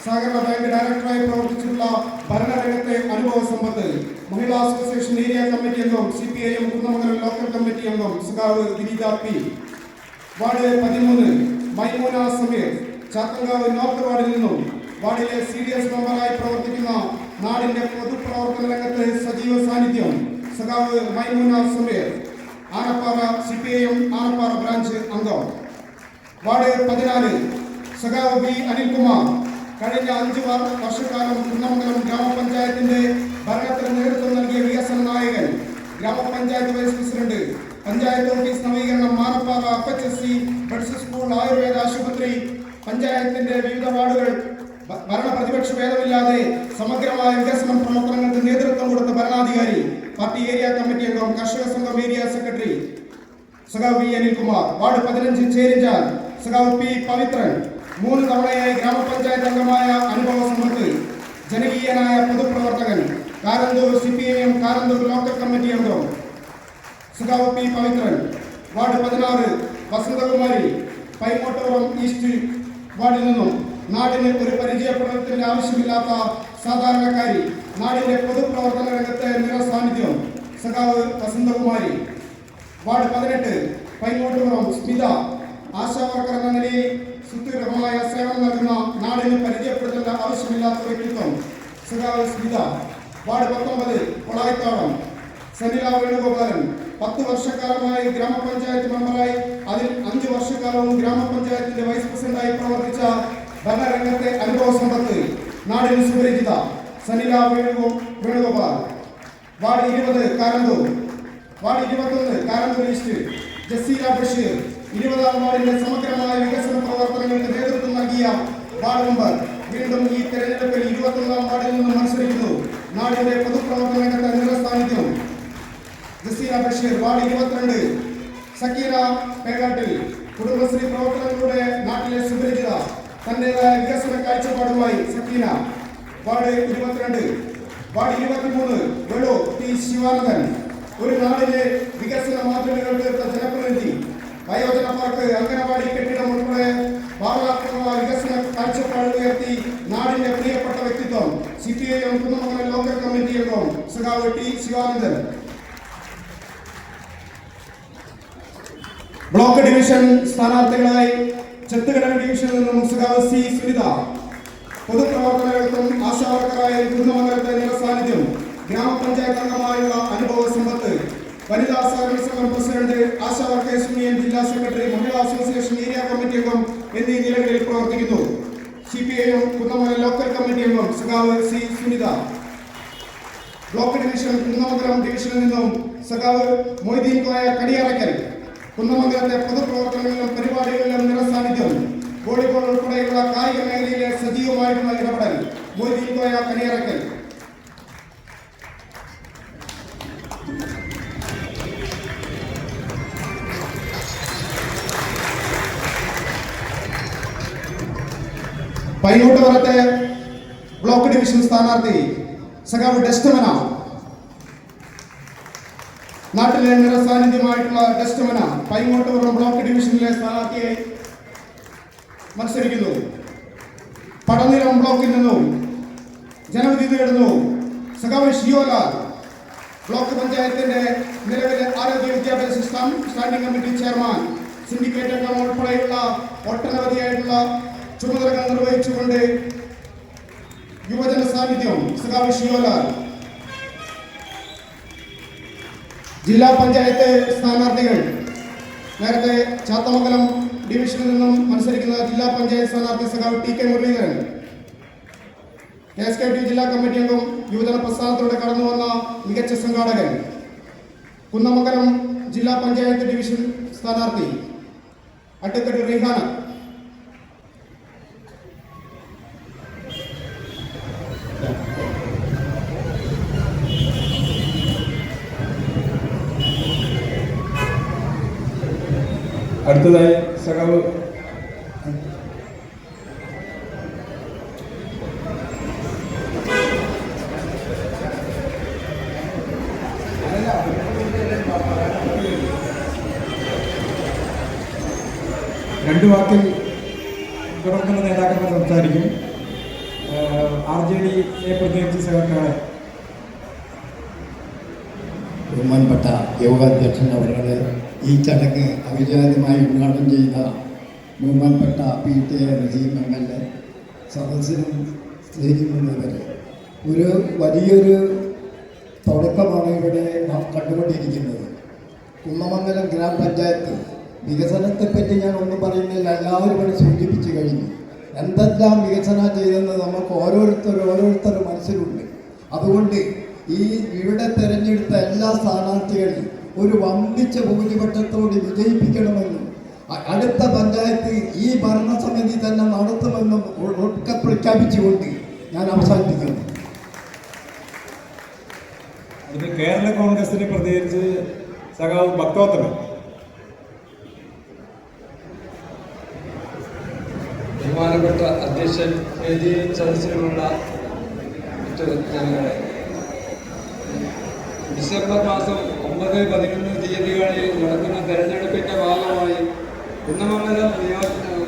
സഹകരണ ബാങ്ക് ഡയറക്ടറായി പ്രവർത്തിച്ചിട്ടുള്ള ഭരണരംഗത്തെ അനുഭവ സമ്പത്ത്, മഹിളാ അസോസിയേഷൻ ഏരിയ കമ്മിറ്റി അംഗം, CPIM കുന്നമംഗലം ലോക്കൽ കമ്മിറ്റി അംഗം സഖാവ് Vineetha P. Ward 13 Maimoona Sameer Chathankavu north വാർഡിൽ നിന്നും, വാർഡിലെ CDS മെമ്പറായി പ്രവർത്തിക്കുന്ന നാടിന്റെ പൊതുപ്രവർത്തന രംഗത്തെ സജീവ സാന്നിധ്യം സഖാവ് മൈമൂന സമീർ, ആനപ്പാറ CPIM ആനപ്പാറ ബ്രാഞ്ച് അംഗം. വാർഡ് 14 സഖാവ് B അനിൽകുമാർ, കഴിഞ്ഞ 5 വർഷക്കാലം കുന്നമംഗലം ഗ്രാമപഞ്ചായത്തിന്റെ ഭരണത്തിന് നേതൃത്വം നൽകിയ വികസന നായകൻ, ഗ്രാമപഞ്ചായത്ത് വൈസ് പ്രസിഡന്റ്, പഞ്ചായത്ത് ഓഫീസ് നവീകരണം, മാനപ്പാറ FHSC ബഡ്സ് സ്കൂൾ, ആയുർവേദ ആശുപത്രി, പഞ്ചായത്തിന്റെ വിവിധ വാർഡുകൾ ഭരണ പ്രതിപക്ഷ ഭേദമില്ലാതെ സമഗ്രമായ വികസന പ്രവർത്തനങ്ങൾക്ക് നേതൃത്വം കൊടുത്ത ഭരണാധികാരി, പാർട്ടി ഏരിയ കമ്മിറ്റി അംഗം, കർഷക സംഘം ഏരിയ സെക്രട്ടറി സഖാവ് B അനിൽകുമാർ. വാർഡ് 15 ചേരിഞ്ചാൽ സഖാവ് P പവിത്രൻ, 3 തവണയായി ഗ്രാമപഞ്ചായത്ത് അംഗമായ അനുഭവ സമ്പത്ത്, ജനകീയനായ പൊതുപ്രവർത്തകൻ, Karanthur CPIM Karanthur local committee അംഗം സഖാവ് P. Pavithran, ward 16 Vasanthakumari, Paimottoram east വാർഡിൽ നിന്നും നാടിന് ഒരു പരിചയപ്പെടുത്തലിന്റെ ആവശ്യമില്ലാത്ത സാധാരണക്കാരി, നാടിന്റെ പൊതുപ്രവർത്തന രംഗത്തെ നിറസാന്നിധ്യം സഖാവ് വസന്തകുമാരി, വാർഡ് 18 പൈമോട്ടോറം സ്മിത, ആശാവർക്കർ എന്ന നിലയിൽ സുദീർഘമായ സേവനം നൽകുന്ന നാടിന് പരിചയപ്പെടുത്തേണ്ട ആവശ്യമില്ലാത്ത വ്യക്തിത്വം സഖാവ് സ്മിത, വാർഡ് 19 കൊളായിത്താടം സനില വേണുഗോപാലൻ, 10 വർഷക്കാലമായി ഗ്രാമപഞ്ചായത്ത് മെമ്പറായി അതിൽ 5 വർഷക്കാലവും ഗ്രാമപഞ്ചായത്തിന്റെ വൈസ് പ്രസിഡന്റായി പ്രവർത്തിച്ച ഭരണരംഗത്തെ അനുഭവ സമ്പത്ത് നാടിന് സുപരിചിത Sanila Venugopal, ward 20 Karanthur, ward 21 Karanthur east Jaseela Basheer, 20-ാം വാർഡിന്റെ സമഗ്രമായ വികസന പ്രവർത്തനങ്ങൾക്ക് നേതൃത്വം നൽകിയ വാർഡ് മെമ്പർ വീണ്ടും ഈ തെരഞ്ഞെടുപ്പിൽ 21-ാം വാർഡിൽ നിന്ന് മത്സരിക്കുന്നു. നാടിന്റെ പൊതുപ്രവർത്തന രംഗത്തെ നിറസാന്നിധ്യം ജസീല ബഷീർ, വാർഡ് 22 സക്കീന പേകാട്ടിൽ, കുടുംബശ്രീ പ്രവർത്തനങ്ങളുടെ നാട്ടിലെ സുപരിചിത, തന്റേതായ വികസന കാഴ്ചപ്പാടുമായി സക്കീന, വാർഡ് 22 വാർഡ് 23 വെളു T. ശിവാനന്ദൻ, ഒരു നാടിലെ വികസന മാതൃകകൾ തീർത്ത ജനപ്രതിനിധി, വയോജന പാർക്ക്, അംഗനവാടി കെട്ടിടം ഉൾപ്പെടെ ഭാവനാത്മകമായ വികസന കാഴ്ചപ്പാടുകൾ ഉയർത്തി നാടിന്റെ പ്രിയപ്പെട്ട വ്യക്തിത്വം CPIM കുന്നമംഗലം ലോക്കൽ കമ്മിറ്റി അംഗം സഖാവ് T. ശിവാനന്ദൻ. ബ്ലോക്ക് ഡിവിഷൻ സ്ഥാനാർത്ഥികളായി ചെത്തുകട ഡിവിഷനിൽ നിന്നും സഖാവ് C. സുനിത, പൊതുപ്രവർത്തനങ്ങൾക്കും ആശാവർക്കറായ കുന്നമംഗലത്തെ നിറസാന്നിധ്യം, ഗ്രാമപഞ്ചായത്ത് അംഗമായുള്ള അനുഭവ സമ്പത്ത്, വനിതാ സഹകരണ സംഘം പ്രസിഡന്റ്, ആശാവർക്കേഴ്സ് യൂണിയൻ ജില്ലാ സെക്രട്ടറി, മഹിളാ അസോസിയേഷൻ ഏരിയ കമ്മിറ്റി അംഗം എന്നീ നിലകളിൽ പ്രവർത്തിക്കുന്നു. CPIM കുന്നമംഗലം ലോക്കൽ കമ്മിറ്റി അംഗം സഖാവ് C. Sunitha. Block division Kunnamangalam ഡിവിഷനിൽ നിന്നും സഖാവ് മൊയ്തീൻ കോയ കടിയാറയ്ക്കൽ, കുന്നമംഗലത്തെ പൊതുപ്രവർത്തനങ്ങളിലും പരിപാടികളിലും നിറസാന്നിധ്യം, വോളിബോൾ ഉൾപ്പെടെയുള്ള കായിക മേഖലയിലെ സജീവമായിട്ടുള്ള ഇടപെടൽ മൊയ്തീൻ കോയ കടിയാറയ്ക്കൽ. പൈങ്ങോട്ടുപുറത്തെ ബ്ലോക്ക് ഡിവിഷൻ സ്ഥാനാർത്ഥി സഖാവ് ഡെസ്റ്റമന, നാട്ടിലെ നിറസാന്നിധ്യമായിട്ടുള്ള ഡെസ്റ്റമന പൈങ്ങോട്ടുപുറം ബ്ലോക്ക് ഡിവിഷനിലെ സ്ഥാനാർത്ഥിയായി മത്സരിക്കുന്നു. പടനിലം ബ്ലോക്കിൽ നിന്നും ജനവിധി തേടുന്നു സഖാവ് ഷിയോലാൽ, ബ്ലോക്ക് പഞ്ചായത്തിന്റെ നിലവിലെ ആരോഗ്യ വിദ്യാഭ്യാസ സ്റ്റാൻഡിംഗ് കമ്മിറ്റി ചെയർമാൻ, സിൻഡിക്കേറ്റ് അംഗം ഉൾപ്പെടെയുള്ള ഒട്ടനവധിയായിട്ടുള്ള ചുമതലകൾ നിർവഹിച്ചുകൊണ്ട് യുവജന സാന്നിധ്യം സഖാവ് ഷിയോലാൽ. ജില്ലാ പഞ്ചായത്ത് സ്ഥാനാർത്ഥികൾ നേരത്തെ ചാത്തമംഗലം ഡിവിഷനിൽ നിന്നും മത്സരിക്കുന്ന ജില്ലാ പഞ്ചായത്ത് സ്ഥാനാർത്ഥി സഖാവ് T. K. മുരളീധരൻ, KSKT ജില്ലാ കമ്മിറ്റി അംഗം, യുവജന പ്രസ്ഥാനത്തിലൂടെ കടന്നു വന്ന മികച്ച സംഘാടകൻ, കുന്നമംഗലം ജില്ലാ പഞ്ചായത്ത് ഡിവിഷൻ സ്ഥാനാർത്ഥി അഡ്വക്കേറ്റ് റിഹാന. അടുത്തതായി സഖാവ് രണ്ട് വാക്കിൽ തുടർന്നുള്ള നേതാക്കന്മാർ സംസാരിക്കും. RJDയെ പ്രതിനിധി സഹകരണ ബഹുമാനപ്പെട്ട യോഗാധ്യക്ഷൻ അവരുടെ ഈ ചടങ്ങ് അവിചാരിതമായി ഉദ്ഘാടനം ചെയ്ത ബഹുമാനപ്പെട്ട PTA റഹീം MLA, സദസ്സിനും സ്റ്റേജിലുള്ളവരെ, ഒരു വലിയൊരു തുടക്കമാണ് ഇവിടെ നാം കണ്ടുകൊണ്ടിരിക്കുന്നത്. കുന്നമംഗലം ഗ്രാമപഞ്ചായത്ത് വികസനത്തെപ്പറ്റി ഞാൻ ഒന്നും പറയുന്നില്ല, എല്ലാവരും ഇവിടെ സൂചിപ്പിച്ചു കഴിഞ്ഞു. എന്തെല്ലാം വികസനം ചെയ്തെന്ന് നമുക്ക് ഓരോരുത്തർ മനസ്സിലുണ്ട്. അതുകൊണ്ട് ഈ ഇവിടെ തിരഞ്ഞെടുത്ത എല്ലാ സ്ഥാനാർത്ഥികളെയും ഒരു വമ്പിച്ച ഭൂരിപക്ഷത്തോട് വിജയിപ്പിക്കണമെന്നും അടുത്ത പഞ്ചായത്ത് ഈ ഭരണസമിതി തന്നെ നടത്തുമെന്നും ഉറക്കെ പ്രഖ്യാപിച്ചുകൊണ്ട് ഞാൻ അവസാനിപ്പിക്കുന്നു. ഇത് കേരള കോൺഗ്രസിനെ പ്രതികരിച്ച് സഖാവ് ഭക്തോത്തമൻ. ബഹുമാനപ്പെട്ട അധ്യക്ഷൻ, വേദിയിൽ സദസ്സിലുള്ള മറ്റു ജനങ്ങളെ, ഡിസംബർ മാസം 9, 11 തീയതികളിൽ നടക്കുന്ന തെരഞ്ഞെടുപ്പിൻ്റെ ഭാഗമായി കുന്നമംഗലം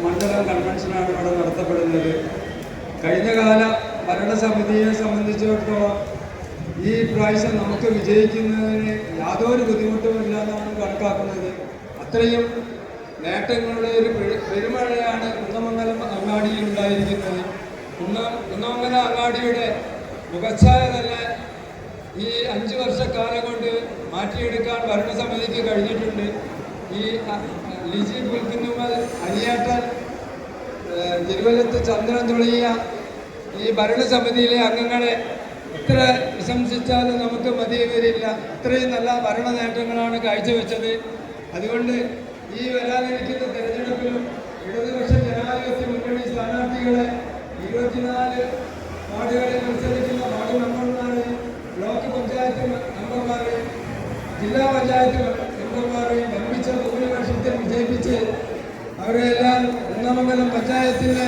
മണ്ഡലം കൺവെൻഷനാണ് ഇവിടെ നടത്തപ്പെടുന്നത്. കഴിഞ്ഞകാല ഭരണസമിതിയെ സംബന്ധിച്ചിടത്തോളം ഈ പ്രാവശ്യം നമുക്ക് വിജയിക്കുന്നതിന് യാതൊരു ബുദ്ധിമുട്ടുമില്ല എന്നാണ് കണക്കാക്കുന്നത്. അത്രയും നേട്ടങ്ങളുടെ ഒരു പെരുമഴയാണ് കുന്നമംഗലം അങ്ങാടിയിൽ ഉണ്ടായിരിക്കുന്നത്. കുന്നമംഗലം അങ്ങാടിയുടെ മുഖച്ഛായ തന്നെ ഈ 5 വർഷക്കാലം കൊണ്ട് മാറ്റിയെടുക്കാൻ ഭരണസമിതിക്ക് കഴിഞ്ഞിട്ടുണ്ട്. ഈ ലിജി പുൽക്കുന്നുമൽ, അനിയാട്ടൻ, തിരുവല്ലത്ത് ചന്ദ്രൻ തുടങ്ങിയ ഈ ഭരണസമിതിയിലെ അംഗങ്ങളെ എത്ര പ്രശംസിച്ചാലും നമുക്ക് മതി വരില്ല. അത്രയും നല്ല ഭരണ നേട്ടങ്ങളാണ് കാഴ്ചവെച്ചത്. അതുകൊണ്ട് ഈ വരാനിരിക്കുന്ന തെരഞ്ഞെടുപ്പിലും ഇടതുപക്ഷ ജനാധിപത്യ മുന്നണി സ്ഥാനാർത്ഥികളെ 24 വാർഡുകളിൽ മത്സരിക്കുന്ന വാർഡ് മെമ്പർമാരെയും ബ്ലോക്ക് പഞ്ചായത്ത് മെമ്പർമാരെയും ജില്ലാ പഞ്ചായത്ത് മെമ്പർമാരെയും നിർമ്മിച്ച ഭൂരിപക്ഷത്തിൽ വിജയിപ്പിച്ച് അവരെല്ലാം കുന്നമംഗലം പഞ്ചായത്തിൻ്റെ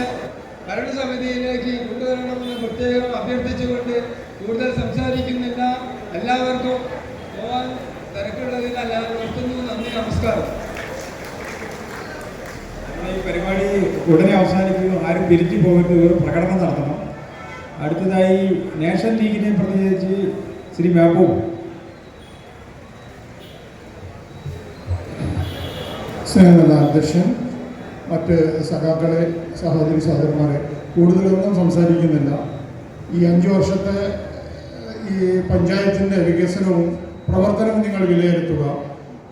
ഭരണസമിതിയിലേക്ക് കൊണ്ടുവരണമെന്ന് പ്രത്യേകം അഭ്യർത്ഥിച്ചുകൊണ്ട് കൂടുതൽ സംസാരിക്കുന്നില്ല. എല്ലാവർക്കും പോകാൻ തിരക്കുള്ളതിനല്ല നിർത്തുന്നു. നന്ദി, നമസ്കാരം. ഈ പരിപാടി ഉടനെ അവസാനിക്കുന്നു. ആരും പിരിച്ചു പോകരുത്, ഒരു പ്രകടനം നടത്തണം. അടുത്തതായി നാഷണൽ ലീഗിനെ പ്രതിനിധീകരിച്ച് ശ്രീ മെഹബൂബ്. സ്നേഹമുള്ള അധ്യക്ഷൻ, മറ്റ് സഖാക്കളെ, സഹോദരി സഹോദരന്മാരെ, കൂടുതലൊന്നും സംസാരിക്കുന്നില്ല. ഈ 5 വർഷത്തെ ഈ പഞ്ചായത്തിൻ്റെ വികസനവും പ്രവർത്തനവും നിങ്ങൾ വിലയിരുത്തുക.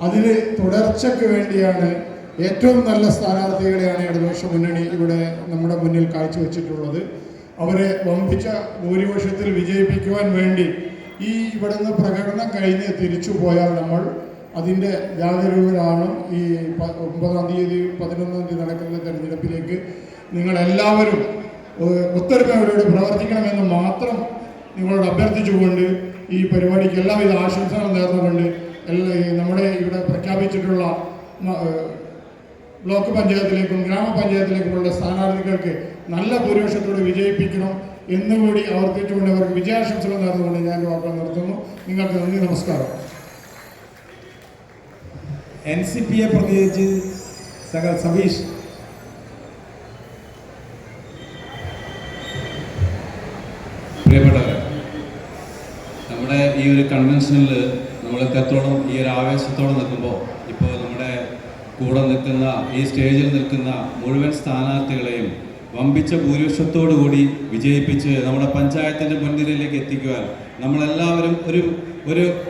അതിൽ തുടർച്ചയ്ക്ക് വേണ്ടിയാണ് ഏറ്റവും നല്ല സ്ഥാനാർത്ഥികളെയാണ് ഇടതുപക്ഷ മുന്നണി ഇവിടെ നമ്മുടെ മുന്നിൽ കാഴ്ചവെച്ചിട്ടുള്ളത്. അവരെ വമ്പിച്ച ഭൂരിപക്ഷത്തിൽ വിജയിപ്പിക്കുവാൻ വേണ്ടി ഈ ഇവിടുന്ന് പ്രകടനം കഴിഞ്ഞ് തിരിച്ചു പോയാൽ നമ്മൾ അതിൻ്റെ ജാഗരൂകരാണ്. ഈ 9-ാം തീയതി 11-ാം തീയതി നടക്കുന്ന തെരഞ്ഞെടുപ്പിലേക്ക് നിങ്ങളെല്ലാവരും ഒത്തൊരുമയോടെ പ്രവർത്തിക്കണമെന്ന് മാത്രം നിങ്ങളോട് അഭ്യർത്ഥിച്ചുകൊണ്ട് ഈ പരിപാടിക്ക് എല്ലാവിധ ആശംസകളും നേർന്നുകൊണ്ട് നമ്മുടെ ഇവിടെ പ്രഖ്യാപിച്ചിട്ടുള്ള ബ്ലോക്ക് പഞ്ചായത്തിലേക്കും ഗ്രാമപഞ്ചായത്തിലേക്കുമുള്ള സ്ഥാനാർത്ഥികൾക്ക് നല്ല ഭൂരിപക്ഷത്തോടെ വിജയിപ്പിക്കണം എന്നുകൂടി ആവർത്തിച്ചുകൊണ്ട് അവർക്ക് വിജയാശംസകൾ നേർന്നുകൊണ്ട് ഞാൻ വാക്കുകൾ നിർത്തുന്നു. നിങ്ങൾക്ക് നന്ദി, നമസ്കാരം. NCPയെ പ്രതിനിധീകരിച്ച് സതീഷ്. പ്രിയപ്പെട്ടവരെ, നമ്മുടെ ഈ ഒരു കൺവെൻഷനിൽ നമ്മൾ എത്രത്തോളം ഈ ഒരു ആവേശത്തോടെ നിൽക്കുമ്പോൾ ഇപ്പോൾ നമ്മുടെ കൂടെ നിൽക്കുന്ന ഈ സ്റ്റേജിൽ നിൽക്കുന്ന മുഴുവൻ സ്ഥാനാർത്ഥികളെയും വമ്പിച്ച ഭൂരിപക്ഷത്തോടു കൂടി വിജയിപ്പിച്ച് നമ്മുടെ പഞ്ചായത്തിൻ്റെ മുൻനിരയിലേക്ക് എത്തിക്കുവാൻ നമ്മളെല്ലാവരും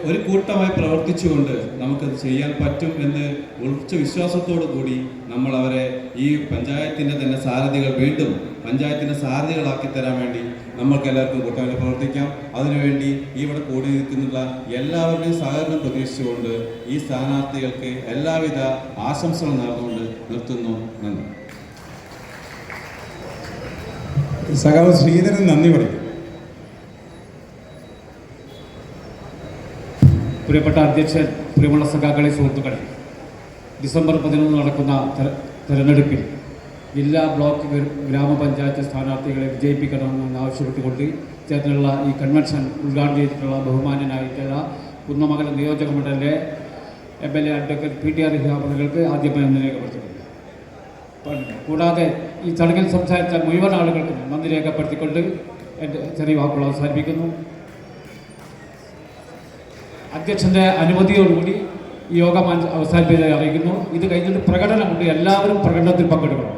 ഒരു കൂട്ടമായി പ്രവർത്തിച്ചുകൊണ്ട് നമുക്കത് ചെയ്യാൻ പറ്റും എന്ന് ഉറച്ച വിശ്വാസത്തോടു കൂടി നമ്മൾ അവരെ ഈ പഞ്ചായത്തിൻ്റെ തന്നെ സാരഥികൾ വീണ്ടും പഞ്ചായത്തിൻ്റെ സാരഥികളാക്കി തരാൻ വേണ്ടി നമ്മൾക്ക് എല്ലാവർക്കും കൂട്ടമായി പ്രവർത്തിക്കാം. അതിനുവേണ്ടി ഇവിടെ കൂടി നിൽക്കുന്നുള്ള എല്ലാവരുടെയും സഹകരണം പ്രതീക്ഷിച്ചുകൊണ്ട് ഈ സ്ഥാനാർത്ഥികൾക്ക് എല്ലാവിധ ആശംസകളും നേർന്നുകൊണ്ട് നിർത്തുന്നു. നന്ദി. സഖാവ് ശ്രീധരൻ നന്ദി പറയും. പ്രിയപ്പെട്ട അധ്യക്ഷൻ, പ്രിയമുള്ള സഖാക്കളെ, സുഹൃത്തുക്കളെ, ഡിസംബർ 11 നടക്കുന്ന തെരഞ്ഞെടുപ്പിൽ ജില്ലാ, ബ്ലോക്ക്, ഗ്രാമപഞ്ചായത്ത് സ്ഥാനാർത്ഥികളെ വിജയിപ്പിക്കണമെന്ന് ആവശ്യപ്പെട്ടുകൊണ്ട് ചേർന്നുള്ള ഈ കൺവെൻഷൻ ഉദ്ഘാടനം ചെയ്തിട്ടുള്ള ബഹുമാന്യനായിട്ടുള്ള കുന്നമംഗലം നിയോജക മണ്ഡലത്തിലെ MLA അഡ്വക്കേറ്റ് PTR അവർക്ക് ആദ്യമായി നന്ദി രേഖപ്പെടുത്തുന്നു. കൂടാതെ ഈ ചടങ്ങിൽ സംസാരിച്ച മുഴുവൻ ആളുകൾക്കും നന്ദി രേഖപ്പെടുത്തിക്കൊണ്ട് എൻ്റെ ചെറിയ വാക്കുകൾ അവസാനിപ്പിക്കുന്നു. അധ്യക്ഷൻ്റെ അനുമതിയോടുകൂടി ഈ യോഗം അവസാനിപ്പിച്ചതായി അറിയിക്കുന്നു. ഇത് കഴിഞ്ഞിട്ട് പ്രകടനമുണ്ട്. എല്ലാവരും പ്രകടനത്തിൽ പങ്കെടുക്കണം.